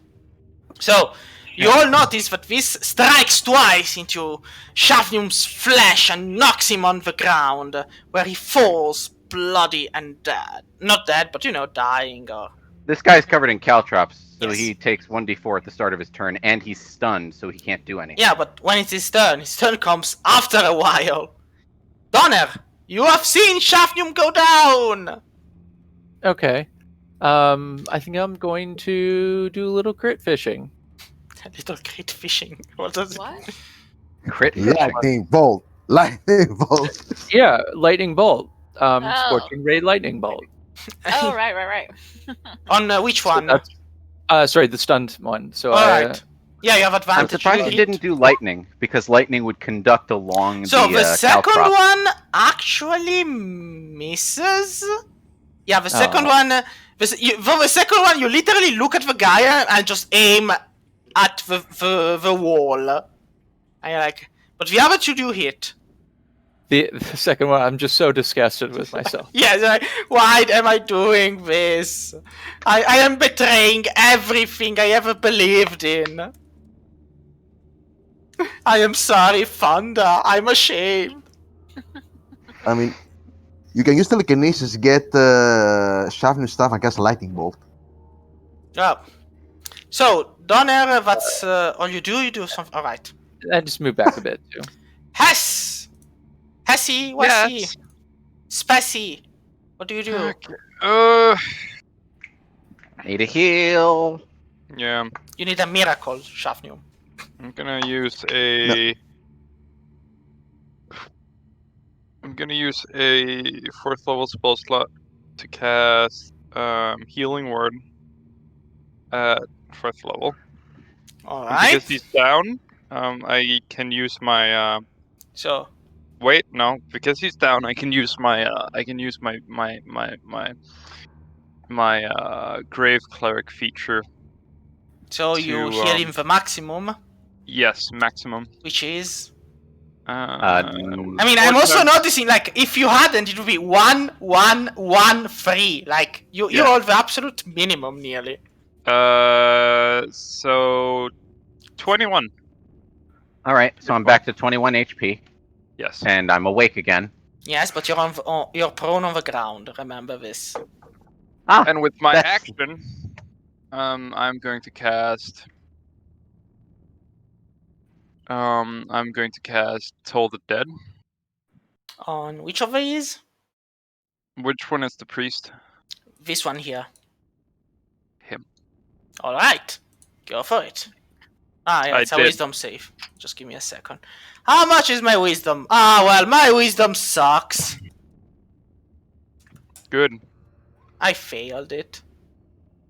So, you all notice that this strikes twice into Shafnum's flesh and knocks him on the ground, where he falls bloody and dead. Not dead, but dying or... This guy's covered in caltrops, so Yes. he takes 1d4 at the start of his turn, and he's stunned, so he can't do anything. Yeah, but when it's his turn comes after a while. Donner, you have seen Shafnum go down! Okay. I think I'm going to do a little crit fishing. A little crit fishing. What does it... What? Crit. Lightning bolt. Lightning bolt. Yeah, lightning bolt. Oh. Scorching ray lightning bolt. Oh, right. On which one? Sorry, the stunned one. So Alright. Yeah, you have I'm advantage. surprised You he hit. didn't do lightning, because lightning would conduct along So the second caltrop. one actually misses. Yeah, the second one. For the second one, you literally look at the guy and just aim at the wall. And you're like, but the other two do hit. the second one, I'm just so disgusted with myself. Yes, why am I doing this? I am betraying everything I ever believed in. I am sorry, Fonda. I'm ashamed. I mean, you can use telekinesis, get Shafnum stuff, and cast a lightning bolt. Oh. So, Donner, that's all you do? You do something. Alright. I just move back a bit too. Hess! Hessy, what's he? Yes. Spessy, what do you do? Okay. Need a heal. Yeah. You need a miracle, Shafnum. I'm gonna use a. I'm gonna use a 4th level spell slot to cast Healing Word at 4th level. And Alright. because he's down, I can use my So Wait, no, because he's down. I can use my grave cleric feature. so you To, heal him the maximum, Yes, maximum. which is. Uh, I mean, I'm also noticing, like, if you hadn't, it would be 1, 1, 1, 3. Like, you Yeah. roll the absolute minimum, nearly. So 21. all right, so I'm back to 21 HP, Yes. and I'm awake again. Yes, but you're prone on the ground. Remember this. Ah, And with my that's- action, I'm going to cast. I'm going to cast Toll the Dead. On which of these? Which one is the priest? This one here. Him. All right, go for it. Yeah, I it's a did. wisdom save. Just give me a second. How much is my wisdom? Well, my wisdom sucks. Good. I failed it.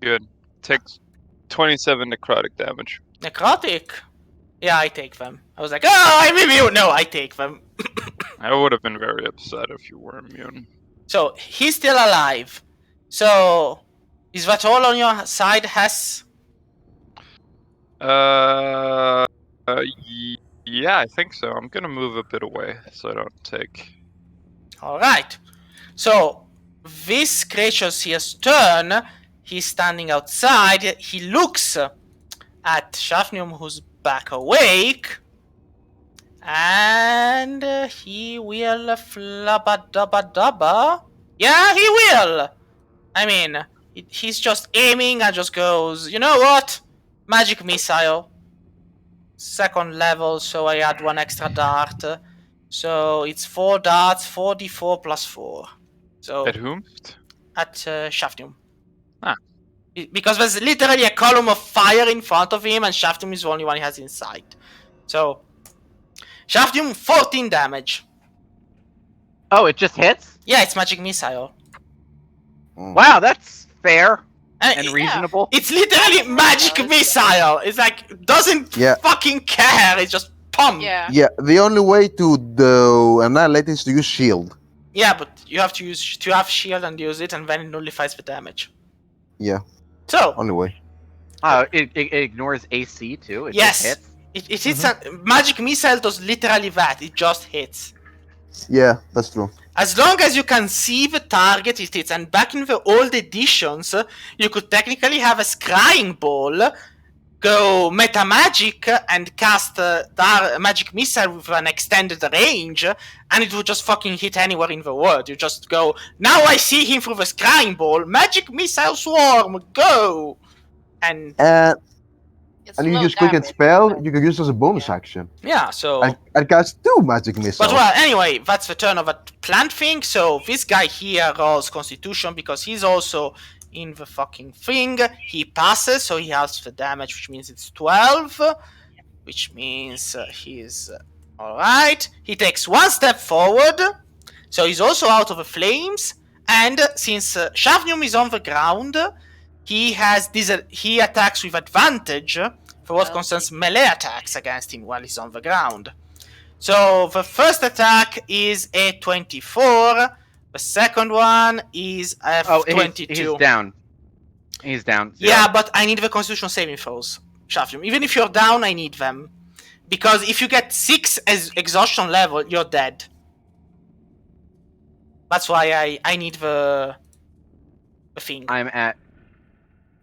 Good. Takes 27 necrotic damage. Necrotic? Yeah, I take them. I was like, I'm immune. No, I take them. I would have been very upset if you were immune. So, he's still alive. So, is that all on your side, Hess? Yeah, I think so. I'm gonna move a bit away so I don't take. Alright. So, this creature's his turn. He's standing outside. He looks at Shafnium, who's back awake. And he will flabba-dubba-dubba. Yeah, he will! I mean, he's just aiming and just goes, you know what? Magic missile. Second level, so I add one extra dart. So it's 4 darts, 4d4 plus 4. So At whom? at Shafnium. Ah. Because there's literally a column of fire in front of him, and Shafnium is the only one he has in sight. So Shafnium, 14 damage. Oh, it just hits? Yeah, it's magic missile. Wow, that's fair and Yeah. reasonable. It's literally magic missile. It's like doesn't Yeah. fucking care. It's just pump. Yeah. Yeah, the only way to do annihilate is to use shield. Yeah, but you have to have shield and use it, and then it nullifies the damage. Yeah, So only way. It ignores AC too. It Yes. just hits. it hits. Magic missile does literally that. It just hits. Yeah, that's true. As long as you can see the target, it hits. And back in the old editions, you could technically have a scrying ball, go meta magic, and cast magic missile with an extended range, and it would just fucking hit anywhere in the world. You just go, now I see him through the scrying ball, magic missile swarm, go! And It's And you low use quick and damage. spell, you can use it as a bonus action. yeah, so. And cast 2 magic missiles. But well, anyway, that's the turn of a plant thing. So this guy here rolls Constitution because he's also in the fucking thing. He passes, so he has the damage, which means it's 12. Which means he's alright. He takes 1 step forward, so he's also out of the flames. And since Shafnium is on the ground, he has he attacks with advantage for what concerns melee attacks against him while he's on the ground. So the first attack is a 24. The second one is a 22. He's down. He's down. Yeah, but I need the Constitution saving throws, Shafnium. Even if you're down, I need them. Because if you get 6 as exhaustion level, you're dead. That's why I need the thing. I'm at.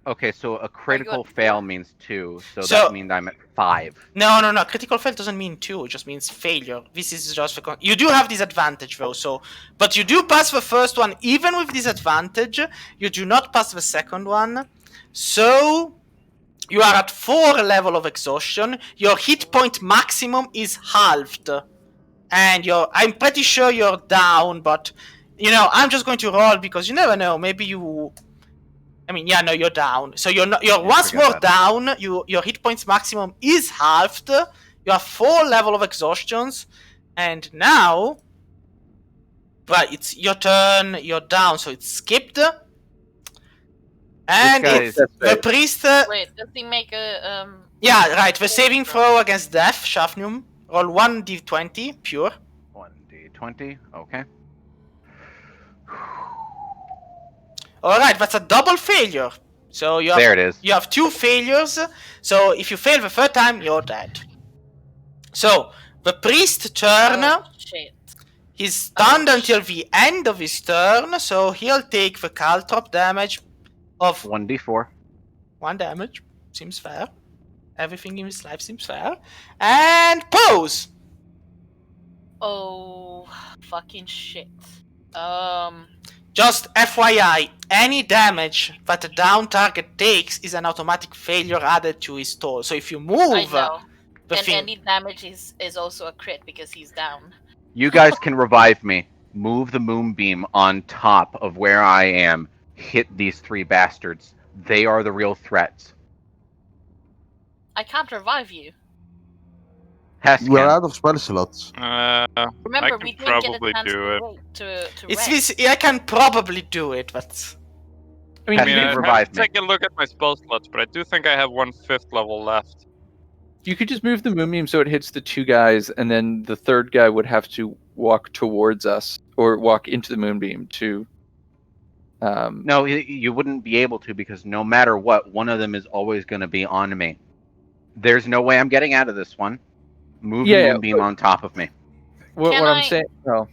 Okay, so a critical at fail 4? means 2, so So- that means I'm at 5. No. Critical fail doesn't mean 2. It just means failure. This is just for... You do have disadvantage, though, so... But you do pass the first one, even with disadvantage. You do not pass the second one. So... You are at 4 level of exhaustion. Your hit point maximum is halved. And I'm pretty sure you're down, but... You know, I'm just going to roll, because you never know. Maybe you... I mean, yeah, no, you're down. So you're once forgot more that. down. Your hit points maximum is halved. You have 4 level of exhaustions, and now, right, it's your turn. You're down, so it's skipped. And guy it's is- the priest. Wait, does he make a Yeah, right. The saving throw against death, Shafnium. Roll 1d20 pure. 1d20. Okay. Alright, that's a double failure. So you have, There it is. You have 2 failures. So if you fail the third time, you're dead. So the priest turn. Oh, shit. He's stunned until the end of his turn, so he'll take the caltrop damage of 1d4. 1 damage. Seems fair. Everything in his life seems fair. And pose! Oh, fucking shit. Just FYI, any damage that a down target takes is an automatic failure added to his toll. So if you I move know. the And thing... any damage is also a crit because he's down. You guys can revive me. Move the moonbeam on top of where I am. Hit these 3 bastards. They are the real threats. I can't revive you. Heskin. We're out of spell slots. Remember, can we didn't get a probably chance do it. to It's rest. this... I can probably do it, but... I mean, I I mean, you I'd have revive to me. take a look at my spell slots, but I do think I have 1 5th level left. you could just move the moonbeam so it hits the 2 guys, and then the third guy would have to walk towards us or walk into the moonbeam to. No, you wouldn't be able to because no matter what, one of them is always going to be on me. There's no way I'm getting out of this one. Move the moonbeam on top of me. What Can I'm I- saying? Oh,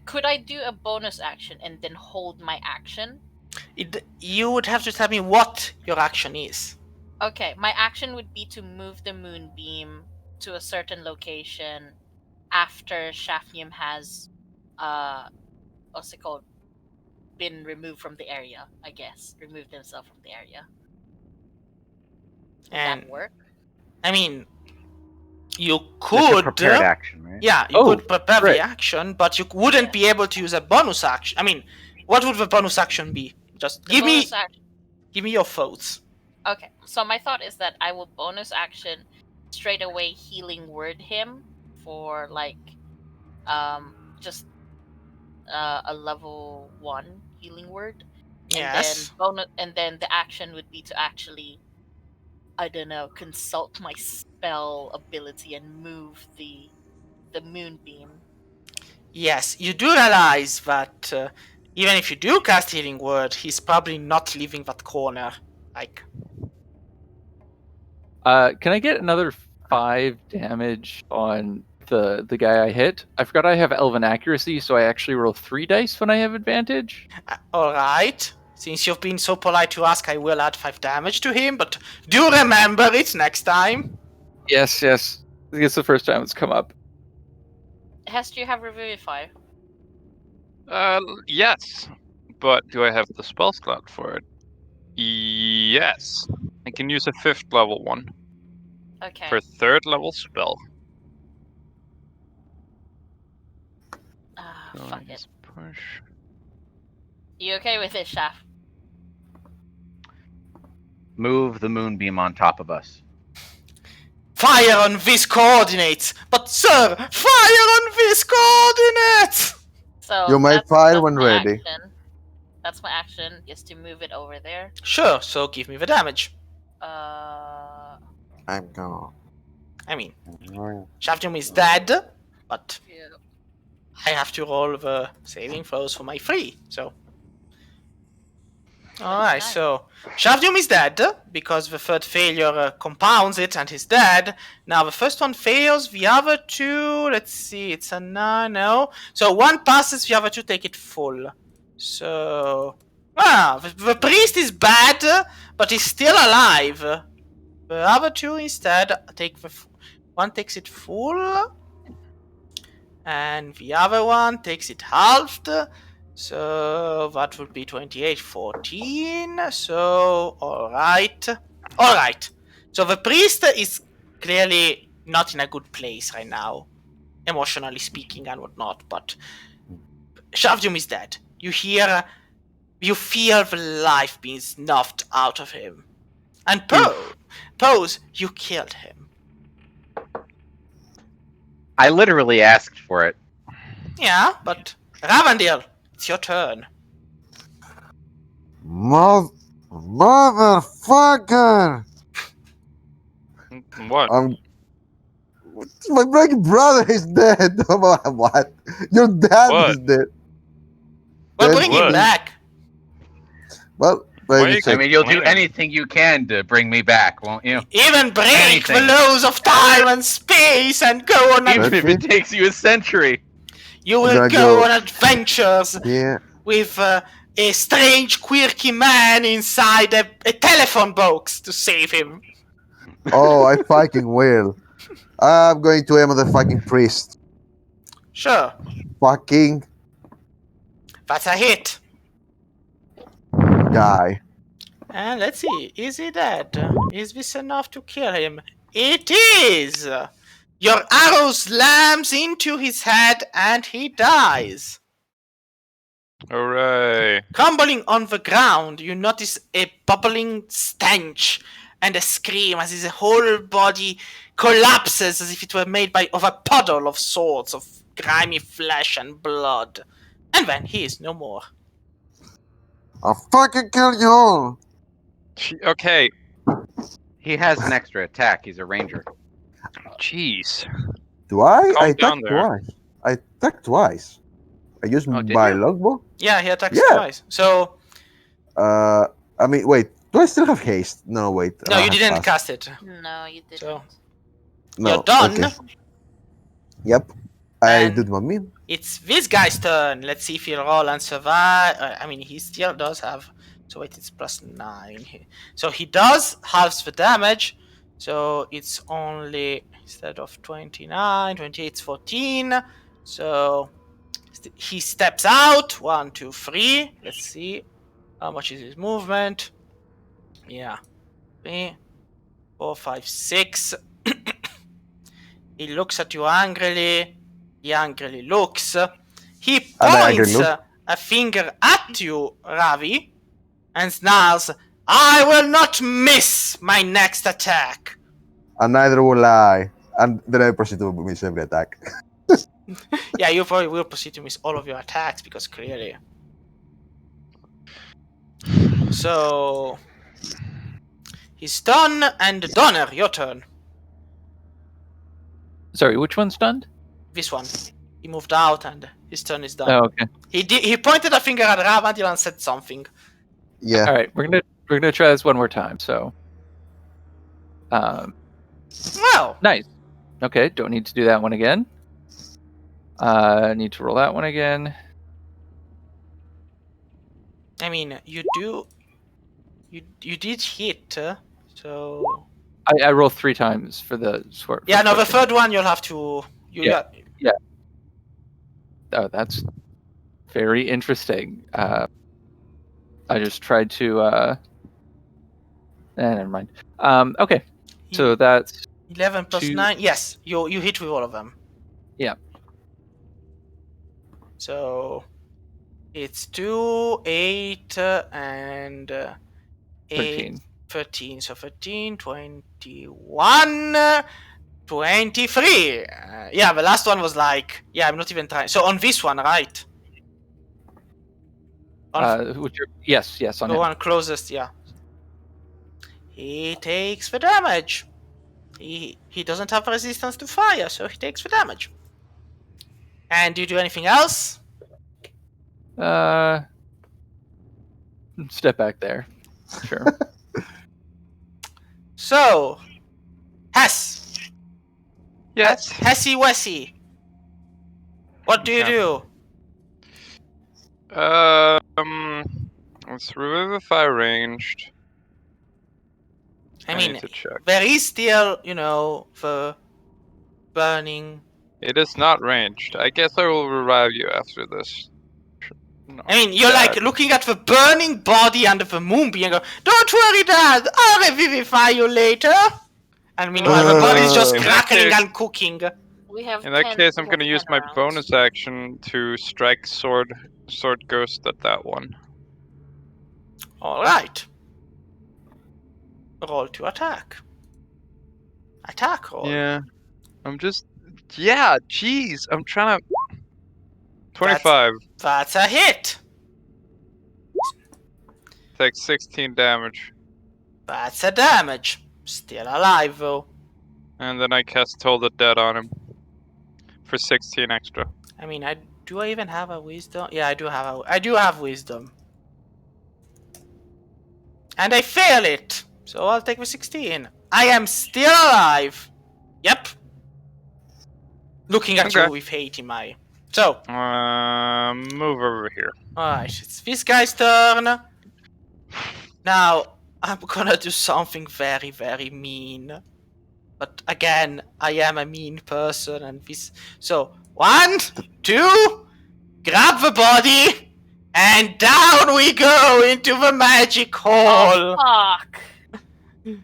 Could I do a bonus action and then hold my action? You would have to tell me what your action is. Okay, my action would be to move the moonbeam to a certain location after Shafnium has, what's it called? Been removed from the area, I guess. Removed himself from the area. Would And that work? I mean, you It's a could... prepared action, right? Yeah, you Oh, could prepare right. the action, but you wouldn't be able to use a bonus action. I mean, what would the bonus action be? Just The give me bonus action. your thoughts. Okay, so my thought is that I will bonus action straight away healing word him for like just a level 1 healing word. Yes. And then the action would be to actually, I don't know, consult my spell ability and move the moonbeam. Yes, you do realize that even if you do cast Healing Word, he's probably not leaving that corner. Like, can I get another 5 damage on the guy I hit? I forgot I have Elven Accuracy, so I actually roll 3 dice when I have advantage. alright. Since you've been so polite to ask, I will add 5 damage to him, but do remember it next time. Yes. I think it's the first time it's come up. Hest, do you have Revivify? Yes. But do I have the spell slot for it? Yes. I can use a 5th level one Okay. for a 3rd level spell. So I Fuck it. just push. You okay with this, Shaf? Move the moonbeam on top of us. Fire on these coordinates! But sir, fire on these coordinates! So You may that's- fire that's when my ready. action. That's my action, is to move it over there. Sure, so give me the damage. I'm gone. I mean, Shafjum is dead, but Yeah. I have to roll the saving throws for my 3, so... Alright, Nice. so Shafjum is dead, because the 3rd failure compounds it and he's dead. Now the first one fails, the other 2, let's see, it's a 9, no. So 1 passes, the other 2 take it full. So... the priest is bad, but he's still alive. The other 2 instead take the... one takes it full, and the other one takes it halved. So that would be 28, 14. So, alright. So the priest is clearly not in a good place right now, emotionally speaking and whatnot, but Shavjum is dead. You feel the life being snuffed out of him. And Pose, you killed him. I literally asked for it. Yeah, but Ravandil, it's your turn. Motherfucker! What? My fucking brother is dead. What? Your dad What? is dead. Well, Dead bring him what? back. Well, Why let me you I check. mean, you'll do complaining? anything you can to bring me back, won't you? Even break the Anything. laws of time and space and go on. Even if see. it takes you a century. You I'm will gonna go go- on adventures Yeah. with a strange, quirky man inside a telephone box to save him. Oh, I fucking will. I'm going to aim at the fucking priest. Sure, Fucking that's a hit. guy. And let's see, is he dead? Is this enough to kill him? It is! Your arrow slams into his head and he dies. Hooray! Crumbling on the ground, you notice a bubbling stench and a scream as his whole body collapses as if it were made of a puddle of sorts of grimy flesh and blood. And then he is no more. I'll fucking kill you all. Okay, He has an extra attack. He's a ranger. jeez. Do I? Calm I down attacked there. twice. I attacked twice. I used Oh, did my you? longbow. Yeah, he attacks Yeah. twice. So, I mean, wait. Do I still have haste? No, wait. no, I you have didn't fast. cast it. No, you didn't. So, No. you're done. Okay. Yep. I And- did my mean. It's this guy's turn. Let's see if he'll roll and survive. I mean, he still does have. So wait, it's +9. So he does halves the damage. So it's only, instead of 29, 28, it's 14. So he steps out. 1, 2, 3. Let's see. How much is his movement? Yeah. 3, 4, 5, 6. He looks at you angrily. He angrily looks. He And I angrily points look. a finger at you, Ravi, and snarls, I will not miss my next attack. And neither will I. And then I proceed to miss every attack. Yeah, you probably will proceed to miss all of your attacks because clearly. So he's done, and Donner, your turn. Sorry, which one's done? This one. He moved out, and his turn is done. Oh, okay. He pointed a finger at Ravandil and said something. Yeah. All right, we're gonna try this one more time. So, Well, nice. Okay, don't need to do that one again. Need to roll that one again. I mean, you did hit, so I roll 3 times for the sword. yeah. No, the third one you'll have to. Yeah. Oh, that's very interesting. I just tried to. Never mind. Okay, so that's 11 plus 2. 9. Yes, you hit with all of them. Yeah. So it's 2, 8, and 8, 13. 13. So 13, 21, 23. Yeah, the last one was like, yeah, I'm not even trying. So on this one, right? Yes, on The him. one closest, yeah. He takes the damage. He doesn't have resistance to fire, so he takes the damage. And do you do anything else? Step back there. Sure. So, Hess. Yes. Hessy Wessy. What do you Okay. do? Let's revivify ranged. I need mean, to check. there is still, the burning. It is not ranged. I guess I will revive you after this. No, I mean, you're Dad. like looking at the burning body under the moonbeam and go, don't worry, Dad, I'll revivify you later. And meanwhile, the body's just In that crackling case- and cooking. We have In that 10 case, I'm we have gonna use 10 my rounds. bonus action to strike sword ghost at that one. Alright. Roll to attack. Attack roll. Yeah, jeez, I'm trying to. 25 That's a hit. takes 16 damage. That's a damage. Still alive, though. And then I cast Toll the Dead on him for 16 extra. I mean, do I even have a wisdom? Yeah, I do have wisdom. And I fail it. So I'll take the 16. I am still alive. Yep. Looking at Okay. you with hate in my... So, Move over here. alright, it's this guy's turn. Now, I'm gonna do something very, very mean. But again, I am a mean person and this... So, 1, 2, grab the body, and down we go into the magic hall. Oh, fuck.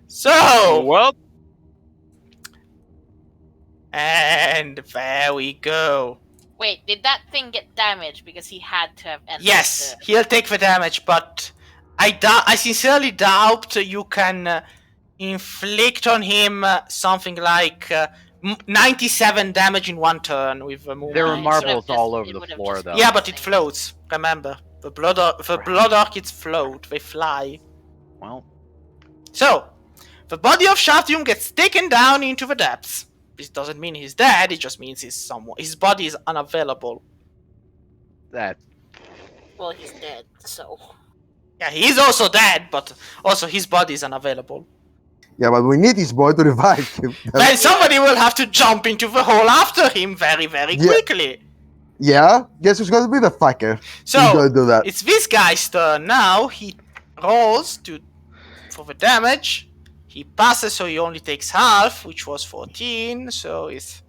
So, Well, and there we go. Wait, did that thing get damaged because he had to have entered Yes, the... he'll take the damage, but I sincerely doubt you can inflict on him something like 97 damage in one turn with the movement. There were it marbles would've all just- over it the would've floor, just though. been Yeah, but it thing. floats. Remember, the blood orchids float. They fly. Well, So, the body of Shaftium gets taken down into the depths. This doesn't mean he's dead. It just means his body is unavailable. that Well, he's dead, so... Yeah, he is also dead, but also his body is unavailable. Yeah, but we need this boy to revive him. Then somebody will have to jump into the hole after him very, very Yeah. quickly. Yeah, guess who's gonna be the fucker? Who's So, gonna do that? it's this guy's turn now. He rolls for the damage. He passes, so he only takes half, which was 14. So it's...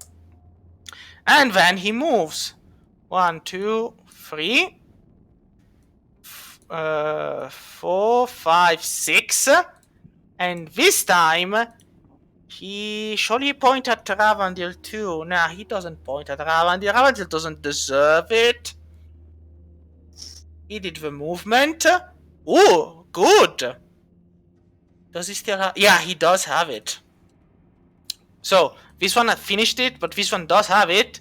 And then he moves. 1, 2, 3. 4, 5, 6. And this time, shall he point at Ravandil too? Nah, he doesn't point at Ravandil. Ravandil doesn't deserve it. He did the movement. Ooh, good. Does he still have... Yeah, he does have it. So, this one finished it, but this one does have it.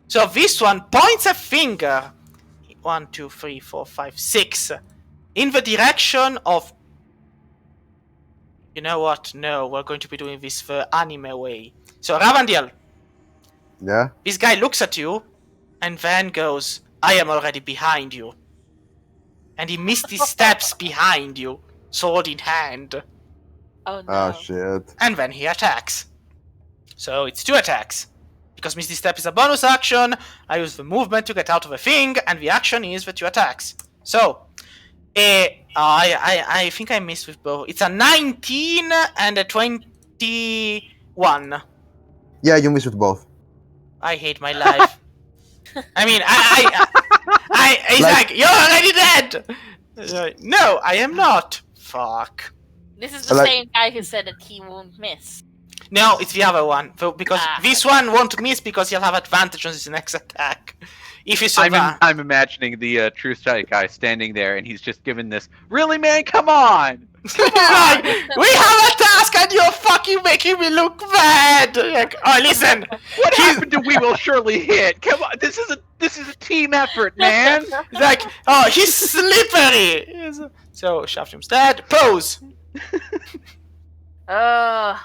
So this one points a finger. 1, 2, 3, 4, 5, 6. In the direction of... You know what? No, we're going to be doing this the anime way. So, Ravandil, Yeah. this guy looks at you, and then goes, I am already behind you. And he misty steps behind you, sword in hand. Oh, no. Oh shit. And then he attacks. So it's 2 attacks. Because Misty Step is a bonus action, I use the movement to get out of the thing, and the action is the 2 attacks. So, I think I missed with both. It's a 19 and a 21. Yeah, you missed with both. I hate my life. I mean, it's Like- like, you're already dead! No, I am not. Fuck. This is the Like- same guy who said that he won't miss. No, it's the other one. Because Ah, this one won't miss because he'll have advantage on his next attack. If you survive. I'm imagining the True Strike guy standing there, and he's just given this. Really, man? Come on! Like, we have a task and you're fucking making me look bad! Like, oh, listen! What He's- happened to We Will Surely Hit? Come on, this is a team effort, man. Like, oh, he's slippery! So, Shaftum's dead. Pose! Fuck.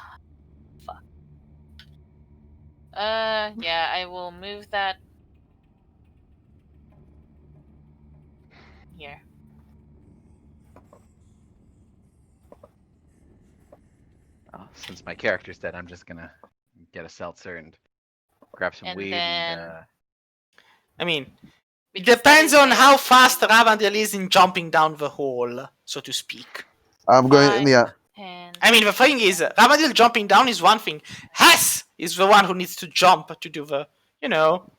Yeah, I will move that here. Oh, since my character's dead, I'm just gonna get a seltzer and grab some And weed. then- I mean, it Because that depends is on a- how fast Ravandil is in jumping down the hole, so to speak. I'm going. Fine. Yeah. And I mean, the thing is, Ravandil jumping down is one thing. Hess is the one who needs to jump to do the, you know.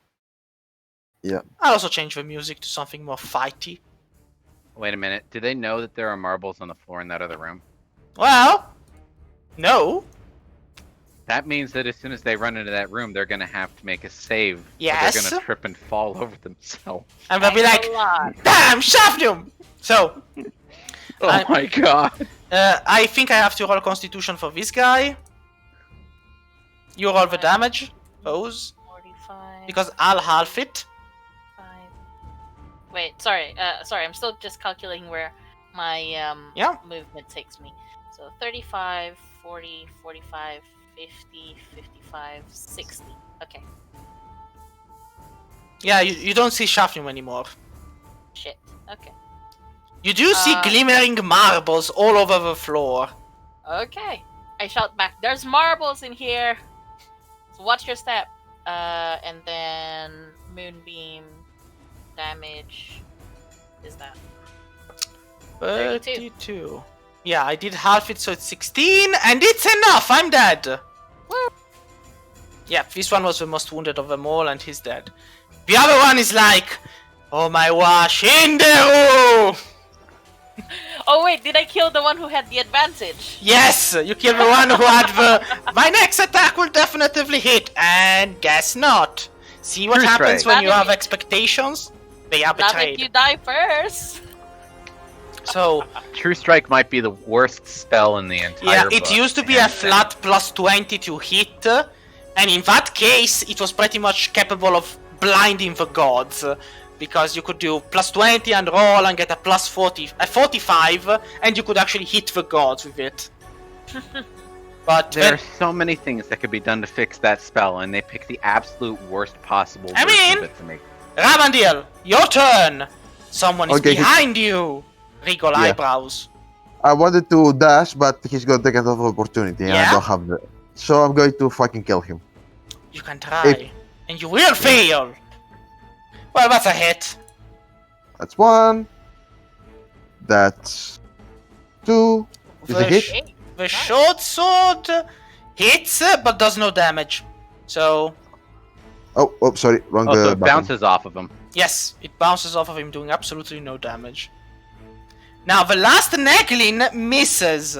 Yeah. I'll also change the music to something more fighty. Wait a minute. Do they know that there are marbles on the floor in that other room? Well, no. That means that as soon as they run into that room, they're gonna have to make a save. Or Yes. they're gonna trip and fall over themselves. And they'll be thanks like, a lot. damn, Shaftum! So, Oh I- my god. I think I have to roll Constitution for this guy. You roll the damage, those, 45. because I'll half it. 5. Wait, sorry. I'm still just calculating where my Yeah. movement takes me. So 35, 40, 45, 50, 55, 60. Okay. Yeah, you don't see Shafnum anymore. Shit. Okay. You do see glimmering marbles all over the floor. Okay. I shout back, there's marbles in here! So watch your step. And then Moonbeam damage is that? 32. Yeah, I did half it, so it's 16, and it's enough! I'm dead! Woo! Yeah, this one was the most wounded of them all, and he's dead. The other one is like, oh my wa, Shinderu! Oh wait, did I kill the one who had the advantage? Yes, you killed the one who had the... My next attack will definitely hit, and guess not. See what True happens strike. when you Not have if expectations? They are Not if betrayed. you die first. So, True Strike might be the worst spell in the entire yeah, book. it used to be a hands flat plus 20 to hit, and in that case, it was pretty much capable of blinding the gods, because you could do plus 20 and roll and get a plus 40, a 45, and you could actually hit the gods with it. But There are so many things that could be done to fix that spell, and they pick the absolute worst possible I version mean- of it to make. Ravandil, your turn! Someone is Okay, behind you! Wriggle Yeah. eyebrows. I wanted to dash, but he's gonna take an opportunity, and Yeah? I don't have the. So I'm going to fucking kill him. You can try, and you will fail! Well, that's a hit. That's one. That's two. Is The it hit? sh- Hey, The nice. short sword hits, but does no damage. So, Oh, sorry, wrong. Oh, so it button. bounces off of him. yes, it bounces off of him, doing absolutely no damage. Now, the last Neglin misses.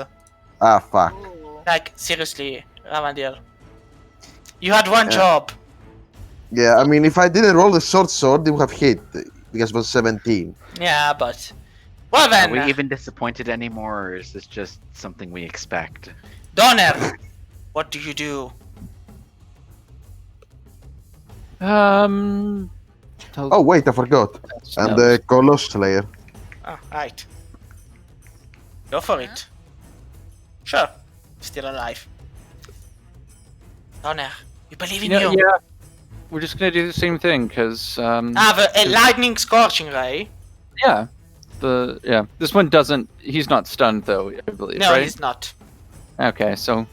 Ah, fuck. Ooh. Like, seriously, Ravandil. You had one Yeah. job. Yeah, I mean, if I didn't roll the short sword, it would have hit because it was 17. Yeah, but... Well Are then, we even disappointed anymore, or is this just something we expect? Donner, what do you do? Oh, Oh wait, I forgot. And the Colossus Slayer. Oh, right. Go for it. Sure. Still alive. Donner, we believe in you. yeah, we're just gonna do the same thing because A lightning scorching ray. yeah, this one doesn't. He's not stunned though, I believe. No, right? he's not. Okay, so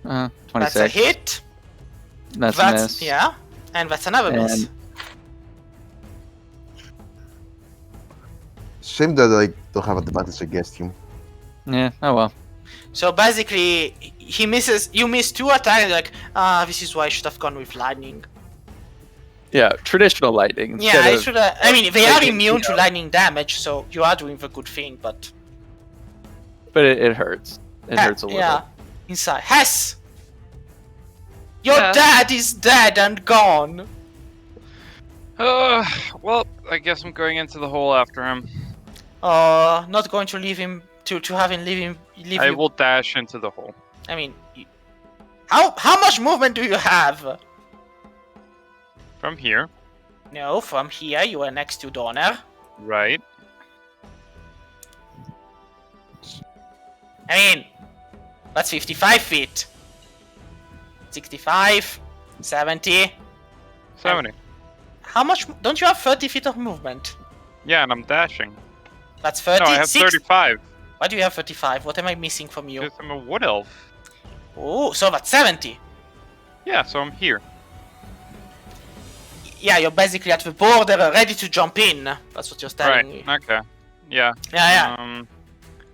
26. That's a hit. That's a miss. Yeah, and that's another miss. And- Shame that I don't have advantage against him. Yeah. Oh well. So basically, he misses. You miss two attacks. Like, this is why I should have gone with lightning. Yeah, traditional lightning. Yeah, instead I of- should. I mean, they are lightning, immune to yeah. lightning damage, so you are doing the good thing. But But it hurts. It hurts a little. Yeah, inside. Hess, your Yeah. dad is dead and gone. Well, I guess I'm going into the hole after him. Not going to leave him to have him leave I you. will dash into the hole. I mean, how much movement do you have? From here, No, from here you are next to Donner. right? I mean, that's 55 feet. 65, 70. 70. How much? Don't you have 30 feet of movement? Yeah, and I'm dashing. That's 30. No, I have 35. Why do you have 35? What am I missing from you? Because I'm a wood elf. Oh, so that's 70. Yeah, so I'm here. Yeah, you're basically at the border, ready to jump in. That's what you're telling me. Right. Okay. Yeah. Yeah.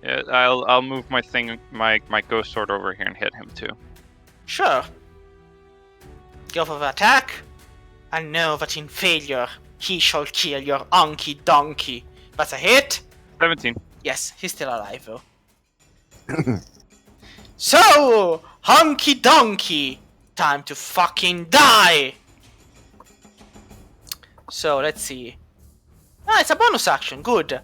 Yeah. I'll move my thing, my ghost sword over here and hit him too. Sure. Go for the attack. I know that in failure, he shall kill your unky donkey. That's a hit. 17. Yes, he's still alive though. So, hunky donkey, time to fucking die. So let's see. Ah, it's a bonus action. Good.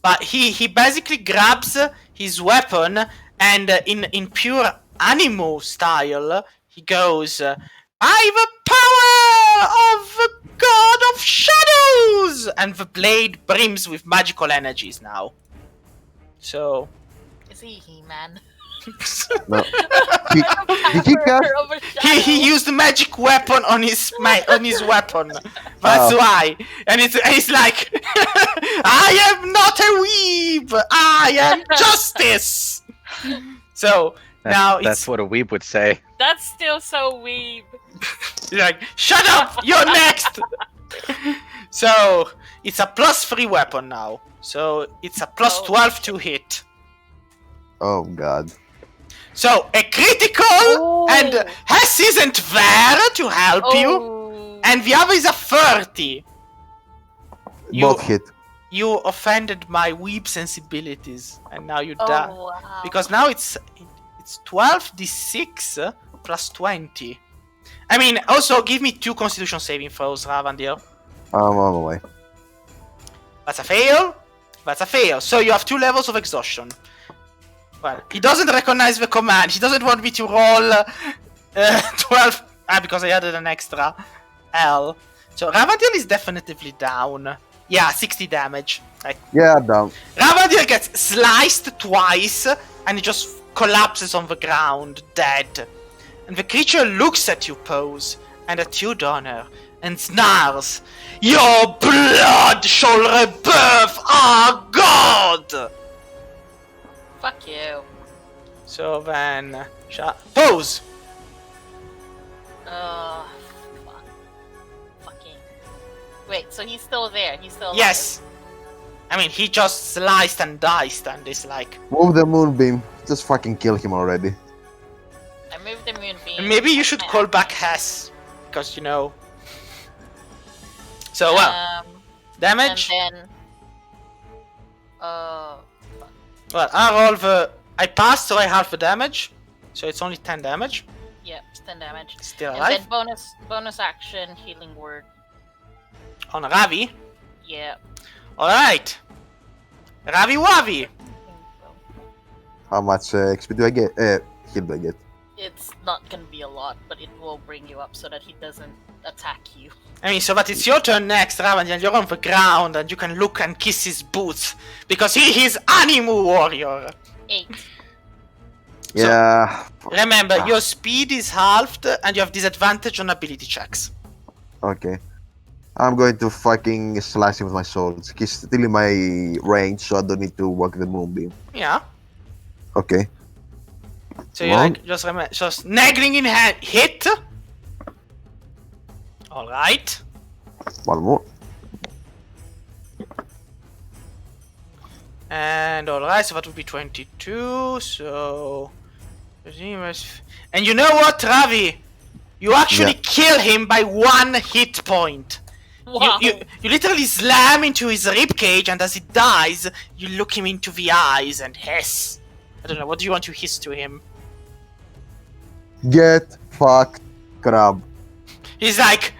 But he basically grabs his weapon and in pure animal style, he goes, "By the power of the God of Shadows!" And the blade brims with magical energies now. So, Is he He-Man? No. Did he cast? He used the magic weapon on his weapon. That's Oh. why. And it's like, I am not a weeb. I am justice. So now That's what a weeb would say. That's still so weeb. he's like, shut up. You're next. So it's a +3 weapon now. So it's a +12 to hit. Oh god. So a critical, Oh. and Hess isn't there to help you, Oh. and the other is a 30. You- Both hit. You offended my weeb sensibilities, and now you die. Oh, wow. Because now it's 12d6 plus 20. I mean, also give me 2 Constitution saving throws, Ravandil. I'm on the way. That's a fail. That's a fail. So you have 2 levels of exhaustion. Well, he doesn't recognize the command. He doesn't want me to roll 12. Because I added an extra L. So Ravandil is definitively down. Yeah, 60 damage. Right. Yeah, down. Ravandil gets sliced twice and he just collapses on the ground, dead. And the creature looks at you, Pose, and at you, Donner, and snarls, "Your blood shall rebirth our god!" Fuck you. So then, Pose! Fuck. Fucking. Wait, so he's still there? He's still alive? Yes! I mean, he just sliced and diced and is like... Move the moonbeam. Just fucking kill him already. I moved the moonbeam. And maybe you should call back Hess, because, you know... So, well, damage? And then... Well, I roll the... I passed, so I half the damage. So it's only 10 damage. yeah, it's 10 damage. Still And alive. then bonus action, healing word. On Ravi. Yeah. Alright. Ravi Wavi. I think so. How much XP do I get? Heal do I get? It's not gonna be a lot, but it will bring you up so that he doesn't attack you. I mean, so that it's your turn next, Ravan, and you're on the ground, and you can look and kiss his boots. Because he is Animu Warrior. 8. Yeah. Remember, your speed is halved, and you have disadvantage on ability checks. Okay. I'm going to fucking slice him with my sword. He's still in my range, so I don't need to work the moonbeam. Yeah. Okay. So you're like, just remember, just nagging in hand, hit. Alright. One more. And alright, so that would be 22, so... And you know what, Ravi? You actually kill him by 1 hit point. Wow. You literally slam into his ribcage, and as he dies, you look him into the eyes and hiss. I don't know, what do you want to hiss to him? Get fucked, crab. He's like,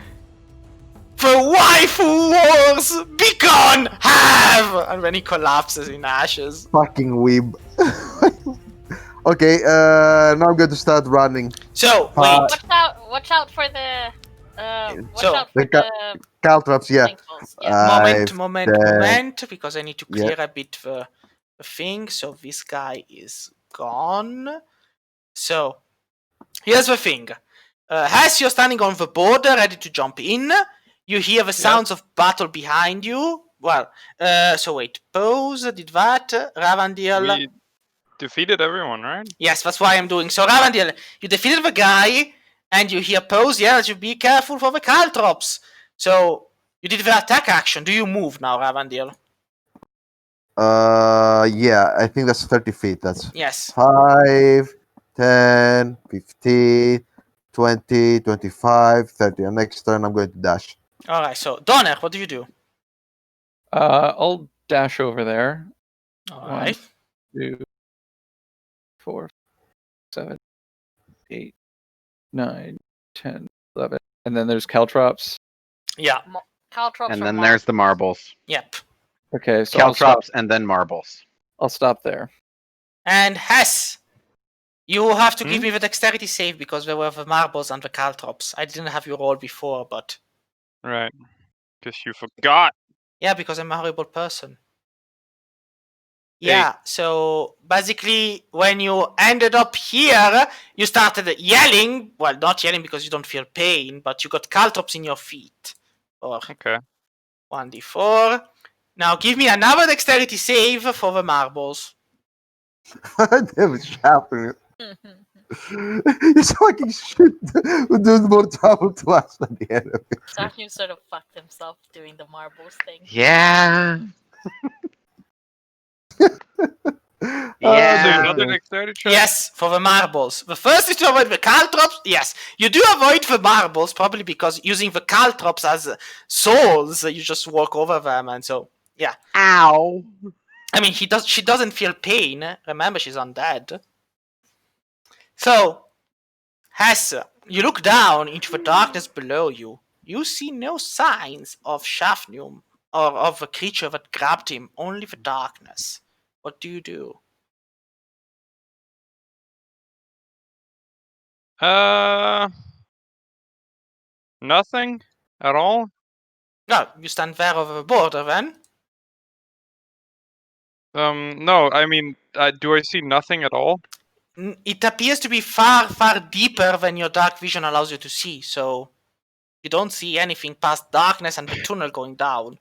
"The waifu wars, begone, have!" And then he collapses in ashes. Fucking weeb. Okay, now I'm going to start running. So, wait. Watch out for the watch So, out for the Caltrops, yeah. thankfuls. Yeah. Moment, because I need to clear a bit the thing. So this guy is gone. So, here's the thing. As you're standing on the border, ready to jump in, you hear the sounds of battle behind you. Well, so wait. Pose did that. Ravandil. We defeated everyone, right? Yes, that's why I'm doing. So, Ravandil, you defeated the guy, and you hear Pose yell you be careful for the Caltrops. So, you did the attack action. Do you move now, Ravandil? Yeah, I think that's 30 feet. That's Yes. 5, 10, 15, 20, 25, 30. And next turn, I'm going to dash. Alright, so, Donner, what do you do? I'll dash over there. Alright. 2, 4, 7, 8, 9, 10, 11. And then there's Caltrops. Yeah, Caltrops And are then marked. there's the marbles. yep. Okay, so I'll stop, Caltrops and then marbles. I'll stop there. And Hess, you have to give me the dexterity save because there were the marbles and the caltrops. I didn't have you roll before, but Right. Guess you forgot. yeah, because I'm a horrible person. Yeah, so basically, when you ended up here, you started yelling. Well, not yelling because you don't feel pain, but you got caltrops in your feet. Or Okay. 1d4. Now give me another dexterity save for the marbles. Damn it, happening. This fucking shit would do more trouble to us than the enemy. Sahim sort of fucked himself doing the marbles thing. Yeah. Oh, So Yeah. another dexterity check. Yes, for the marbles. The first is to avoid the caltrops. Yes, you do avoid the marbles, probably because using the caltrops as souls, you just walk over them, and so yeah. Ow. I mean, she doesn't feel pain. Remember, she's undead. So, Hesse, you look down into the darkness below you. You see no signs of Shafnium or of the creature that grabbed him, only the darkness. What do you do? Nothing at all. No, you stand there over the border then. No, I mean, do I see nothing at all? It appears to be far, far deeper than your dark vision allows you to see, so you don't see anything past darkness and the tunnel going down.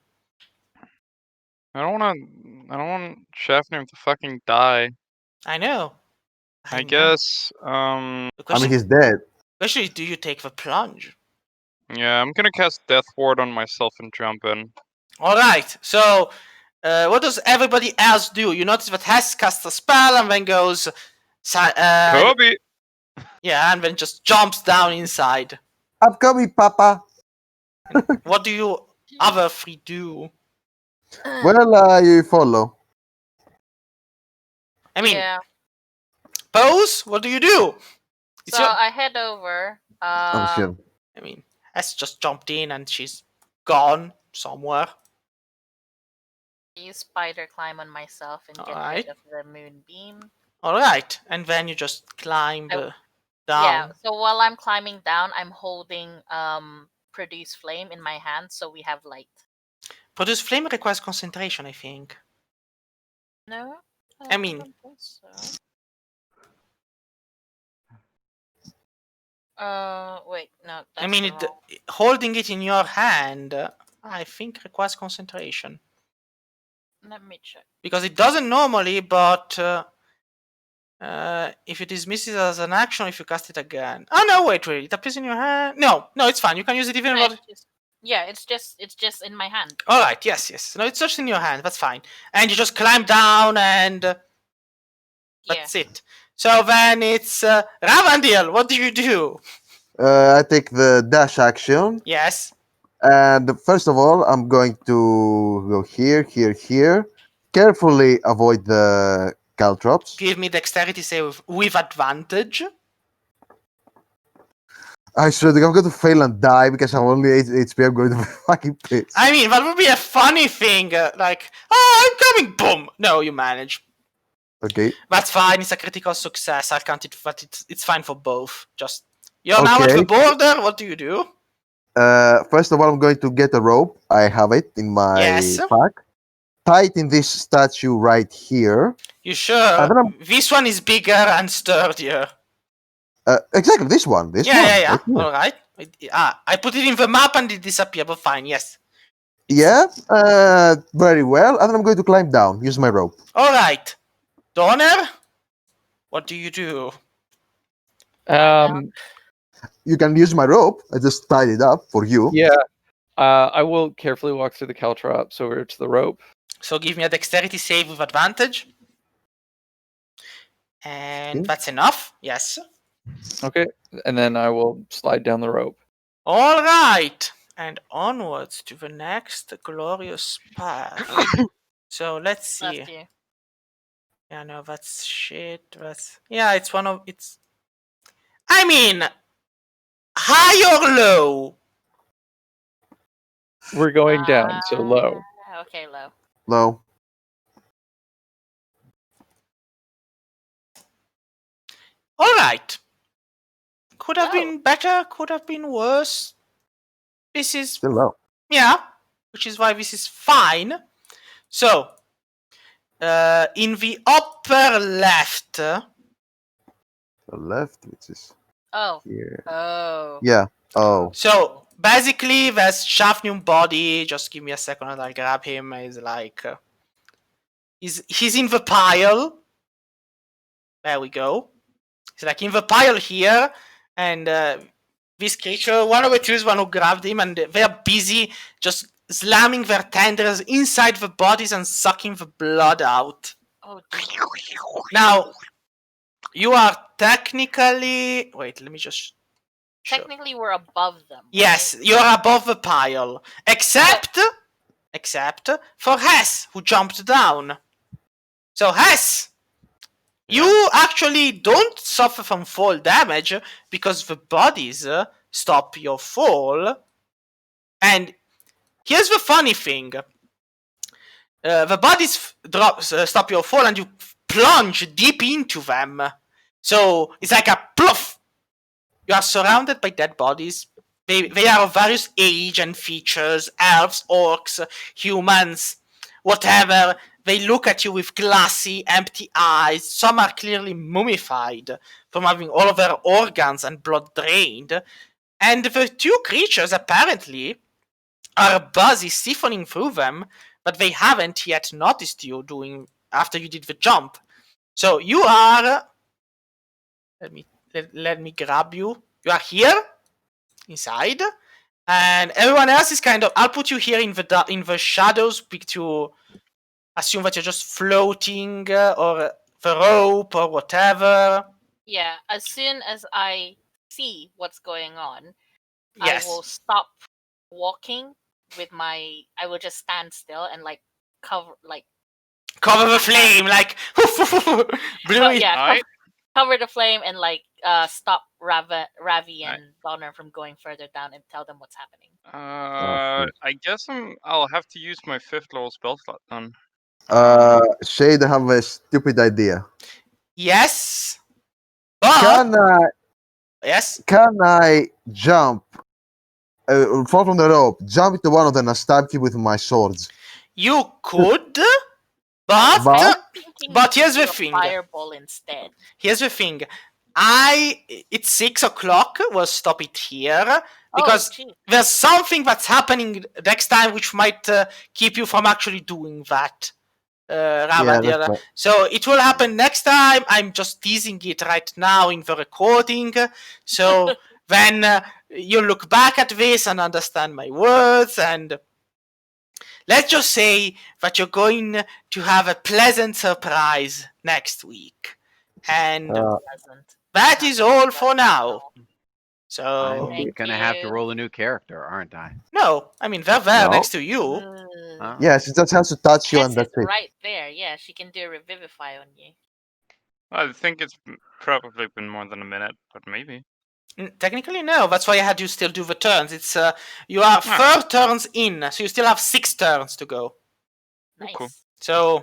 I don't want Shafnir to fucking die. I know. I know. guess, The I mean, question, he's dead. question is, do you take the plunge? yeah, I'm gonna cast Death Ward on myself and jump in. Alright, so what does everybody else do? You notice that Hess casts a spell and then goes. Kobe! Yeah, and then just jumps down inside. I'm coming, Papa. What do you other three do? Well, you follow. I mean, yeah. Pose, what do you do? It's So your- I head over. Oh shit. I mean, Hess just jumped in and she's gone somewhere. Use spider climb on myself and get Alright. rid of the moonbeam. Alright, and then you just climb I- down. Yeah. So while I'm climbing down, I'm holding produce flame in my hand, so we have light. Produce flame requires concentration, I think. No. I mean- don't think so. Wait, no. That's I mean, the wrong- holding it in your hand, I think requires concentration. Let me check. Because it doesn't normally, but if you dismiss it as an action, if you cast it again. Oh no, wait, it appears in your hand. No, it's fine. You can use it even. No, it's just in my hand. All right, yes. No, it's just in your hand. That's fine. And you just climb down, and that's it. So then it's Ravandil. What do you do? I take the dash action, Yes. and first of all, I'm going to go here. Carefully avoid the caltrops. Give me dexterity save with advantage. I swear I'm going to fail and die because I'm only 8 HP. I'm going to fucking pits. I mean, that would be a funny thing. Like, oh, I'm coming. Boom. No, you manage. Okay. That's fine. It's a critical success. I'll count it, but it's fine for both. Just you're now at Okay. the border. What do you do? First of all, I'm going to get a rope. I have it in my Yes. pack. Tie it in this statue right here. You sure? And then I'm- This one is bigger and sturdier. Exactly, this one. This one. Yeah. right here. All right. I put it in the map and it disappeared. But fine. Yes. Yeah, very well. And then I'm going to climb down. Use my rope. All right. Donner, what do you do? You can use my rope. I just tied it up for you. Yeah. I will carefully walk through the caltrops over to the rope. So give me a dexterity save with advantage. And Okay. that's enough. Yes. Okay. And then I will slide down the rope. All right. And onwards to the next glorious path. So let's see. Left you. Yeah, no, that's shit. It's one of it's. I mean, high or low? We're going down, so low. Okay, low. No. All right. Could have Oh. been better. Could have been worse. This is Still low. yeah, which is why this is fine. So, in the upper left. The left, which is Oh. here. Oh. Yeah. Oh. So basically, there's Shafnium body. Just give me a second and I'll grab him. He's like, he's in the pile. There we go. He's like in the pile here, and this creature, one of the two is one who grabbed him, and they're busy just slamming their tendrils inside the bodies and sucking the blood out. Oh. Now, you are technically. Wait, let me just. Technically, we're above them. Yes, right? you're above the pile. Except for Hess, who jumped down. So, Hess, you actually don't suffer from fall damage because the bodies stop your fall. And here's the funny thing. The bodies stop your fall and you plunge deep into them. So, it's like a plof. You are surrounded by dead bodies. They are of various age and features. Elves, orcs, humans, whatever. They look at you with glassy, empty eyes. Some are clearly mummified from having all of their organs and blood drained. And the two creatures apparently are busy siphoning through them, but they haven't yet noticed you doing after you did the jump. So you are... Let me grab you. You are here, inside, and everyone else is kind of. I'll put you here in the shadows to assume that you're just floating or the rope or whatever. Yeah. As soon as I see what's going on, Yes. I will stop walking with my. I will just stand still and like cover Cover the flame, like blew it. yeah, Alright. cover the flame and like stop Ravi and Donner from going further down and tell them what's happening. I guess I'll have to use my 5th level spell slot then. Shade, I have a stupid idea. Yes, but Can I jump, fall from the rope, jump into one of them and stab him with my swords? You could, but here's the thing. Fireball instead. Here's the thing. It's 6 o'clock. We'll stop it here because there's something that's happening next time which might keep you from actually doing that. Yeah, right. So it will happen next time. I'm just teasing it right now in the recording. So then you look back at this and understand my words. And let's just say that you're going to have a pleasant surprise next week. And that is all for now. So I'm gonna have to roll a new character, aren't I? No, I mean they're there next to you. Yes, it just has to touch you Tess and that's is it. right there. Yeah, she can do Revivify on you. I think it's probably been more than a minute, but maybe. Technically, no. That's why I had you still do the turns. It's you are 4 turns in, so you still have 6 turns to go. Nice. Cool. So